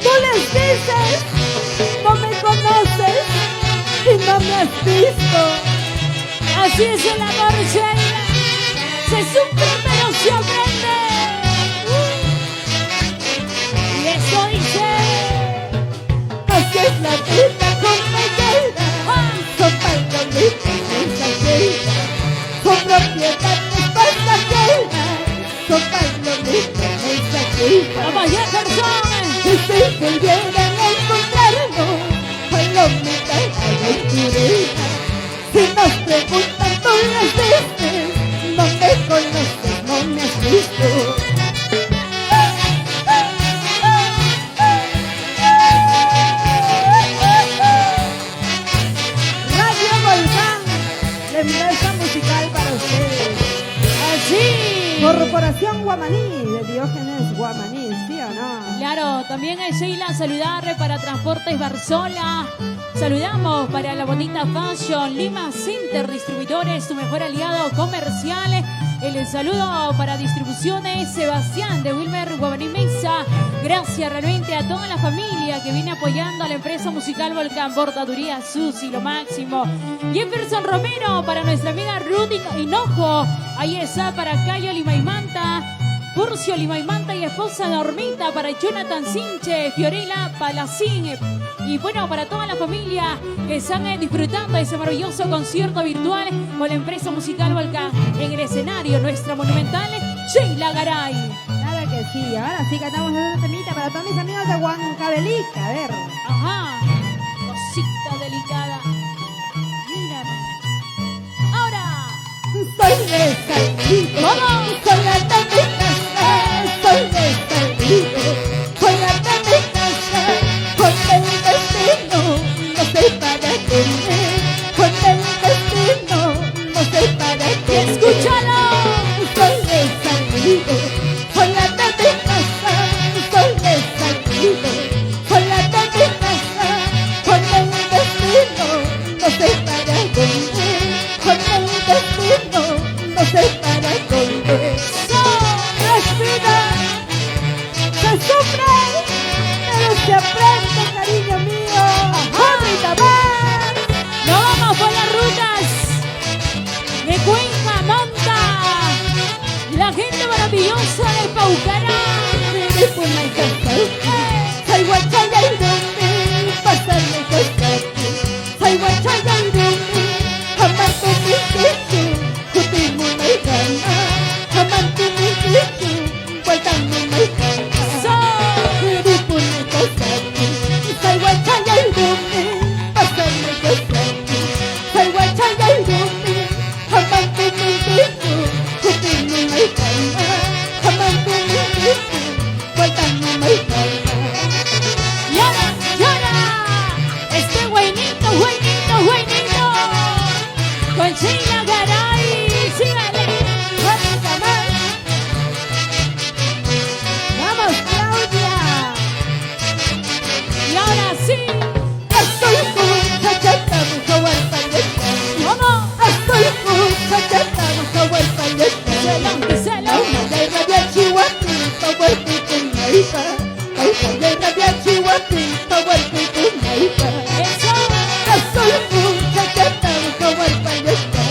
tú les dices, no me conoces y no me has visto. Así es el amor, Sheila. Se sufre pero se aprende. Y eso dice. Así es la vida, compañera. Son palomitas mensajeras, son propiedades pasajeras, son palomitas mensajeras. Vamos ya, Garzón. Que si volvieran a encontrarnos, palomitas aventureras. Si nos preguntan por las veces, no me conoces, no me has visto. Radio Volcán, la empresa musical para ustedes. Así. Corporación Guamaní, de Diógenes Guamaní, ¿sí o no? Claro, también a Sheila saludar para Transportes Barzola. Saludamos para la bonita Fashion, Lima Center Distribuidores, tu mejor aliado comercial. El saludo para Distribuciones Sebastián de Wilmer Guamaní Mesa. Gracias realmente a toda la familia que viene apoyando a la empresa musical Volcán. Bordaduría Susi, lo máximo. Jefferson Romero para nuestra amiga Ruth Hinojo. Ahí está para Cayo Limaimanta. Purcio Limaimanta y esposa Normita, para Jonathan Sinche, Fiorella Palacín. Y bueno, para toda la familia que están disfrutando de ese maravilloso concierto virtual con la empresa musical Volcán. En el escenario, nuestra monumental Sheila Garay. Claro que sí, ahora sí cantamos una temita para todos mis amigos de Huancavelica, a ver. Ajá, cosita delicada. Mírame. Ahora. Soy de Saltillo, ¡Vamos! soy la de mi casa, soy de Saltillo, soy la de mi casa, con el destino no sé para qué, con el destino no sé para qué. ¡Escúchalo! Soy de Saltillo, soy la de mi casa, soy de Saltillo, soy la de mi casa, con el destino no sé para dónde, con el destino no sé para dónde. Respira, se sufre, pero se aprende, cariño mío. ¡Ahorita más! ¡Nos vamos por las rutas de Cuenca, Manta! La gente maravillosa de Paucará. Soy guachaya y rumbi, pasarme cosas. Soy guachaya y rumbi, amante mi chichu, cutimu me gana. Amante mi chichu, guachando me gana. Soy guachaya y rumbi, pasarme cosas. Soy guachaya y rumbi, amante mi chichu, cutimu me gana. Amante mi chichu, guachando me gana. ¡Llora, llora! Este buenito, buenito, buenito. Con Sheila Garay. ¡Sígale! ¡Vamos, Claudia! Y ahora sí. Estoy muchachata, mucho huerfaneta. ¿Cómo? Estoy muchachata, mucho huerfaneta. Díselo. De rabia chihuahuita, huerpito naipa. De rabia chihuahuita, huerpito naipa. Eso. Estoy muchachata, mucho huerfaneta.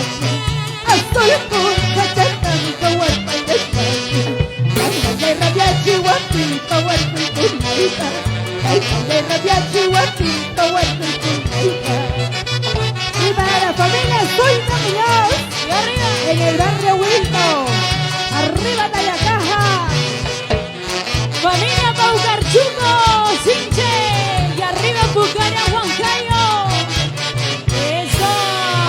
Estoy muchachata, mucho huerfaneta. De rabia chihuahuita, huerpito naipa. De rabia chihuahuita, huerpito naipa. Y para la familia Soy Muñoz, Y arriba. En el barrio Wilton, arriba Tayacaja. Familia Paucarchuco, Sinche. Y arriba Pucara, Huancayo. Eso.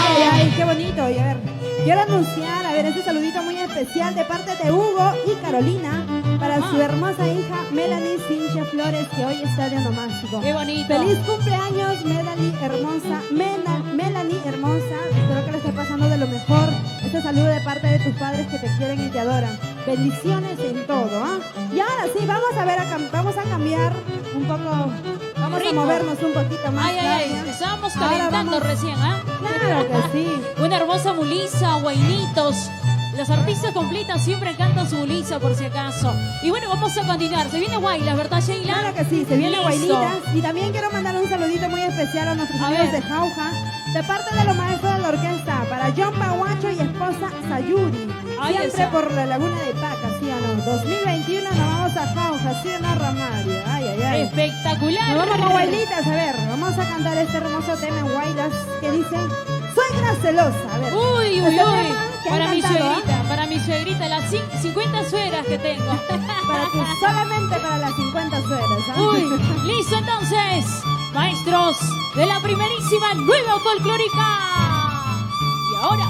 Ay, ay, qué bonito. Y a ver, quiero anunciar, a ver, este saludito muy especial de parte de Hugo y Carolina para su hermosa hija Melanie Cincha Flores, que hoy está de onomástico. Qué bonito. Feliz cumpleaños, Melanie hermosa, Melanie hermosa. Espero que le esté pasando de lo mejor. Este saludo de parte de tus padres que te quieren y te adoran. Bendiciones en todo, ¿ah? Y ahora sí, vamos a cambiar un poco, vamos a Ritmo. movernos un poquito más. Ay, ay, ay. Claudia. Estábamos Ahora calentando vamos- recién, ¿ah? Claro que sí. Una hermosa mulisa, guainitos. Los artistas completas siempre cantan su lisa, por si acaso. Y bueno, vamos a continuar. Se viene Guaylas, ¿verdad, Sheila? Claro que sí, se viene Listo. Guailitas. Y también quiero mandar un saludito muy especial a nuestros A amigos ver. de Jauja, de parte de los maestros de la orquesta, para John Paguacho y esposa Sayuri. Ahí Siempre está. por la Laguna de Paca, ¿sí o no? 2021 nos vamos a Jauja, ¿sí o no, Ramario? Ay, ay, ay. Espectacular. Nos vamos con Guailitas, a ver, vamos a cantar este hermoso tema en Guailas que dice Suegra celosa, a ver. Uy, uy, Este uy. tema que han Para mi cantado, ¿ah? suegrita, para mi suegrita, las 50 suegras que tengo. Solamente para las 50 suegras, ¿ah? Uy, listo entonces, maestros de la primerísima nueva folclórica. Y ahora,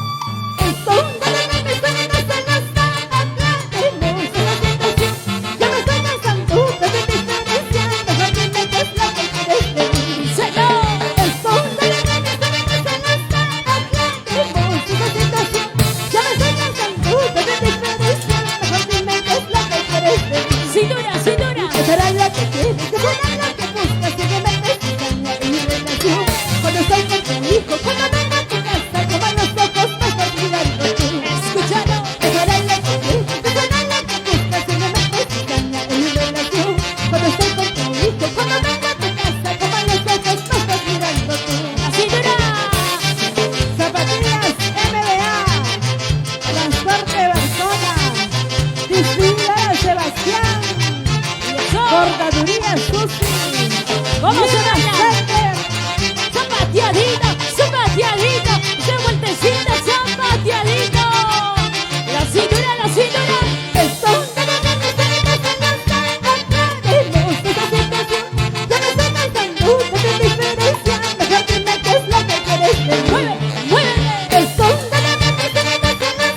cintura, cintura. Será la que quieres, será la que buscas, que me metes cizaña en mi relación. Cuando estoy con tu hijo, cuando venga a tu casa, como los ojos me estás mirando tú. Escúchalo. Será la que quieres, será la que buscas, que me metes cizaña en mi relación. Cuando estoy con tu hijo, cuando venga a tu casa, como los ojos me estás mirando tú. La cintura. Zapatillas MBA, Transporte Barcelona, Distribuidora Sebastián, Bordaduría Susi, Vamos a bailar. Center, Zapateadita, zapateadita, de vueltecita, zapateadito. La cintura, la cintura. Son de la noche, se me pasan las aclaremos esta situación. Ya me estoy cansando de tu diferencia, mejor dime qué es lo que quieres de mí. Mueve, mueve. Son de la noche, se me pasan las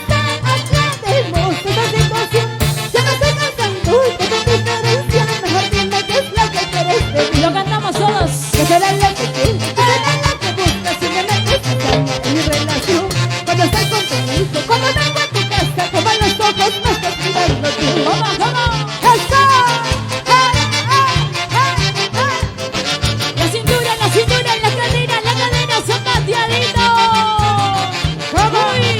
aclaremos esta situación. Ya me estoy cansando de tu diferencia, mejor dime qué es lo que quieres de mí. Lo cantamos todos. Que será lo que quieres, que será lo que buscas, si me metes cizaña en mi relación. Cuando estoy con tu hijo, cuando vengo a tu casa, como los ojos me estás mirando tú. Vamos, vamos. ¡Eso! La cintura, la cadera, zapateadito. Uy.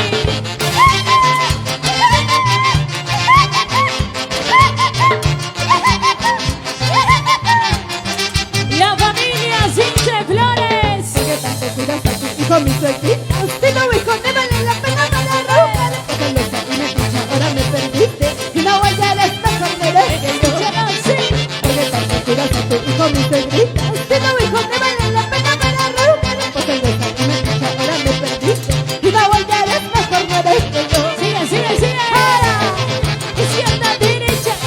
La familia Cince Flores. Que tanto cuidas a tu hijo, mi suegrito. Si no, hijo, te vale la pena para robar. Cuando salí me escucha, ahora me perdiste. Y no voy a las mejor merece yo. Escúchalo, sí. Porque tanto cuidas a tu hijo, mi suegrito. Si no, hijo, te vale la pena para robar. Cuando salí me escucha, ahora me perdiste. Y no voy a las mejor merece yo. Sigue, sigue, sigue.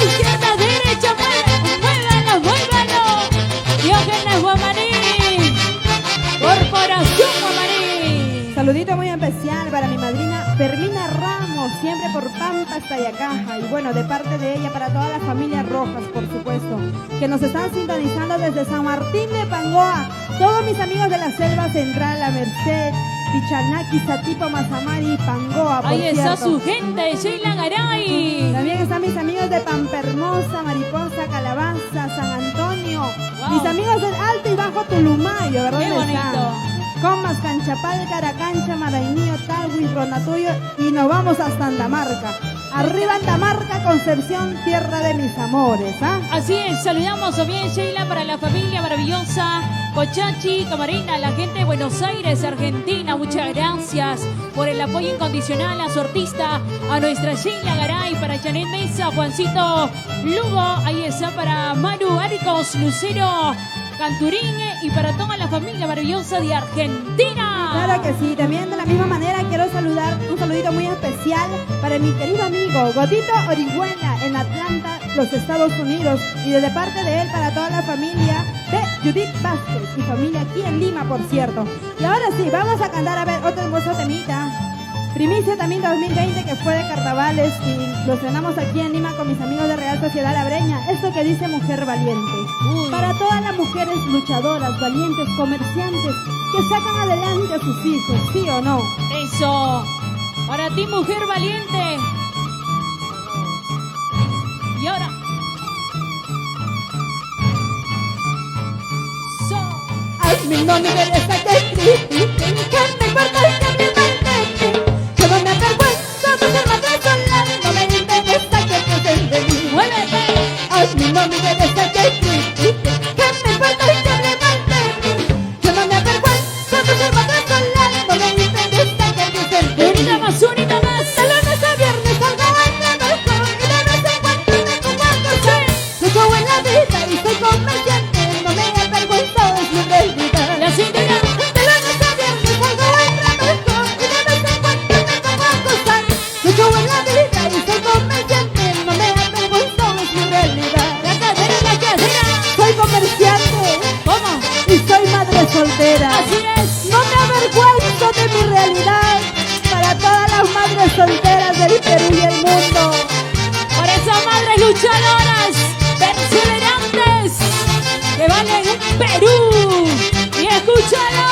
Izquierda, derecha, muévalo, muévalo. Diógenes Guamaní. Corporación Guamaní. Saludito muy especial para mi madrina Fermina Ramos, siempre por Pampa hasta Yacaja. Y bueno, de parte de ella para todas las familias rojas, por supuesto, que nos están sintonizando desde San Martín de Pangoa. Todos mis amigos de la Selva Central, La Merced, Pichanaki, Satipo, Mazamari, Pangoa, por Ahí está cierto. su gente, Sheila Garay. También están mis amigos de Pampermosa, Mariposa, Calabaza, San Antonio. Wow. Mis amigos del Alto y Bajo Tulumayo, ¿verdad? Qué ¿Dónde están? bonito. Comas, Canchapal, Caracancha, Marañío, Talhui, Ronatuyo y nos vamos hasta Andamarca. Arriba Andamarca, Concepción, tierra de mis amores, ¿ah? Así es, saludamos también, Sheila, para la familia maravillosa, Cochachi, Camarena, la gente de Buenos Aires, Argentina. Muchas gracias por el apoyo incondicional a su artista, a nuestra Sheila Garay, para Janet Mesa, Juancito Lugo, ahí está para Maru Arcos, Lucero Canturín y para toda la familia maravillosa de Argentina. Claro que sí, también de la misma manera quiero saludar un saludito muy especial para mi querido amigo Godito Orihuela en Atlanta, los Estados Unidos, y de parte de él para toda la familia de Judith Vázquez y familia aquí en Lima, por cierto. Y ahora sí, vamos a cantar a ver otro hermoso temita. Primicia también 2020 que fue de carnavales y lo estrenamos aquí en Lima con mis amigos de Real Sociedad La Breña. Esto que dice Mujer Valiente. Uy. Para todas las mujeres luchadoras, valientes, comerciantes que sacan adelante a sus hijos, ¿sí o no? Eso. Para ti, mujer valiente. Y ahora. Hazme no me interesa que critiquen, que me importa el que me maltraten. Yo no me avergüenzo de ser madre Perú y el mundo. Por esas madres luchadoras, perseverantes, que valen un Perú. Y escúchalo.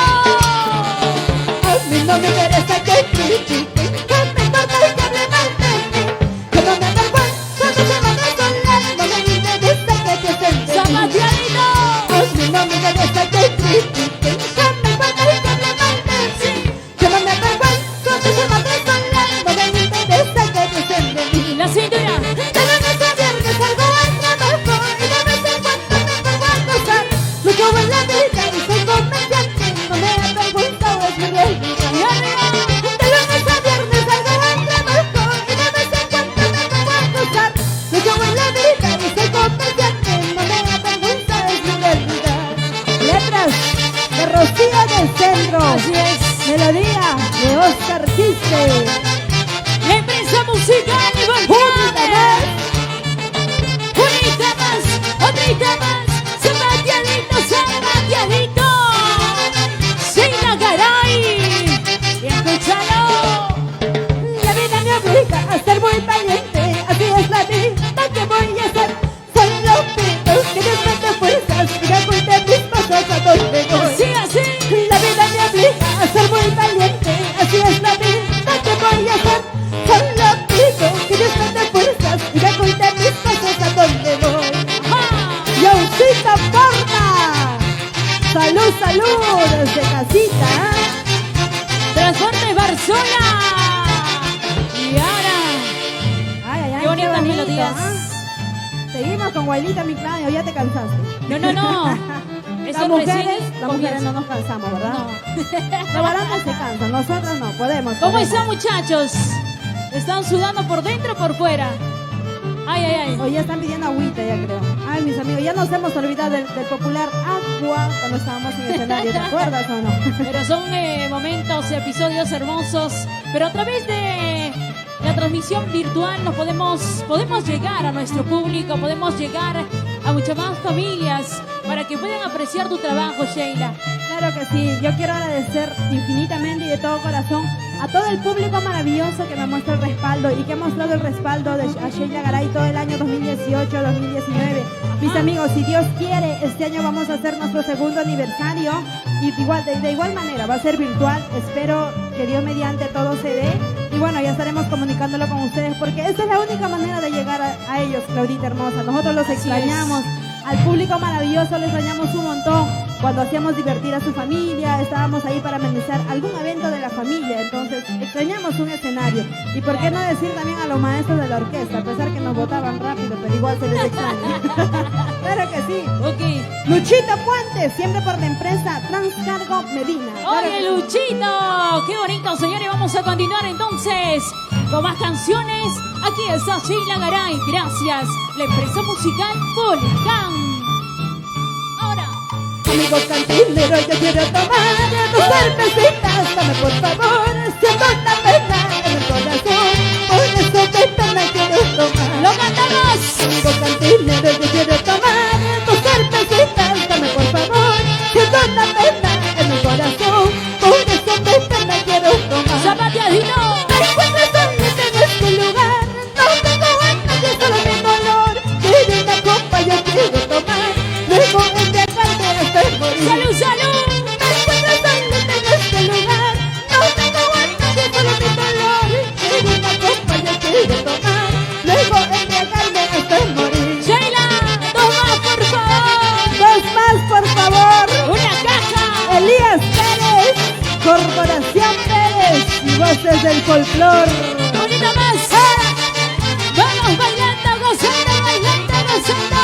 A mí no me interesa que critiquen, que me importa y que hablen mal de mí. Que no me avergüenza de ser mano sola, no me interesa que piensen de mí. Zapateadito. A mí no me interesa que critiquen, que me importa y que hablen mal de mí. Que no me avergüenza de ser mano sola, no me interesa que piensen de mí. La cintura. De lunes a viernes salgo al trabajo y de vez en cuando me pongo a gozar. Lucho en la vida y soy comediante, no me avergüenza o es mi realidad. Y arriba. De lunes a viernes salgo al trabajo y de vez en cuando me pongo a gozar. Lucho en la vida y soy comediante, no me avergüenza es mi realidad. Letras de Rocío del Centro, Así es. melodía de Oscar Quiste. La empresa musical y volcán. Unita más, otrita más. Zapateadito, zapateadito. Sheila Garay. Y escúchalo. La vida me obliga a ser muy valiente, así es la vida que voy a hacer. Son los pitos que Dios me dé fuerzas y que cuide mis pasos a donde voy. Así, así. La vida me obliga a ser muy valiente, así es la vida que voy a hacer. Son los pitos que Dios me dé fuerzas y que cuide mis pasos a donde voy. Ajá. Yaucita Forma, salud, salud desde casita. Transporte Barzola. Y ahora. Ay, ay, ay, Qué bonitas bonito, melodías. ¿ah? Seguimos con Guailita mi clan, o ya te cansaste. No, no, no. Eso Las mujeres, recién las mujeres comienza. no nos cansamos, ¿verdad? No. Los varones se cansan, nosotras no, podemos. ¿Cómo podemos. están, muchachos? ¿Están sudando por dentro o por fuera? Ay, ay, ay. Hoy ya están pidiendo agüita, ya creo. Ay, mis amigos, ya nos hemos olvidado del popular agua cuando estábamos en el escenario, ¿te acuerdas o no? Pero son momentos, episodios hermosos. Pero a través de la transmisión virtual nos podemos llegar a nuestro público, podemos llegar a muchas más familias para que puedan apreciar tu trabajo, Sheila. Claro que sí, yo quiero agradecer infinitamente y de todo corazón a todo el público maravilloso que me muestra el respaldo y que ha mostrado el respaldo a Sheila Garay todo el año 2018-2019. Mis amigos, si Dios quiere, este año vamos a hacer nuestro segundo aniversario y de igual manera va a ser virtual. Espero que Dios mediante todo se dé y bueno, ya estaremos comunicándolo con ustedes porque esa es la única manera de llegar a ellos, Claudita hermosa. Nosotros los Así extrañamos. Al público maravilloso le extrañamos un montón cuando hacíamos divertir a su familia, estábamos ahí para amenizar algún evento de la familia, entonces extrañamos un escenario. Y por qué no decir también a los maestros de la orquesta, a pesar que nos votaban rápido, pero igual se les extraña. Claro que sí. Ok. Luchito Puente, siempre por la empresa Transcargo Medina. Claro Oye, que sí. Luchito, qué bonito, señores. Vamos a continuar entonces con más canciones. Aquí está Sheila Garay, gracias. La empresa musical Volcán. Ahora. Amigo cantinero, yo quiero tomar tus cervecitas, dame por favor, siento una pena en el corazón, por eso de pena quiero tomar. ¡Lo cantamos! Amigo cantinero, yo quiero tomar tus cervecitas, dame por favor, siento una pena en el corazón, por eso de pena quiero tomar. ¡Zapateadito! Me encuentro solita en este lugar, no tengo ganas de solo mi dolor, quiero una copa, yo quiero tomar, luego embriagarme hasta morir. ¡Salud, salud! Me encuentro solita en este lugar, no tengo ganas de solo mi dolor, quiero una copa, yo quiero tomar, luego embriagarme hasta morir. ¡Sheila! ¡Dos más, por favor! Dos más, por favor. ¡Una caja! Elías Pérez, Corporación Pérez y Voces del Folclor. ¡Bonita más! ¡Vamos bailando, gozando, bailando, gozando!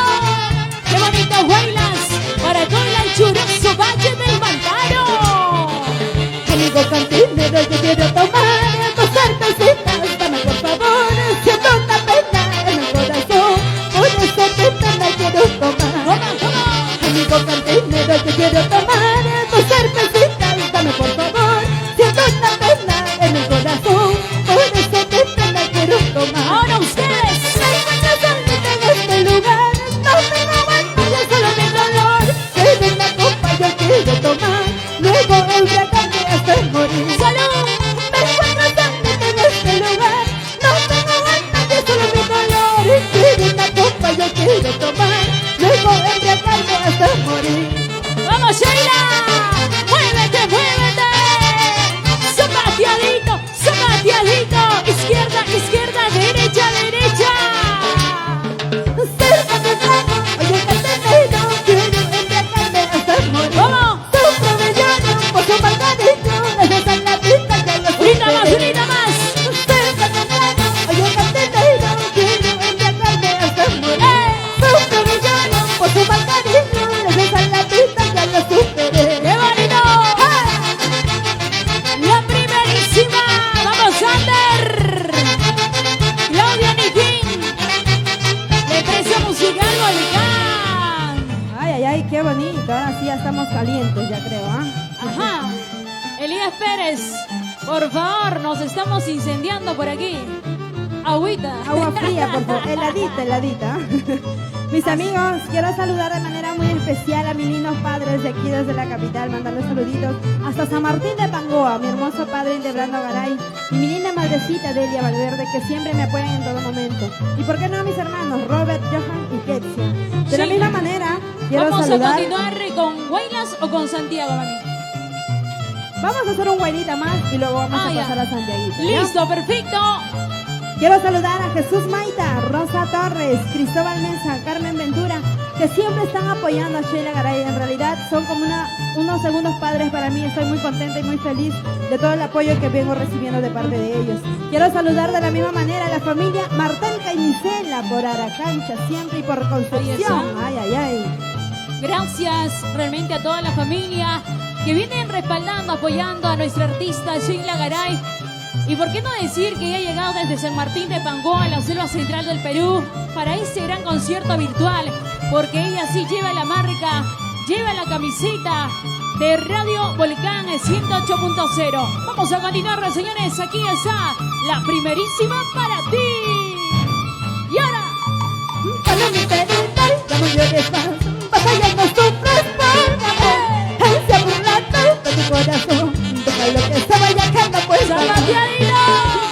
¡Qué bonitos bailas! Para todo el anchuroso Valle del Mantaro. Amigo cantinero, yo quiero tomar tus cervecitas, dame por favor, siento una pena en el corazón, por eso de pena quiero tomar. ¡Toma, toma! Amigo cantinero, yo quiero tomar tus cervecitas, dame por favor, siento una pena en el corazón, por eso de pena quiero tomar. ¡Ahora ustedes! Me encuentro solita en este lugar, no tengo ganas de solo mi dolor, quiero una copa, yo quiero tomar, luego embriagarme hasta morir. ¡Salud! Me encuentro bonito. Ahora sí ya estamos calientes, ya creo, ¿ah? Ajá. Elías Pérez, por favor, nos estamos incendiando por aquí. Agüita. Agua fría, por favor. Heladita, heladita. Mis amigos, quiero saludar de manera muy especial a mis lindos padres de aquí desde la capital, mandarles saluditos hasta San Martín de Pangoa, mi hermoso padre Indebrando Garay y mi linda madrecita Delia Valverde, que siempre me apoyan en todo momento. Y por qué no a mis hermanos Robert, Johan y Ketsia. De la Sí. misma manera, quiero Vamos saludar. a continuar con Huaylas o con Santiago, mami. Vamos a hacer un guairita más y luego vamos a ya. pasar a Santiago. ¿ya? Listo, perfecto. Quiero saludar a Jesús Maita, Rosa Torres, Cristóbal Mesa, Carmen Ventura, que siempre están apoyando a Sheila Garay. En realidad son como unos segundos padres para mí. Estoy muy contenta y muy feliz de todo el apoyo que vengo recibiendo de parte de ellos. Quiero saludar de la misma manera a la familia Martelca y Misela por Aracancha siempre y por Concepción. Ay, ay, ay. Gracias realmente a toda la familia que vienen respaldando, apoyando a nuestra artista Sheila Garay. Y por qué no decir que ya ha llegado desde San Martín de Pangoa, a la selva central del Perú, para este gran concierto virtual, porque ella sí lleva la marca, lleva la camiseta de Radio Volcán 108.0. Vamos a continuar, señores, aquí está la primerísima para ti. Y ahora, Palomita de tal, ya no llores más, batalla no sufres por amor, ansia burlando de tu corazón, deja lo que se vaya quedando pues Zapateadito.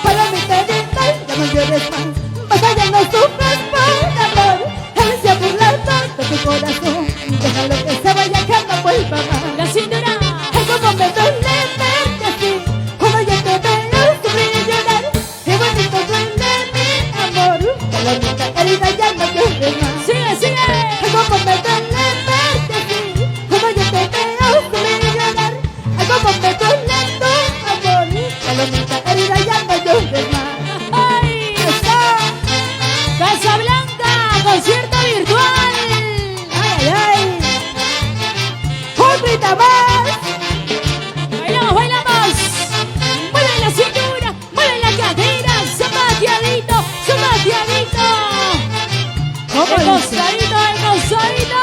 Palomita de tal, ya no llores más, batalla no sufres por amor, ansia burlando de tu corazón, deja lo que se vaya quedando pues mamá. La cintura. Es como me duele verte así, cuando yo te veo sufrir y llorar, qué bonito duele mi amor, palomita herida ya no llores más. Sigue, sigue. Como me duele verte así, como yo te veo sufrir y llorar, como me duele tu amor, palomita herida ya no llores más. ¡Ay! Casa Blanca, concierto virtual. Ay, ay, ay. Un grito más. Bailamos, bailamos. Mueve la cintura, mueve la cadera. Zapateadito, zapateadito. ¿Cómo El dice? costadito, el costadito.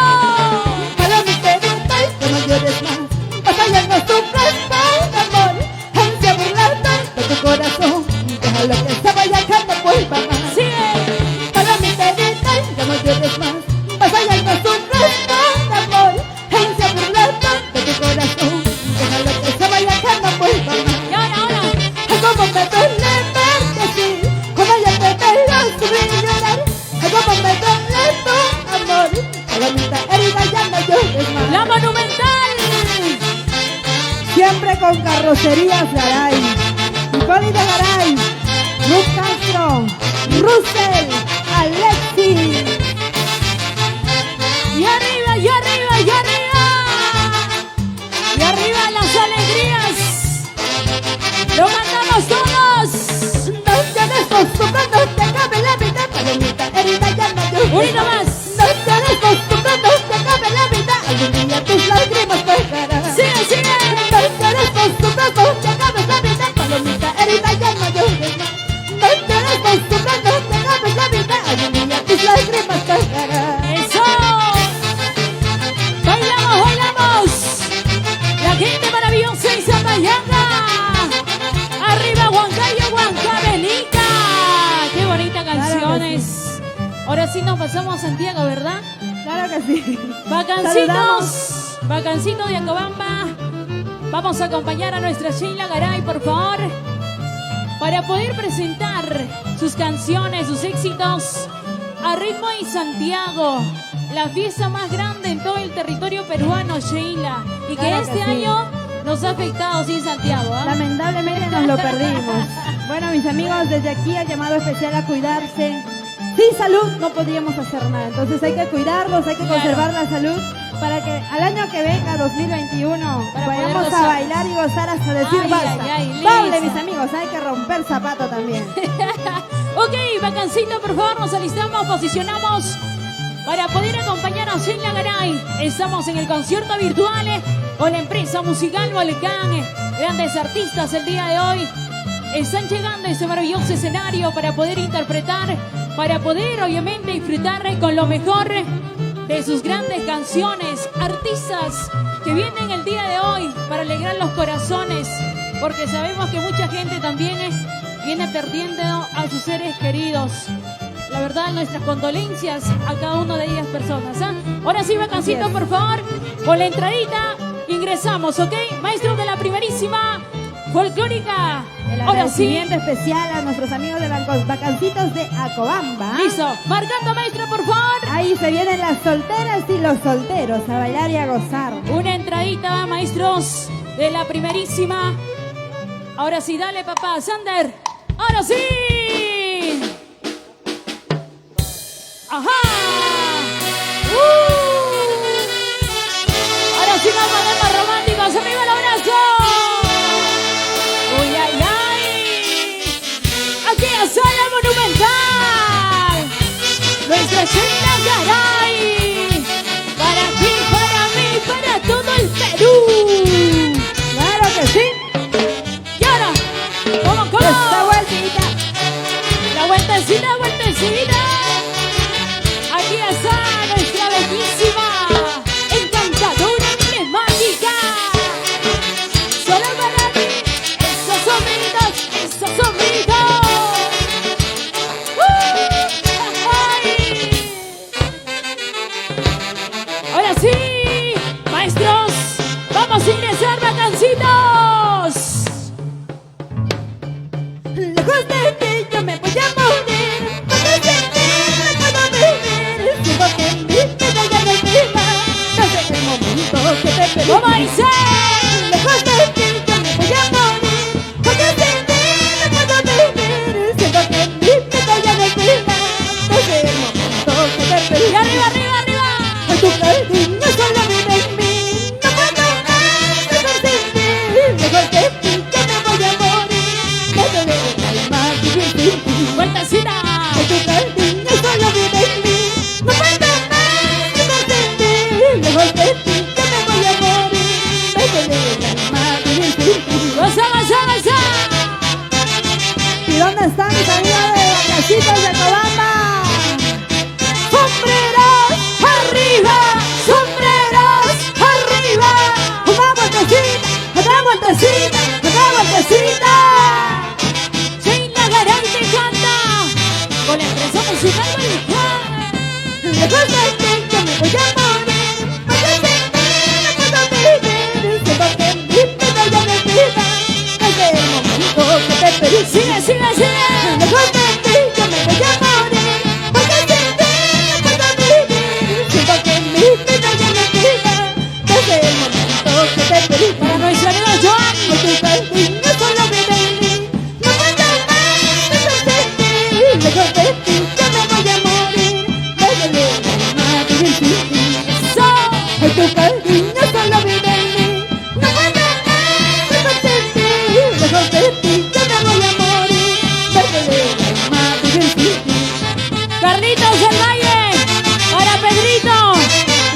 Palomita de tal, ya no llores más, batalla no sufras por amor, ansia burlando de tu corazón, deja lo que se vaya quedando pues mamá. Sigue. Palomita de tal, ya no llores más, batalla no sufras por amor, ansia burlando de tu corazón, deja lo que se vaya quedando pues mamá. Y ahora. Como me duele verte así, como yo te veo sufrir y llorar, como me duele tu amor, palomita herida ya no llores más. La Monumental. Siempre con carrocerías Garay, Hipólito Garay, Luz Castro, Russell, Alexi. Y arriba, y arriba, y arriba. Y arriba las alegrías. Lo cantamos todos. No tienes costumbre, no te cabe la vida, palomita herida ya no llores. Unito más. No tienes costumbre, no te cabe la vida, algún día tus lágrimas pegarán. Sigue, sigue. No tienes costumbre, no te cabe la vida, palomita herida ya no llores más. No tienes costumbre, no te cabe la vida, algún día tus lágrimas pegarán. ¡Eso! ¡Bailamos, bailamos! La gente maravillosa y Zapayanga. ¡Arriba, Huancayo, Huancavelica! ¡Qué bonita canciones! Ahora sí nos pasamos a Santiago, ¿verdad? Claro que sí. Vacancitos, vacancito de Acobamba. Vamos a acompañar a nuestra Sheila Garay, por favor, para poder presentar sus canciones, sus éxitos a ritmo y Santiago, la fiesta más grande en todo el territorio peruano, Sheila, y que Claro que este sí. año nos ha afectado sin Santiago. ¿ah? Lamentablemente nos lo perdimos. Bueno, mis amigos, desde aquí el llamado especial a cuidarse. Sin salud no podríamos hacer nada. Entonces hay que cuidarnos, hay que Claro. conservar la salud para que al año que venga, 2021, Para poder vayamos a gozar. bailar y gozar hasta decir Ay, basta. ay, ay, Doble, Lisa. mis amigos, hay que romper zapato también. Ok, vacancito, por favor, nos alistamos, posicionamos para poder acompañar a Sheila Garay. Estamos en el concierto virtual con la empresa musical Volcán. Grandes artistas el día de hoy están llegando a este maravilloso escenario para poder interpretar, para poder obviamente disfrutar con lo mejor de sus grandes canciones, artistas que vienen el día de hoy para alegrar los corazones, porque sabemos que mucha gente también viene perdiendo a sus seres queridos. La verdad, nuestras condolencias a cada una de ellas personas. Ahora sí, vacancito, por favor, con la entradita ingresamos, ¿ok? Maestro de la primerísima folclórica. El Ahora sí. agradecimiento especial a nuestros amigos de los vacancitos de Acobamba. Listo. Marcando, maestro, por favor. Ahí se vienen las solteras y los solteros a bailar y a gozar. Una entradita, maestros, de la primerísima. Ahora sí, dale, papá. Sander. Ahora sí. Ajá. Ahora sí nos ponemos románticos. Arriba el abrazo. Uy, ay, ay. Aquí a Sala Monumental. Nuestra Sheila Garay. Para ti, para mí, para todo el Perú. Claro que sí. Y ahora, ¿cómo? Esta vueltita. La vueltecita, vueltecita. Aquí está nuestra bellísima, encantadora, emblemática. Solo para mí, esos hombritos. ¡Ay! Ahora sí, maestros, vamos a ingresar vacancitos. Lejos de ti yo me voy a morir, porque sin ti no puedo vivir. Sigo que en mí me da ya no clima, no sé el momento que te pedí. ¿Cómo dice? Lejos de ti yo me voy a morir, porque sin ti no puedo vivir. Sigo que en mí me da ya no clima, no sé el momento que te pedí. Y arriba, arriba, arriba. Ay, tu cariño solo vive en mí, no puedo más vivir sin ti. Lejos de ti yo me voy a morir, me duele el alma vivir sin ti. Vueltecita. Ay, tu cariño solo vive en mí, no puedo más vivir sin ti. Lejos de ti yo me voy a morir, me duele el alma vivir sin ti. Goza, goza, goza. ¿Y dónde están mis amigos de vacacitos de Cobamba? ¡Sombreros arriba! ¡Sombreros arriba! ¡Una vueltecita! ¡Otra vueltecita! ¡Otra vueltecita! Sheila Garay te canta con la empresa musical Volcán. Lejos de ti yo me voy a morir, porque sin ti no puedo vivir. Siento que en mí me da ya mi vida, desde el momento que te pedí. Sigue, sigue, sigue. Lejos de ti yo me voy a morir, porque sin ti no puedo vivir. Siento que en mí me da ya mi vida, desde el momento que te pedí. Para nuestro amigo Joan. Ay, tu cariño solo vive en mí, no puedo más vivir sin ti. Lejos de ti yo me voy a morir, me duele el alma vivir sin ti. So. Ay, tu cariño solo vive en mí, no puedo más vivir sin ti. Lejos de ti yo me voy a morir, me duele el alma vivir sin ti. Carlitos del Valle. Para Pedrito.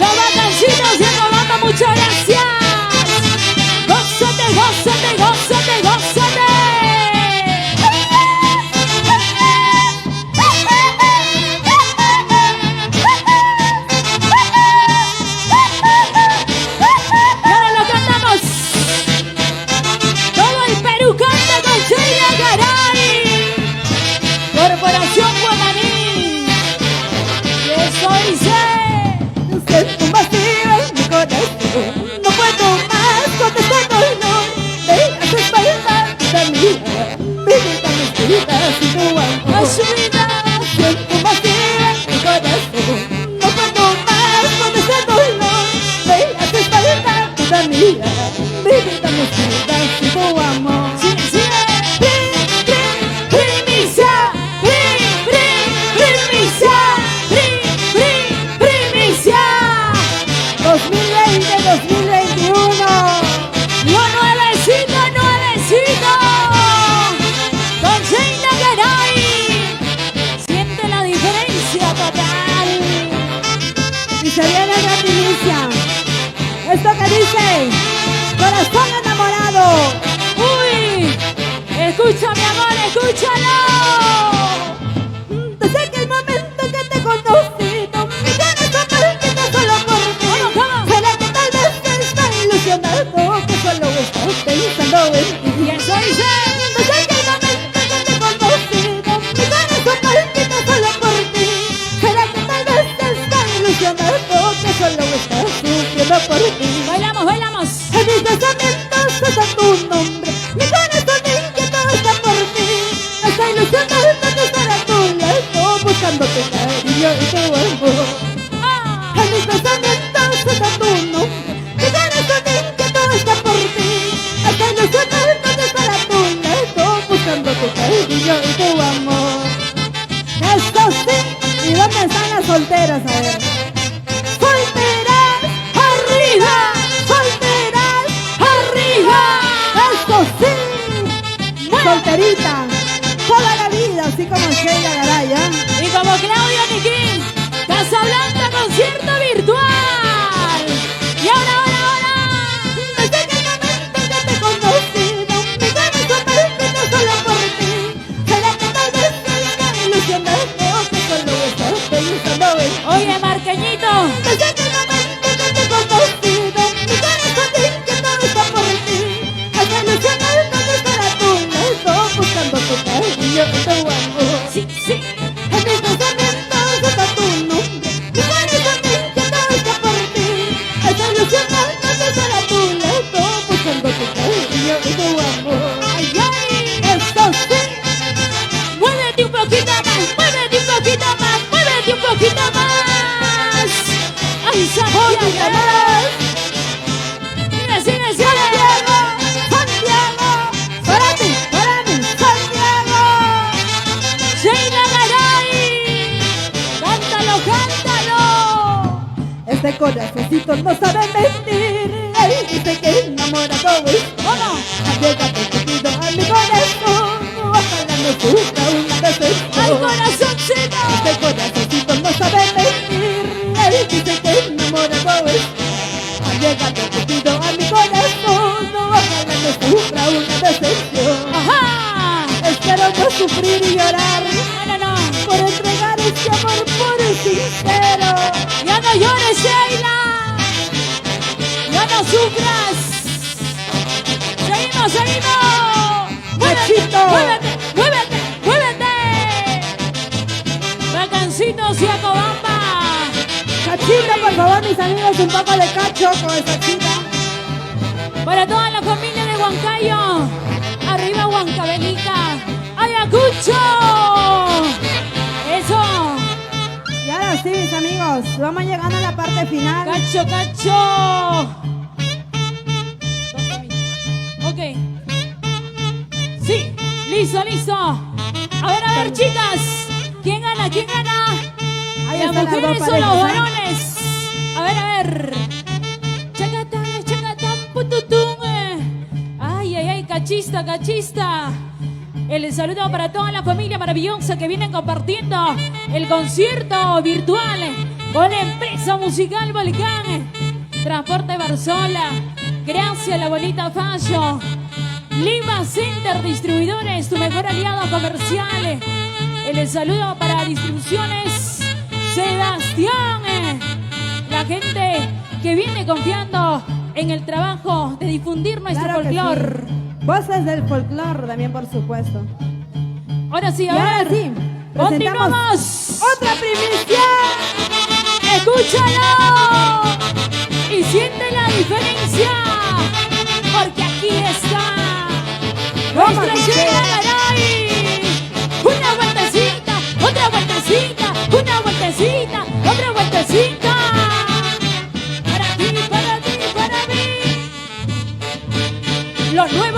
Los vacancitos de Cobamba, muchas gracias. Gózate, gózate, gózate, gózate. Y ahora lo cantamos. Todo el Perú canta con Sheila Garay. Corporación Guamaní. Y eso dice. Siento un vacío en mi corazón, no puedo más con este dolor. Me haces falta, vida mía, mi vida, mi vida sin tu amor. A su vida. Siento un vacío en mi corazón, no puedo más con este dolor. Me haces falta, vida mía, mi vida, mi vida sin tu amor. Sigue, sigue. Primicia. Primicia. Primicia. 2020, 2021. Lo nuevecito, nuevecito. Con Sheila Garay. cariño y tu amor. Esto sí. ¿Y dónde están las solteras? A ver. ¡Solteras! ¡Arriba! ¡Solteras! ¡Arriba! ¡Esto sí! Solterita. Toda la vida, así como Sheila Garay, ¿eh? Y como Claudia Niquín, Casablanca concierto virtual. Y ahora. Desde que el momento que te conocí, mi corazón palpita solo por ti. ¿Será que tal vez soy una ilusión de amor que solo estás pensando en ti? Oye, Marqueñito. Desde que el momento que te conocí, mi corazón dice que todo está por ti. Esa ilusión de estar a tu lado, buscando tu cariño y tu amor. Sí. En mis pensamientos está tu nombre. Mi corazón dice que todo está por ti. Esa ilusión de estar a tu lado, buscando tu cariño y tu amor. Ay, ay. Esto sí. Muévete un poquito más, muévete un poquito más, muévete un poquito más. Ay, Santiago. Sigue. Santiago, Santiago, para ti, Santiago. Sheila Garay. Cántalo. Este corazoncito no sabe mentir. Él dice que enamorado es. ¿Cómo? Allégate poquito a mi corazón. Ojalá no sufra una decepción. ¡Ay, corazoncito! Este corazoncito no sabe mentir. Él dice que enamorado es. Allégate poquito a mi corazón. Ojalá no sufra una decepción. ¡Ajá! Espero no sufrir y llorar No. por entregar este amor puro y sincero. ¡Ya no llores, Sheila! ¡Ya no sufras! ¡Seguimos! Machito. ¡Muévete! Bacancitos y Acobamba. Cachita, por favor, mis amigos, un poco de cacho con esa chita. Para toda la familia de Huancayo. Arriba Huancavelica. ¡Ayacucho! ¡Eso! Y ahora sí, mis amigos, vamos llegando a la parte final. ¡Cacho! Ok. Sí, listo. A ver, chicas. ¿Quién gana? Ahí ¿Las están las mujeres dos o los parejas, ¿eh? varones? A ver. Chacatán, pututum. Ay, cachista. El saludo para toda la familia maravillosa que vienen compartiendo el concierto virtual con la empresa musical Volcán. Transporte Barzola. Gracias, la bonita Fallo. Lima Center Distribuidores, tu mejor aliado comercial. El saludo para Distribuciones Sebastián. La gente que viene confiando en el trabajo de difundir nuestro Claro que folclor. sí. Voces del folclor también, por supuesto. Ahora sí, Y a ahora ver. sí, Continuamos. otra primicia. Escúchalo y siente la diferencia, porque aquí está nuestra Sheila Garay. Una vueltecita, otra vueltecita, una vueltecita, otra vueltecita. Para mí. Lo nuevo.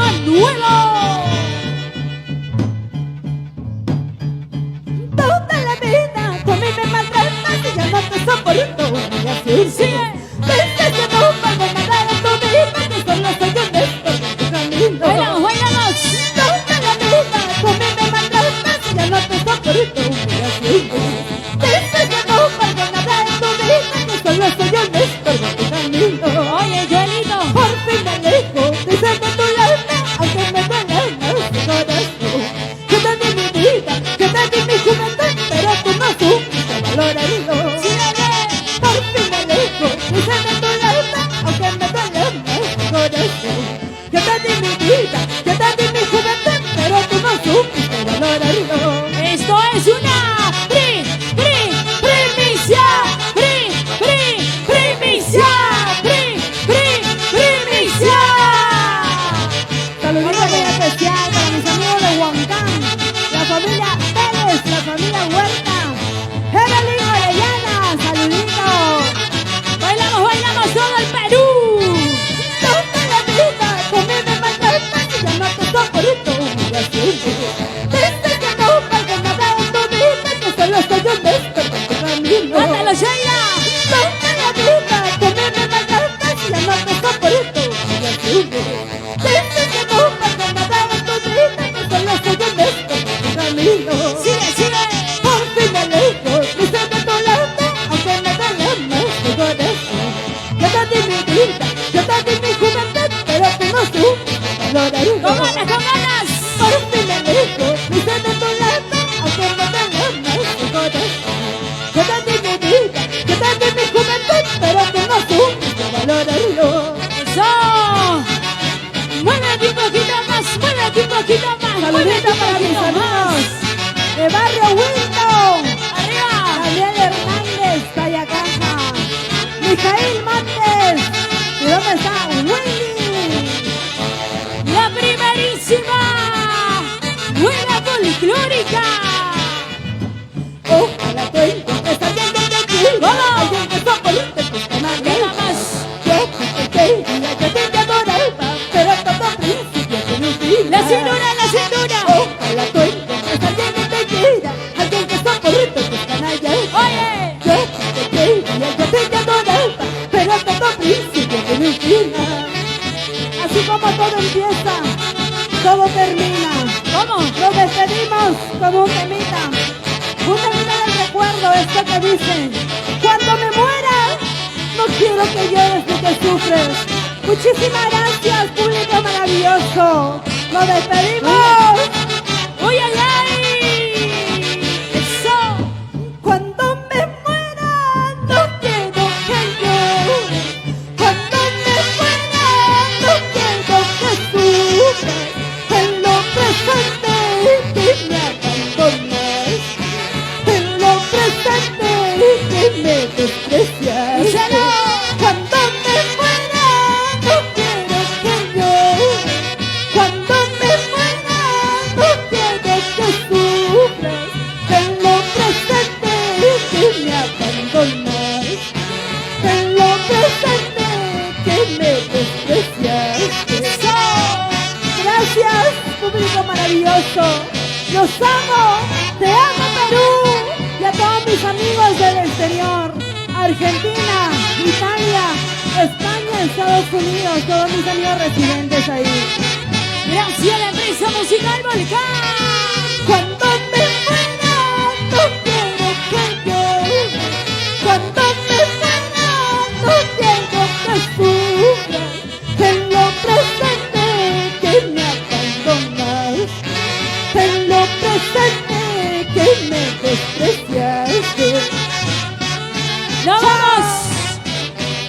Toda la vida tú a mí me maltratas y ya no te soporto. Y así Sigue. desde que no valgo nada de tu vida, que solo soy honesto en tu camino. Bailamos. Toda la vida tú a mí me maltratas y ya no te soporto. Y así desde que no valgo nada de tu vida, con ganas! Por fin me dejo, me sale de tu lado, aunque no te lo más corazón. Yo te di mi vida, yo te di mi juventud, pero tú no supiste valorarlo. ¡Eso! ¡Muévete un poquito más! ¡Muévete un poquito más! Saluditos para mis amigos de Barrio Wilton. ¡Arriba! Daniel Hernández, Tayacaja. Mijail Mández. ¿Y dónde está? Willy. ¡La primerísima! ¡Buena folclórica! Ojalá tú encuentres a alguien que te quiera, ¡Vamos! alguien que soporte tus canales. ¡Venga más! Yo te quería, yo te adoraba, pero todo principio tiene un final. ¡La cintura, la cintura! Ojalá tú encuentres a alguien que te quiera, alguien que soporte tus canallas. ¡Oye! Yo te quería, yo te adoraba, pero todo principio tiene un final. Así como todo empieza, todo termina. ¿Cómo? Nos despedimos con un temita del recuerdo, esto que dice: cuando me muera, no quiero que llores ni que sufres. Muchísimas gracias, público maravilloso. Nos despedimos. ¡Uy, ay, ay! ¡Eso! Cuando me muera, no quiero que llores. Cuando me muera, no quiero que sufras. En lo presente que me abandonas, en lo presente que me desprecias. ¡Díselo! Cuando me muera, no quiero que llores. Cuando me muera, no quiero que sufras. En lo presente que me abandonas, en lo presente que me desprecias. Gracias, público maravilloso. Los amo, te amo Perú y a todos mis amigos del exterior. Argentina, Italia, España, Estados Unidos, todos mis amigos residentes ahí. Gracias a la empresa musical Volcán. Cuando me muera, no quiero que llores. Cuando me muera, no quiero que sufras. En lo presente que me abandonas, en lo presente que me despreciaste. ¡Nos vamos!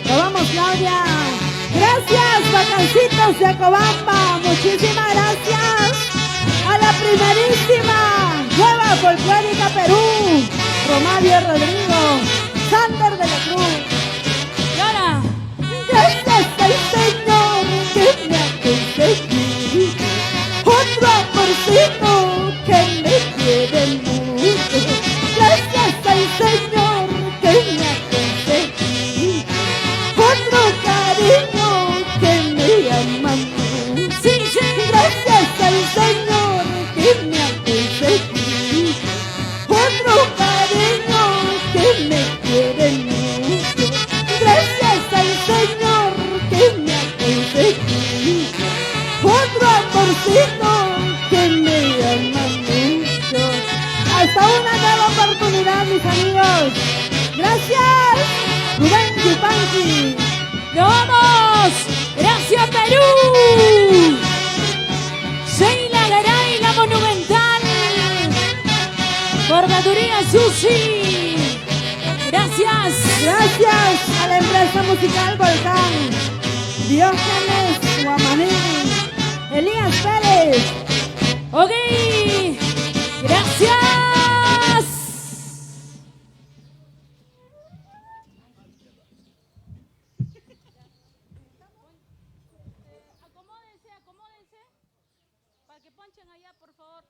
Nos vamos, Claudia. Gracias, Bacancitos de Acobamba. Muchísimas gracias a la primerísima Nueva Folclórica Perú, Romario Rodrigo, Sander de la Cruz. Y ahora, Gracias al Señor que me ha conseguido otro amorcito que me quiere mucho. Gracias al Señor que me ha conseguido otro cariño que me ama mucho. sí, sí. Gracias al Señor que me ha conseguido otro cariño que me quiere mucho. Gracias al Señor que me ha conseguido otro amorcito que me ama mucho. Hasta una nueva oportunidad, mis amigos. Gracias, Rubén Yupanqui. ¡Nos vamos! ¡Gracias, Perú! Sheila Garay, la monumental. Bordaduría Susi. Gracias. Gracias a la empresa musical Volcán, Diógenes Guamaní, Elías Pérez. Ok. Gracias. Acomódense, acomódense. Para que ponchen allá, por favor.